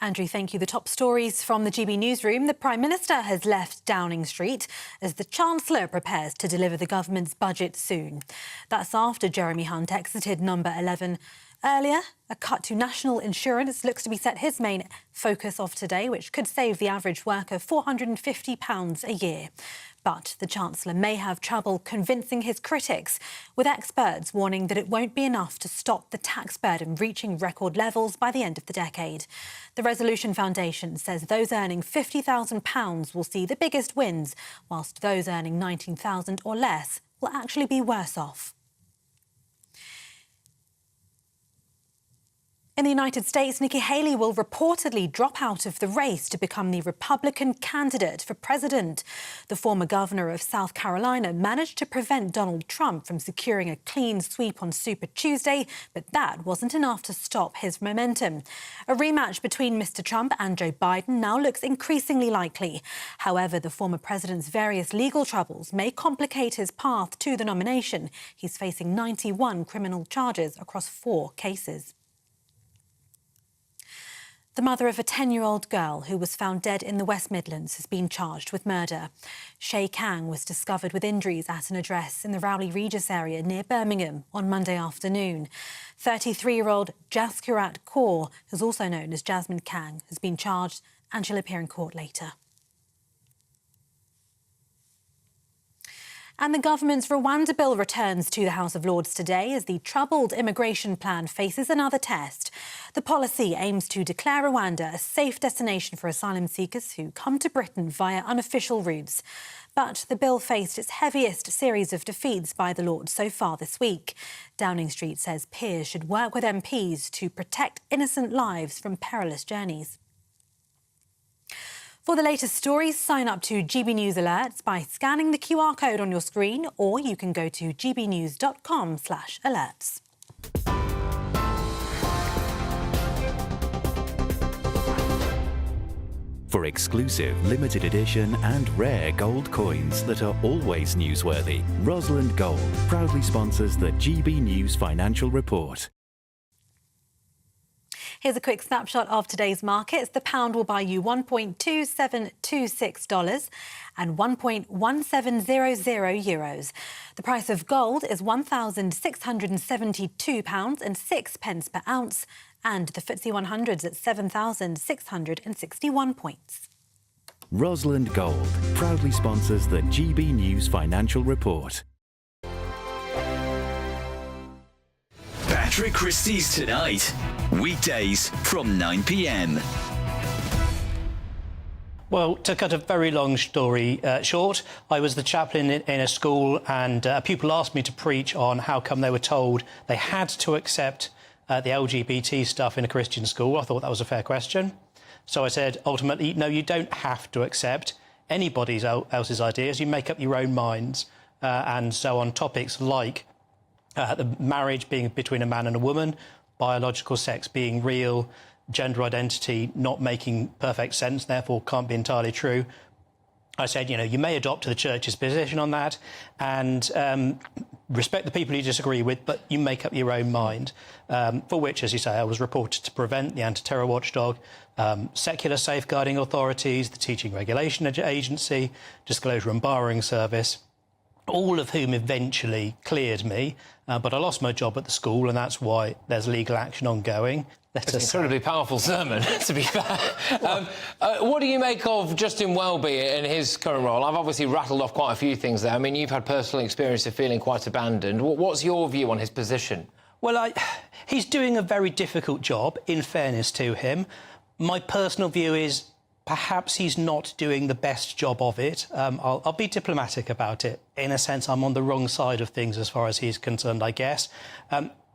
Andrew, thank you. The top stories from the GB Newsroom. The Prime Minister has left Downing Street as the Chancellor prepares to deliver the government's budget soon. That's after Jeremy Hunt exited number 11. Earlier, a cut to national insurance looks to be set his main focus of today, which could save the average worker £450 a year. But the Chancellor may have trouble convincing his critics, with experts warning that it won't be enough to stop the tax burden reaching record levels by the end of the decade. The Resolution Foundation says those earning £50,000 will see the biggest wins, whilst those earning £19,000 or less will actually be worse off. In the United States, Nikki Haley will reportedly drop out of the race to become the Republican candidate for president. The former governor of South Carolina managed to prevent Donald Trump from securing a clean sweep on Super Tuesday, but that wasn't enough to stop his momentum. A rematch between Mr. Trump and Joe Biden now looks increasingly likely. However, the former president's various legal troubles may complicate his path to the nomination. He's facing 91 criminal charges across 4 cases. The mother of a 10-year-old girl who was found dead in the West Midlands has been charged with murder. Shay Kang was discovered with injuries at an address in the Rowley Regis area near Birmingham on Monday afternoon. 33-year-old Jaskurat Kaur, who's also known as Jasmine Kang, has been charged and she'll appear in court later. And the government's Rwanda bill returns to the House of Lords today as the troubled immigration plan faces another test. The policy aims to declare Rwanda a safe destination for asylum seekers who come to Britain via unofficial routes. But the bill faced its heaviest series of defeats by the Lords so far this week. Downing Street says peers should work with MPs to protect innocent lives from perilous journeys. For the latest stories, sign up to GB News Alerts by scanning the QR code on your screen, or you can go to gbnews.com/alerts. For exclusive, limited edition and rare gold coins that are always newsworthy, Rosalind Gold proudly sponsors the GB News Financial Report. Here's a quick snapshot of today's markets. The pound will buy you $1.2726 and 1.1700 euros. The price of gold is £1,672 and 6 pence per ounce. And the FTSE 100's at 7,661 points. Rosalind Gold proudly sponsors the GB News Financial Report. Patrick Christie's Tonight. Weekdays from 9 p.m. Well, to cut a very long story short, I was the chaplain in a school, and a pupil asked me to preach on how come they were told they had to accept the LGBT stuff in a Christian school. I thought that was a fair question. So I said, ultimately, no, you don't have to accept anybody else's ideas. You make up your own minds. And so on topics like the marriage being between a man and a woman, biological sex being real, gender identity not making perfect sense, therefore can't be entirely true. I said, you know, you may adopt the church's position on that and respect the people you disagree with, but you make up your own mind, for which, as you say, I was reported to Prevent, the anti-terror watchdog, secular safeguarding authorities, the Teaching Regulation Agency, Disclosure and Barring Service, all of whom eventually cleared me, but I lost my job at the school, and that's why there's legal action ongoing. It's an incredibly powerful sermon, to be fair. What do you make of Justin Welby in his current role? I've obviously rattled off quite a few things there. I mean, you've had personal experience of feeling quite abandoned. What's your view on his position? Well, he's doing a very difficult job, in fairness to him. My personal view is perhaps he's not doing the best job of it. I'll be diplomatic about it. In a sense, I'm on the wrong side of things as far as he's concerned, I guess.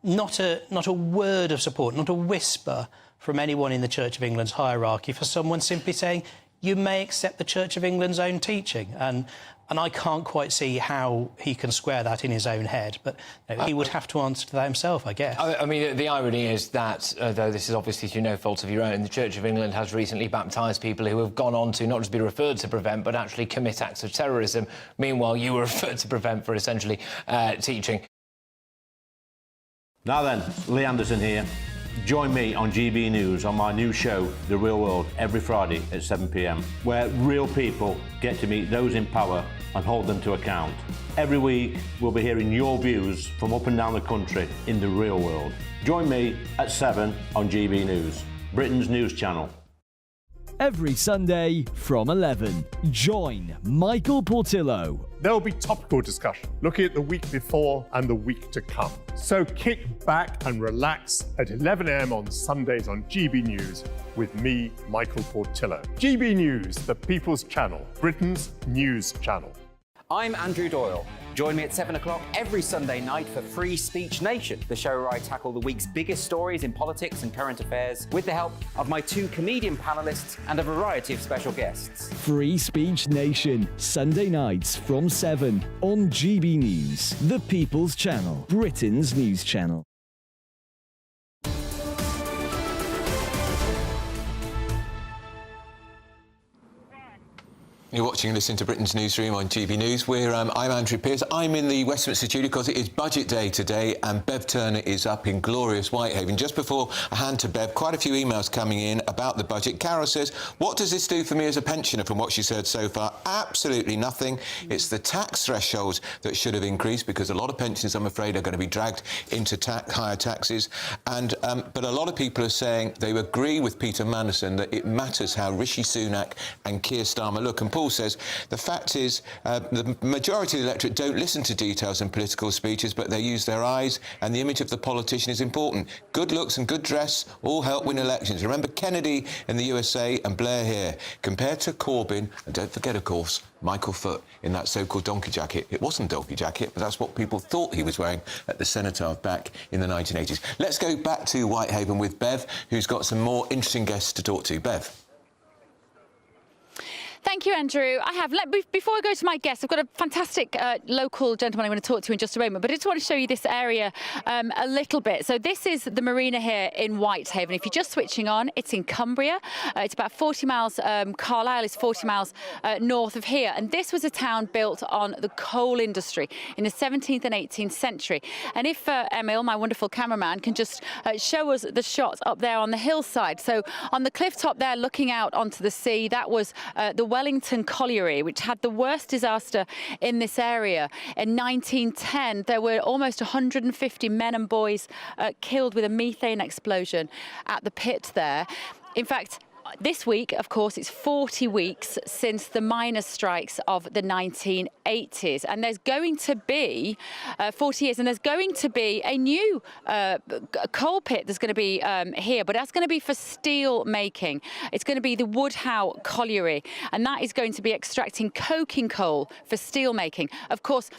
Not a word of support, not a whisper from anyone in the Church of England's hierarchy for someone simply saying, you may accept the Church of England's own teaching. And I can't quite see how he can square that in his own head. But you know, he would have to answer to that himself, I guess. I mean, the irony is that, though this is obviously through no fault of your own, the Church of England has recently baptised people who have gone on to not just be referred to Prevent, but actually commit acts of terrorism. Meanwhile, you were referred to Prevent for essentially teaching. Now then, Lee Anderson here. Join me on GB News on my new show, The Real World, every Friday at 7 p.m, where real people get to meet those in power and hold them to account. Every week, we'll be hearing your views from up and down the country in the real world. Join me at 7 on GB News, Britain's news channel. Every Sunday from 11, join Michael Portillo. There will be topical discussion, looking at the week before and the week to come. So kick back and relax at 11 a.m. on Sundays on GB News with me, Michael Portillo. GB News, the People's Channel, Britain's news channel. I'm Andrew Doyle. Join me at 7 o'clock every Sunday night for Free Speech Nation, the show where I tackle the week's biggest stories in politics and current affairs with the help of my two comedian panellists and a variety of special guests. Free Speech Nation, Sunday nights from 7 on GB News, the People's Channel, Britain's news channel. You're watching and listening to Britain's Newsroom on GB News. I'm Andrew Pearce. I'm in the Westminster studio because it is budget day today and Bev Turner is up in glorious Whitehaven. Just before I hand to Bev, quite a few emails coming in about the budget. Carol says, what does this do for me as a pensioner from what she's heard so far? Absolutely nothing. It's the tax thresholds that should have increased because a lot of pensioners, I'm afraid, are going to be dragged into higher taxes. And but a lot of people are saying they agree with Peter Mandelson that it matters how Rishi Sunak and Keir Starmer look. And Paul says, the fact is the majority of the electorate don't listen to details in political speeches, but they use their eyes, and the image of the politician is important. Good looks and good dress all help win elections. Remember Kennedy in the USA and Blair here. Compared to Corbyn, and don't forget, of course, Michael Foot in that so-called donkey jacket. It wasn't a donkey jacket, but that's what people thought he was wearing at the Cenotaph back in the 1980s. Let's go back to Whitehaven with Bev, who's got some more interesting guests to talk to. Bev. Thank you, Andrew. Before I go to my guest, I've got a fantastic local gentleman I'm going to talk to in just a moment, but I just want to show you this area a little bit. So this is the marina here in Whitehaven. If you're just switching on, it's in Cumbria. It's about 40 miles, Carlisle is 40 miles north of here. And this was a town built on the coal industry in the 17th and 18th century. And if Emil, my wonderful cameraman, can just show us the shot up there on the hillside. So on the cliff top there, looking out onto the sea, that was the Welling Wellington Colliery, which had the worst disaster in this area. In 1910, there were almost 150 men and boys killed with a methane explosion at the pit there. In fact, this week, of course, it's 40 weeks since the miners' strikes of the 1980s. And there's going to be 40 years, and there's going to be a new coal pit that's going to be here, but that's going to be for steel making. It's going to be the Woodhouse Colliery, and that is going to be extracting coking coal for steel making. Of course,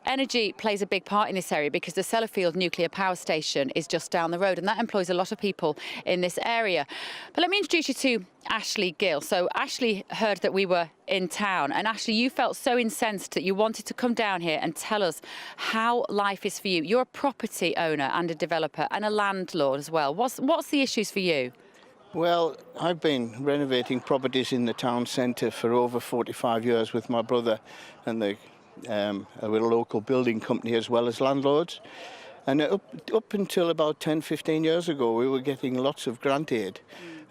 energy plays a big part in this area because the Sellafield nuclear power station is just down the road, and that employs a lot of people in this area. But let me introduce you to Ashley Gill. So Ashley heard that we were in town, and Ashley, you felt so incensed that you wanted to come down here and tell us how life is for you. You're a property owner and a developer and a landlord as well. What's the issues for you? Well, I've been renovating properties in the town centre for over 45 years with my brother, and we're a local building company as well as landlords. And up until about 10, 15 years ago, we were getting lots of grant aid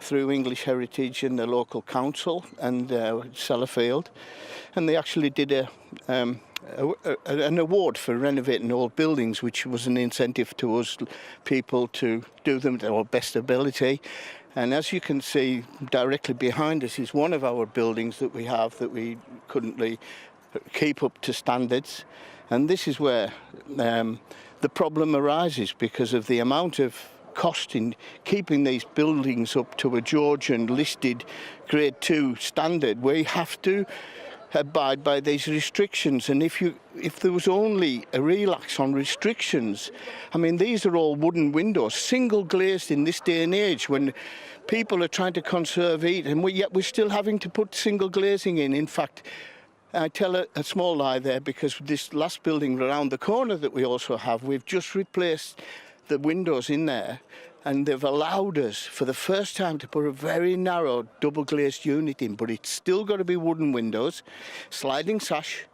through English Heritage and the local council and Sellafield. And they actually did an award for renovating old buildings, which was an incentive to us people to do them to our best ability. And as you can see, directly behind us is one of our buildings that we have that we couldn't keep up to standards. And this is where the problem arises, because of the amount of cost in keeping these buildings up to a Georgian listed grade 2 standard. We have to abide by these restrictions, and if there was only a relax on restrictions, I mean, these are all wooden windows, single glazed in this day and age when people are trying to conserve heat, and yet we're still having to put single glazing in. In fact, I tell a small lie there, because this last building around the corner that we also have, we've just replaced the windows in there, and they've allowed us for the first time to put a very narrow double glazed unit in, but it's still got to be wooden windows, sliding sash.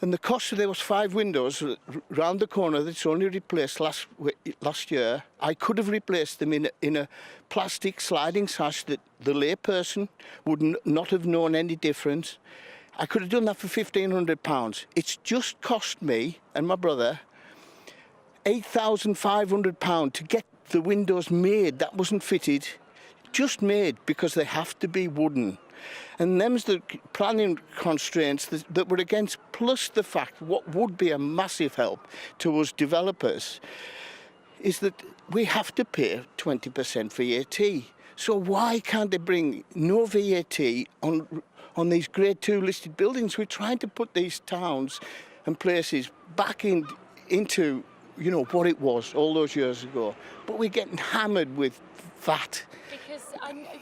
And the cost of those 5 windows round the corner that's only replaced last year, I could have replaced them in a plastic sliding sash that the layperson would not have known any difference. I could have done that for £1,500. It's just cost me and my brother £8,500 to get the windows made. That wasn't fitted, just made, because they have to be wooden. And them's the planning constraints that we're against, plus the fact what would be a massive help to us developers is that we have to pay 20% VAT. So why can't they bring no VAT on these grade 2 listed buildings? We're trying to put these towns and places back into what it was all those years ago, but we're getting hammered with VAT.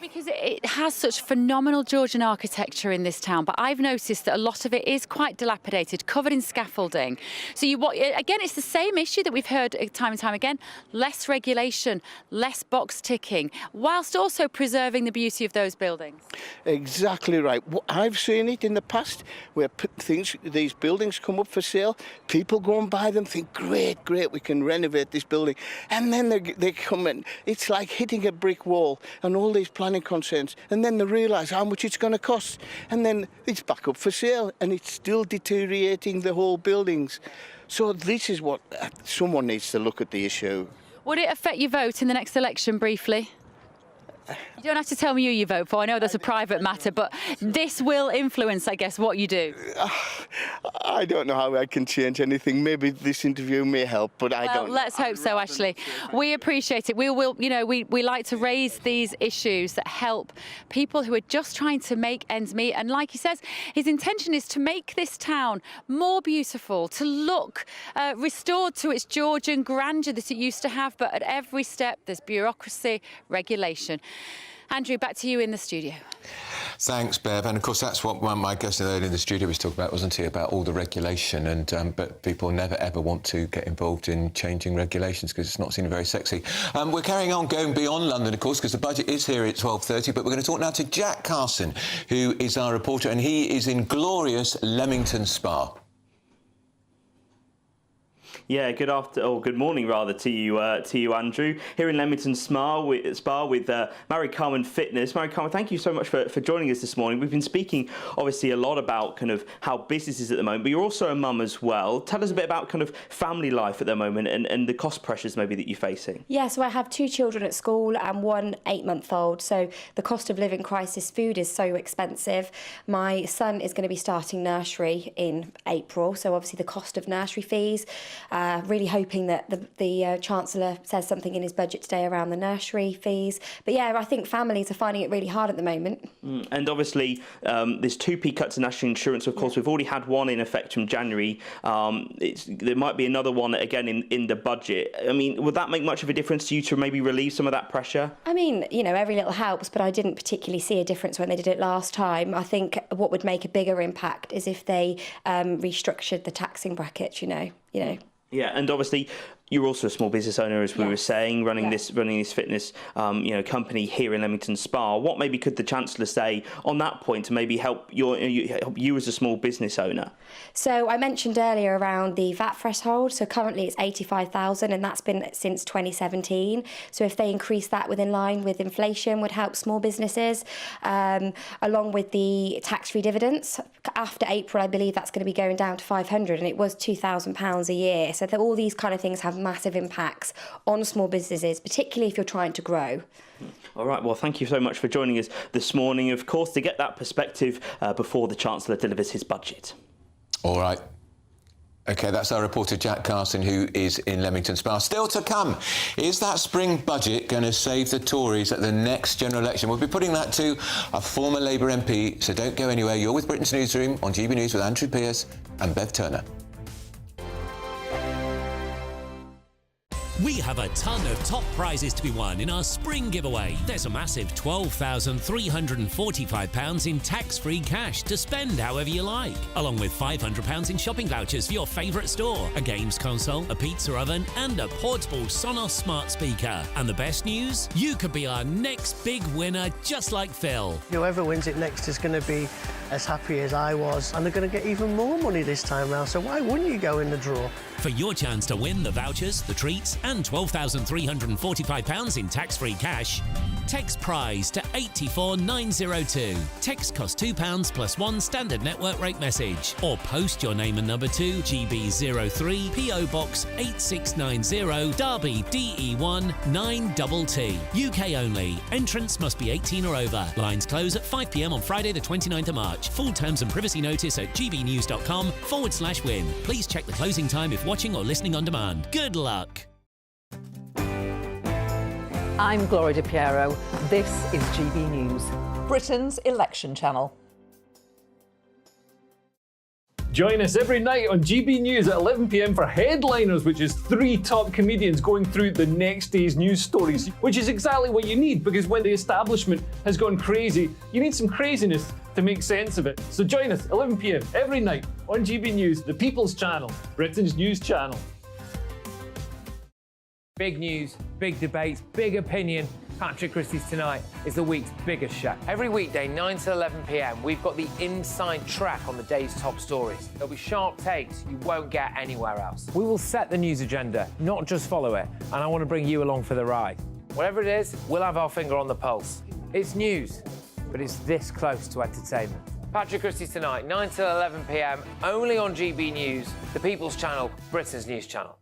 Because it has such phenomenal Georgian architecture in this town, but I've noticed that a lot of it is quite dilapidated, covered in scaffolding. So again, it's the same issue that we've heard time and time again: less regulation, less box ticking, whilst also preserving the beauty of those buildings. Exactly right. I've seen it in the past where these buildings come up for sale, people go and buy them, think, great, we can renovate this building, and then they come in. It's like hitting a brick wall and all these planning consents, and then they realise how much it's going to cost, and then it's back up for sale, and it's still deteriorating the whole buildings. So this is what someone needs to look at the issue. Would it affect your vote in the next election briefly? You don't have to tell me who you vote for. I know that's a private matter, but this will influence, I guess, what you do. I don't know how I can change anything. Maybe this interview may help, but I don't. Let's hope so, Ashley. We appreciate it. We like to raise these issues that help people who are just trying to make ends meet. And like he says, his intention is to make this town more beautiful, to look restored to its Georgian grandeur that it used to have. But at every step, there's bureaucracy, regulation. Andrew, back to you in the studio. Thanks, Bev. And of course, that's what my guest earlier in the studio was talking about, wasn't he? About all the regulation, and but people never ever want to get involved in changing regulations because it's not seen very sexy. We're carrying on going beyond London, of course, because the budget is here at 12:30. But we're going to talk now to Jack Carson, who is our reporter, and he is in glorious Leamington Spa. Yeah, good morning rather to you, Andrew. Here in Leamington Spa with Mary Carmen Fitness. Mary Carmen, thank you so much for joining us this morning. We've been speaking obviously a lot about kind of how business is at the moment, but you're also a mum as well. Tell us a bit about kind of family life at the moment and the cost pressures maybe that you're facing. Yeah, so I have 2 children at school and 1 8-month-old. So the cost of living crisis, food is so expensive. My son is going to be starting nursery in April, so obviously the cost of nursery fees. Really hoping that the Chancellor says something in his budget today around the nursery fees. But yeah, I think families are finding it really hard at the moment. And obviously, there's 2p cut to national insurance. Of course, we've already had one in effect from January. There might be another one again in the budget. I mean, would that make much of a difference to you to maybe relieve some of that pressure? I mean, you know, every little helps, but I didn't particularly see a difference when they did it last time. I think what would make a bigger impact is if they restructured the taxing brackets, you know. Yeah, and obviously you're also a small business owner, as we were saying, running this fitness company here in Leamington Spa. What maybe could the Chancellor say on that point to maybe help you as a small business owner? So I mentioned earlier around the VAT threshold. So currently it's 85,000, and that's been since 2017. So if they increase that within line with inflation, would help small businesses, along with the tax-free dividends. After April, I believe that's going to be going down to 500, and it was £2,000 a year. So all these kind of things have massive impacts on small businesses, particularly if you're trying to grow. All right, well, thank you so much for joining us this morning, of course, to get that perspective before the Chancellor delivers his budget. All right. OK, that's our reporter Jack Carson, who is in Leamington Spa. Still to come, is that spring budget going to save the Tories at the next general election? We'll be putting that to a former Labour MP, so don't go anywhere. You're with Britain's Newsroom on GB News with Andrew Pearce and Bev Turner. We have a ton of top prizes to be won in our spring giveaway. There's a massive £12,345 in tax-free cash to spend however you like, along with £500 in shopping vouchers for your favourite store, a games console, a pizza oven and a portable Sonos smart speaker. And the best news? You could be our next big winner, just like Phil. Whoever wins it next is going to be as happy as I was, and they're going to get even more money this time round, so why wouldn't you go in the draw? For your chance to win the vouchers, the treats and £12,345 in tax-free cash, text prize to 84902. Text costs £2 plus 1 standard network rate message, or post your name and number to GB03 PO Box 8690 Derby DE1 9TT. UK only. Entrance must be 18 or over. Lines close at 5 p.m. on Friday the 29th of March. Full terms and privacy notice at gbnews.com/win. Please check the closing time if watching or listening on demand. Good luck. I'm Gloria Di Piero. This is GB News, Britain's election channel. Join us every night on GB News at 11 p.m. for Headliners, which is 3 top comedians going through the next day's news stories, which is exactly what you need, because when the establishment has gone crazy, you need some craziness to make sense of it. So join us 11 p.m. every night on GB News, the People's Channel, Britain's news channel. Big news, big debates, big opinion. Patrick Christie's Tonight is the week's biggest show. Every weekday, 9 to 11 p.m, we've got the inside track on the day's top stories. There'll be sharp takes you won't get anywhere else. We will set the news agenda, not just follow it, and I want to bring you along for the ride. Whatever it is, we'll have our finger on the pulse. It's news, but it's this close to entertainment. Patrick Christie's Tonight, 9 to 11 p.m, only on GB News, the People's Channel, Britain's news channel.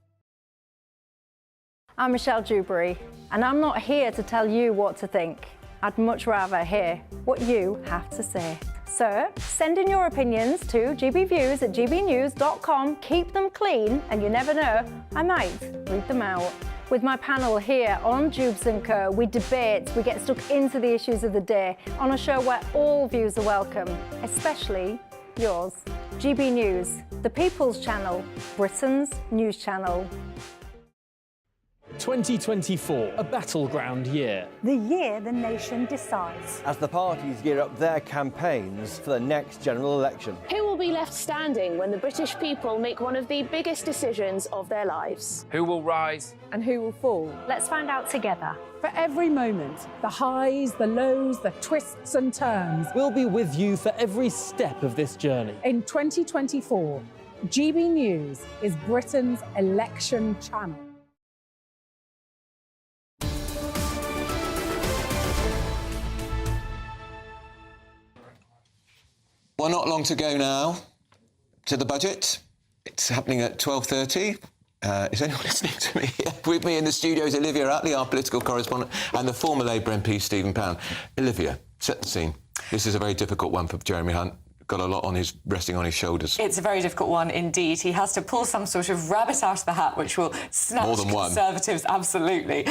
I'm Michelle Dewberry, and I'm not here to tell you what to think. I'd much rather hear what you have to say. So, send in your opinions to gbviews@gbnews.com. Keep them clean, and you never know, I might read them out. With my panel here on Jubes & Co, we debate, we get stuck into the issues of the day on a show where all views are welcome, especially yours. GB News, the People's Channel, Britain's news channel. 2024, a battleground year. The year the nation decides. As the parties gear up their campaigns for the next general election. Who will be left standing when the British people make one of the biggest decisions of their lives? Who will rise? And who will fall? Let's find out together. For every moment, the highs, the lows, the twists and turns. We'll be with you for every step of this journey. In 2024, GB News is Britain's election channel. Well, not long to go now to the budget. It's happening at 12:30. Is anyone listening to me? With me in the studio is Olivia Attlee, our political correspondent, and the former Labour MP, Stephen Pound. Olivia, set the scene. This is a very difficult one for Jeremy Hunt. Got a lot resting on his shoulders. It's a very difficult one indeed. He has to pull some sort of rabbit out of the hat, which will snatch Conservatives, absolutely,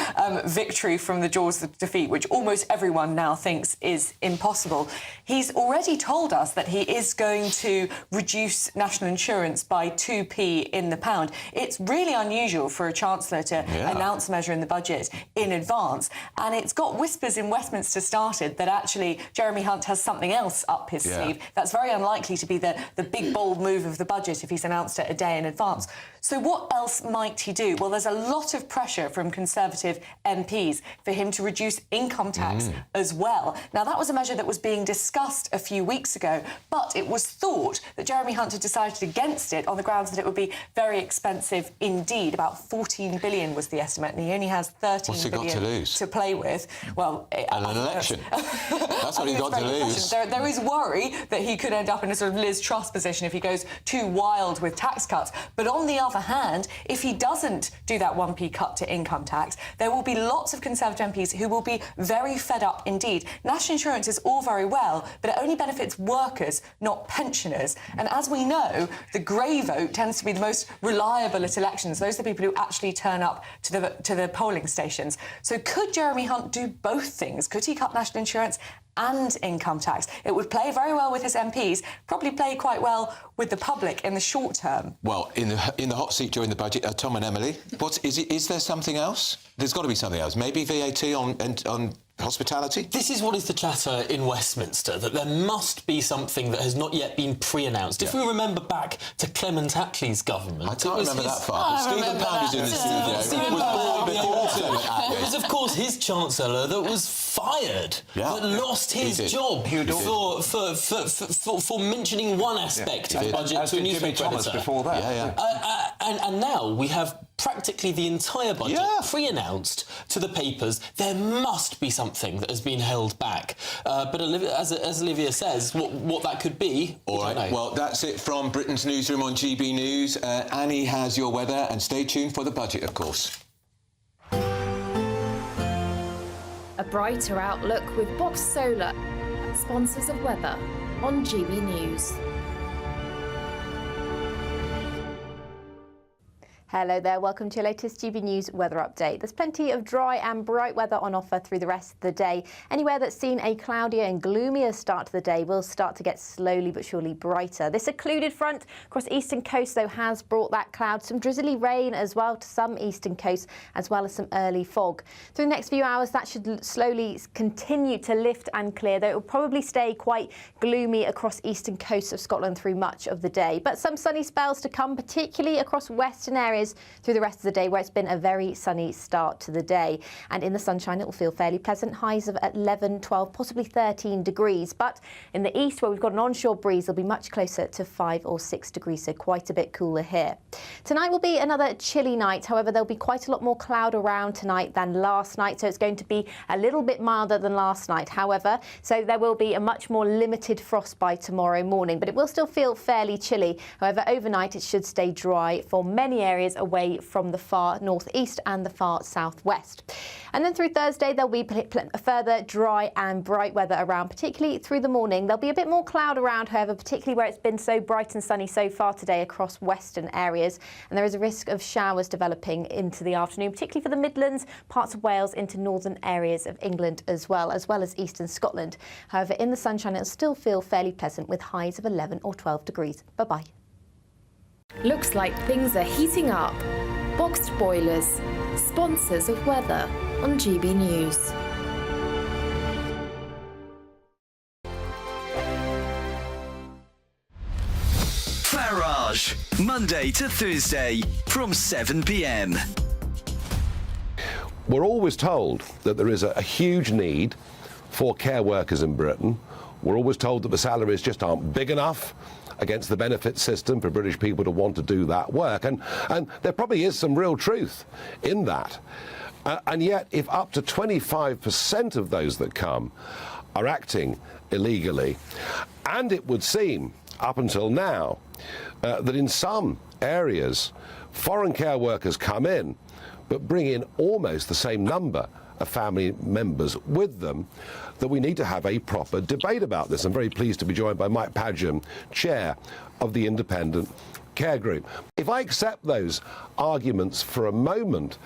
victory from the jaws of defeat, which almost everyone now thinks is impossible. He's already told us that he is going to reduce national insurance by 2p in the pound. It's really unusual for a Chancellor to announce a measure in the budget in advance, and it's got whispers in Westminster started that actually Jeremy Hunt has something else up his sleeve. That's very unlikely to be the big, bold move of the budget if he's announced it a day in advance. So what else might he do? Well, there's a lot of pressure from Conservative MPs for him to reduce income tax as well. Now, that was a measure that was being discussed a few weeks ago, but it was thought that Jeremy Hunt had decided against it on the grounds that it would be very expensive indeed. About 14 billion was the estimate, and he only has 13 billion to play with. Well, an election. That's what he got to lose. There is worry that he could end up in a sort of Liz Truss position if he goes too wild with tax cuts. But on the other hand, if he doesn't do that 1p cut to income tax, there will be lots of Conservative MPs who will be very fed up indeed. National insurance is all very well, but it only benefits workers, not pensioners. And as we know, the grey vote tends to be the most reliable at elections. Those are the people who actually turn up to the polling stations. So could Jeremy Hunt do both things? Could he cut national insurance and income tax? It would play very well with his MPs, probably play quite well with the public in the short term. Well, in the hot seat during the budget are Tom and Emily. Is there something else? There's got to be something else. Maybe VAT on hospitality? This is what is the chatter in Westminster, that there must be something that has not yet been pre-announced. If we remember back to Clement Attlee's government... I can't remember that far. Stephen Pound is in the studio. It was, of course, his Chancellor that was fired, that lost his job for mentioning one aspect of the budget to a newspaper editor. Before that. And now we have practically the entire budget pre-announced to the papers. There must be something that has been held back. But as Olivia says, what that could be, all right. Well, that's it from Britain's Newsroom on GB News. Annie has your weather, and stay tuned for the budget, of course. A brighter outlook with Box Solar, sponsors of weather on GB News. Hello there, welcome to your latest GB News weather update. There's plenty of dry and bright weather on offer through the rest of the day. Anywhere that's seen a cloudier and gloomier start to the day will start to get slowly but surely brighter. This occluded front across the eastern coast, though, has brought that cloud, some drizzly rain as well to some eastern coast, as well as some early fog. Through the next few hours, that should slowly continue to lift and clear, though it will probably stay quite gloomy across eastern coast of Scotland through much of the day. But some sunny spells to come, particularly across western areas through the rest of the day, where it's been a very sunny start to the day. And in the sunshine, it will feel fairly pleasant. Highs of 11, 12, possibly 13 degrees. But in the east, where we've got an onshore breeze, it'll be much closer to 5 or 6 degrees, so quite a bit cooler here. Tonight will be another chilly night. However, there'll be quite a lot more cloud around tonight than last night, so it's going to be a little bit milder than last night. However, so there will be a much more limited frost by tomorrow morning, but it will still feel fairly chilly. However, overnight, it should stay dry for many areas away from the far northeast and the far southwest. And then through Thursday, there'll be further dry and bright weather around, particularly through the morning. There'll be a bit more cloud around, however, particularly where it's been so bright and sunny so far today across western areas. And there is a risk of showers developing into the afternoon, particularly for the Midlands, parts of Wales, into northern areas of England as well as eastern Scotland. However, in the sunshine, it'll still feel fairly pleasant with highs of 11 or 12 degrees. Bye-bye. Looks like things are heating up. Boxed Boilers, sponsors of weather on GB News. Farage, Monday to Thursday from 7 p.m. We're always told that there is a huge need for care workers in Britain. We're always told that the salaries just aren't big enough, against the benefit system for British people to want to do that work. And there probably is some real truth in that. And yet, if up to 25% of those that come are acting illegally, and it would seem, up until now, that in some areas, foreign care workers come in, but bring in almost the same number of family members with them, that we need to have a proper debate about this. I'm very pleased to be joined by Mike Padgham, chair of the Independent Care Group. If I accept those arguments for a moment,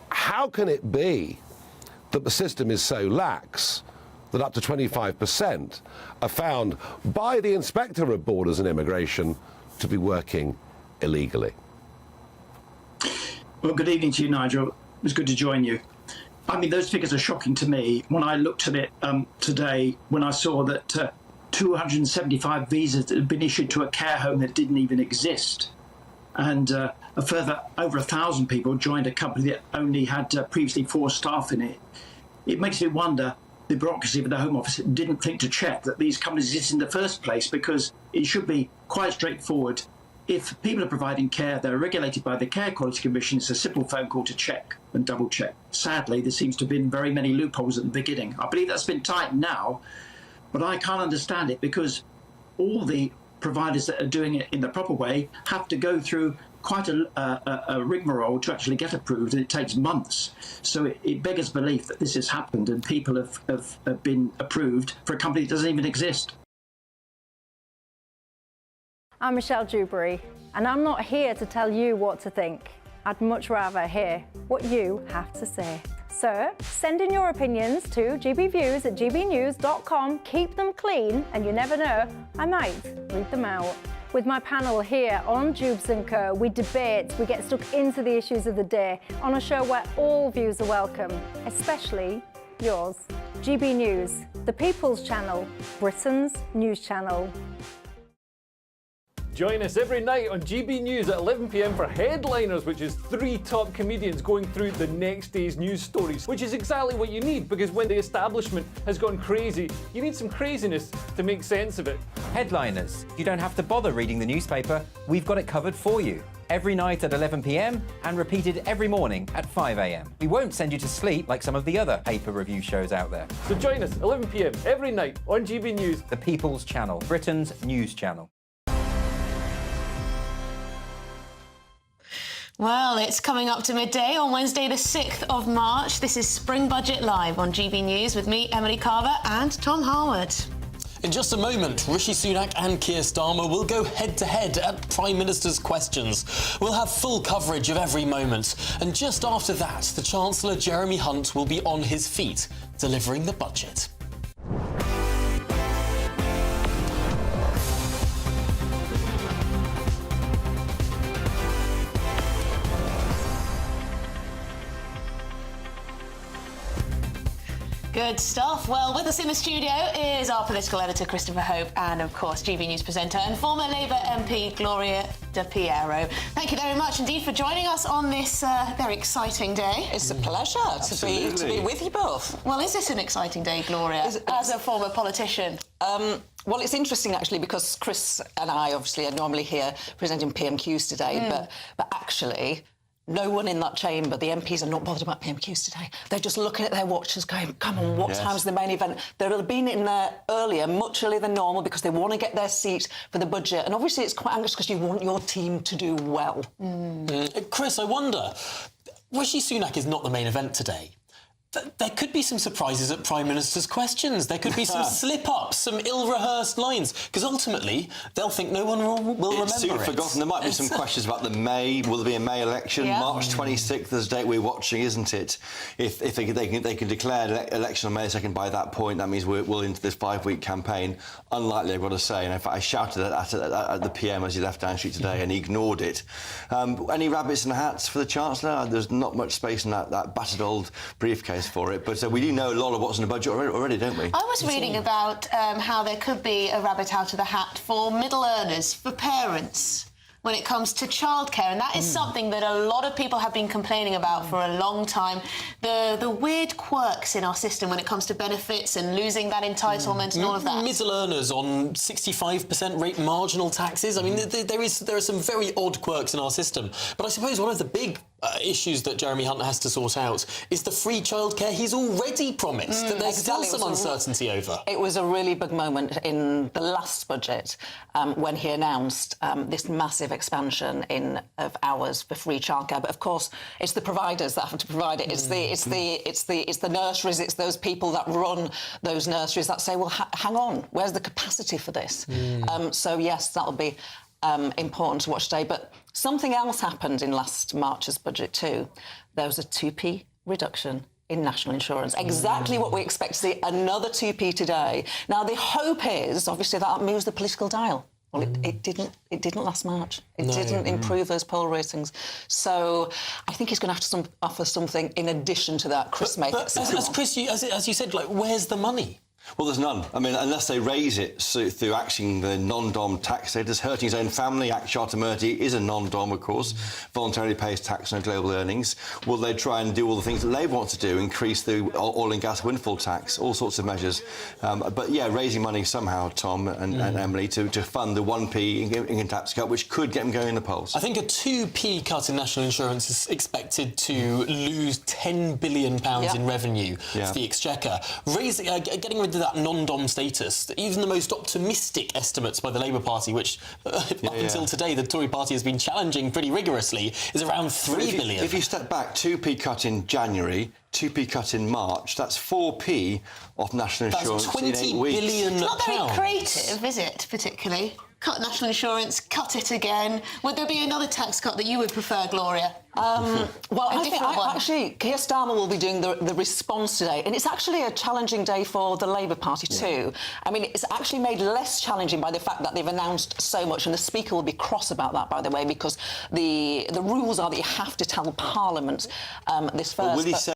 how can it be that the system is so lax that up to 25% are found by the Inspector of Borders and Immigration to be working illegally? Well, good evening to you, Nigel. It was good to join you. I mean, those figures are shocking to me. When I looked at it today, when I saw that 275 visas had been issued to a care home that didn't even exist, and a further over 1,000 people joined a company that only had previously 4 staff in it, it makes me wonder the bureaucracy of the Home Office didn't think to check that these companies exist in the first place, because it should be quite straightforward. If people are providing care, they're regulated by the Care Quality Commission. It's a simple phone call to check and double check. Sadly, there seems to have been very many loopholes at the beginning. I believe that's been tightened now, but I can't understand it, because all the providers that are doing it in the proper way have to go through quite a rigmarole to actually get approved, and it takes months. So it beggars belief that this has happened and people have been approved for a company that doesn't even exist. I'm Michelle Dewberry, and I'm not here to tell you what to think. I'd much rather hear what you have to say. So send in your opinions to gbviews@gbnews.com. Keep them clean, and you never know, I might read them out. With my panel here on Jubes & Co, we debate, we get stuck into the issues of the day on a show where all views are welcome, especially yours. GB News, the People's Channel, Britain's news channel. Join us every night on GB News at 11 p.m. for Headliners, which is 3 top comedians going through the next day's news stories, which is exactly what you need, because when the establishment has gone crazy, you need some craziness to make sense of it. Headliners. You don't have to bother reading the newspaper. We've got it covered for you. Every night at 11 p.m. and repeated every morning at 5 a.m. We won't send you to sleep like some of the other paper review shows out there. So join us 11 p.m. every night on GB News, the People's Channel, Britain's news channel. Well, it's coming up to midday on Wednesday, the 6th of March. This is Spring Budget Live on GB News with me, Emily Carver, and Tom Harwood. In just a moment, Rishi Sunak and Keir Starmer will go head-to-head at Prime Minister's questions. We'll have full coverage of every moment. And just after that, the Chancellor, Jeremy Hunt, will be on his feet, delivering the budget. Good stuff. Well, with us in the studio is our political editor, Christopher Hope, and, of course, GB News presenter and former Labour MP, Gloria De Piero. Thank you very much indeed for joining us on this very exciting day. It's a pleasure to be with you both. Well, is this an exciting day, Gloria, as a former politician? Well, it's interesting, actually, because Chris and I, obviously, are normally here presenting PMQs today, but actually, no one in that chamber, the MPs, are not bothered about PMQs today. They're just looking at their watches going, come on, what time's the main event? They'll have been in there earlier, much earlier than normal, because they want to get their seat for the budget. And obviously it's quite anxious because you want your team to do well. Chris, I wonder, Rishi Sunak is not the main event today. There could be some surprises at Prime Minister's questions. There could be some slip-ups, some ill-rehearsed lines, because ultimately they'll think no one will remember it's soon forgotten. There might be some questions about the May. Will there be a May election? Yeah. March 26th is the date we're watching, isn't it? If they can declare election on May 2nd by that point, that means we're into this 5-week campaign. Unlikely, I've got to say. And in fact, I shouted at the PM as he left Downing Street today, and he ignored it. Any rabbits in the hats for the Chancellor? There's not much space in that battered old briefcase for it, but we do know a lot of what's in the budget already, don't we? I was reading about how there could be a rabbit out of the hat for middle earners, for parents. when it comes to childcare, and that is something that a lot of people have been complaining about for a long time. The weird quirks in our system when it comes to benefits and losing that entitlement and all of that. Middle earners on 65% rate marginal taxes. I mean, there are some very odd quirks in our system. But I suppose one of the big issues that Jeremy Hunt has to sort out is the free childcare he's already promised, that there's still some uncertainty over. It was a really big moment in the last budget when he announced this massive expansion of hours for free childcare. But of course, it's the providers that have to provide it. It's the nurseries. It's those people that run those nurseries that say, well, hang on, where's the capacity for this? So yes, that'll be important to watch today. But something else happened in last March's budget too. There was a 2p reduction in national insurance. Exactly what we expect to see, another 2p today. Now, the hope is, obviously, that moves the political dial. Well, it didn't last March. It didn't improve those poll ratings. So I think he's going to have to offer something in addition to that, Chris. But as you said, like, where's the money? Well, there's none. I mean, unless they raise it through axing the non-dom tax status, hurting his own family. Charter Murty is a non-dom, of course, voluntarily pays tax on global earnings. Will they try and do all the things that Labour wants to do, increase the oil and gas windfall tax, all sorts of measures? But, yeah, raising money somehow, Tom and Emily, to fund the 1p income tax cut, which could get them going in the polls. I think a 2p cut in national insurance is expected to lose £10 billion in revenue to the Exchequer. Getting rid of that non-dom status, even the most optimistic estimates by the Labour Party, which up until today the Tory party has been challenging pretty rigorously, is around £3 billion. If you step back, 2p cut in January, 2p cut in March, that's 4p off national insurance in 8 weeks. It's not very creative, is it, particularly? Cut national insurance, cut it again. Would there be another tax cut that you would prefer, Gloria? Well, I think actually Keir Starmer will be doing the response today, and it's actually a challenging day for the Labour Party too. I mean, it's actually made less challenging by the fact that they've announced so much, and the Speaker will be cross about that, by the way, because the rules are that you have to tell Parliament this first. Well, will he say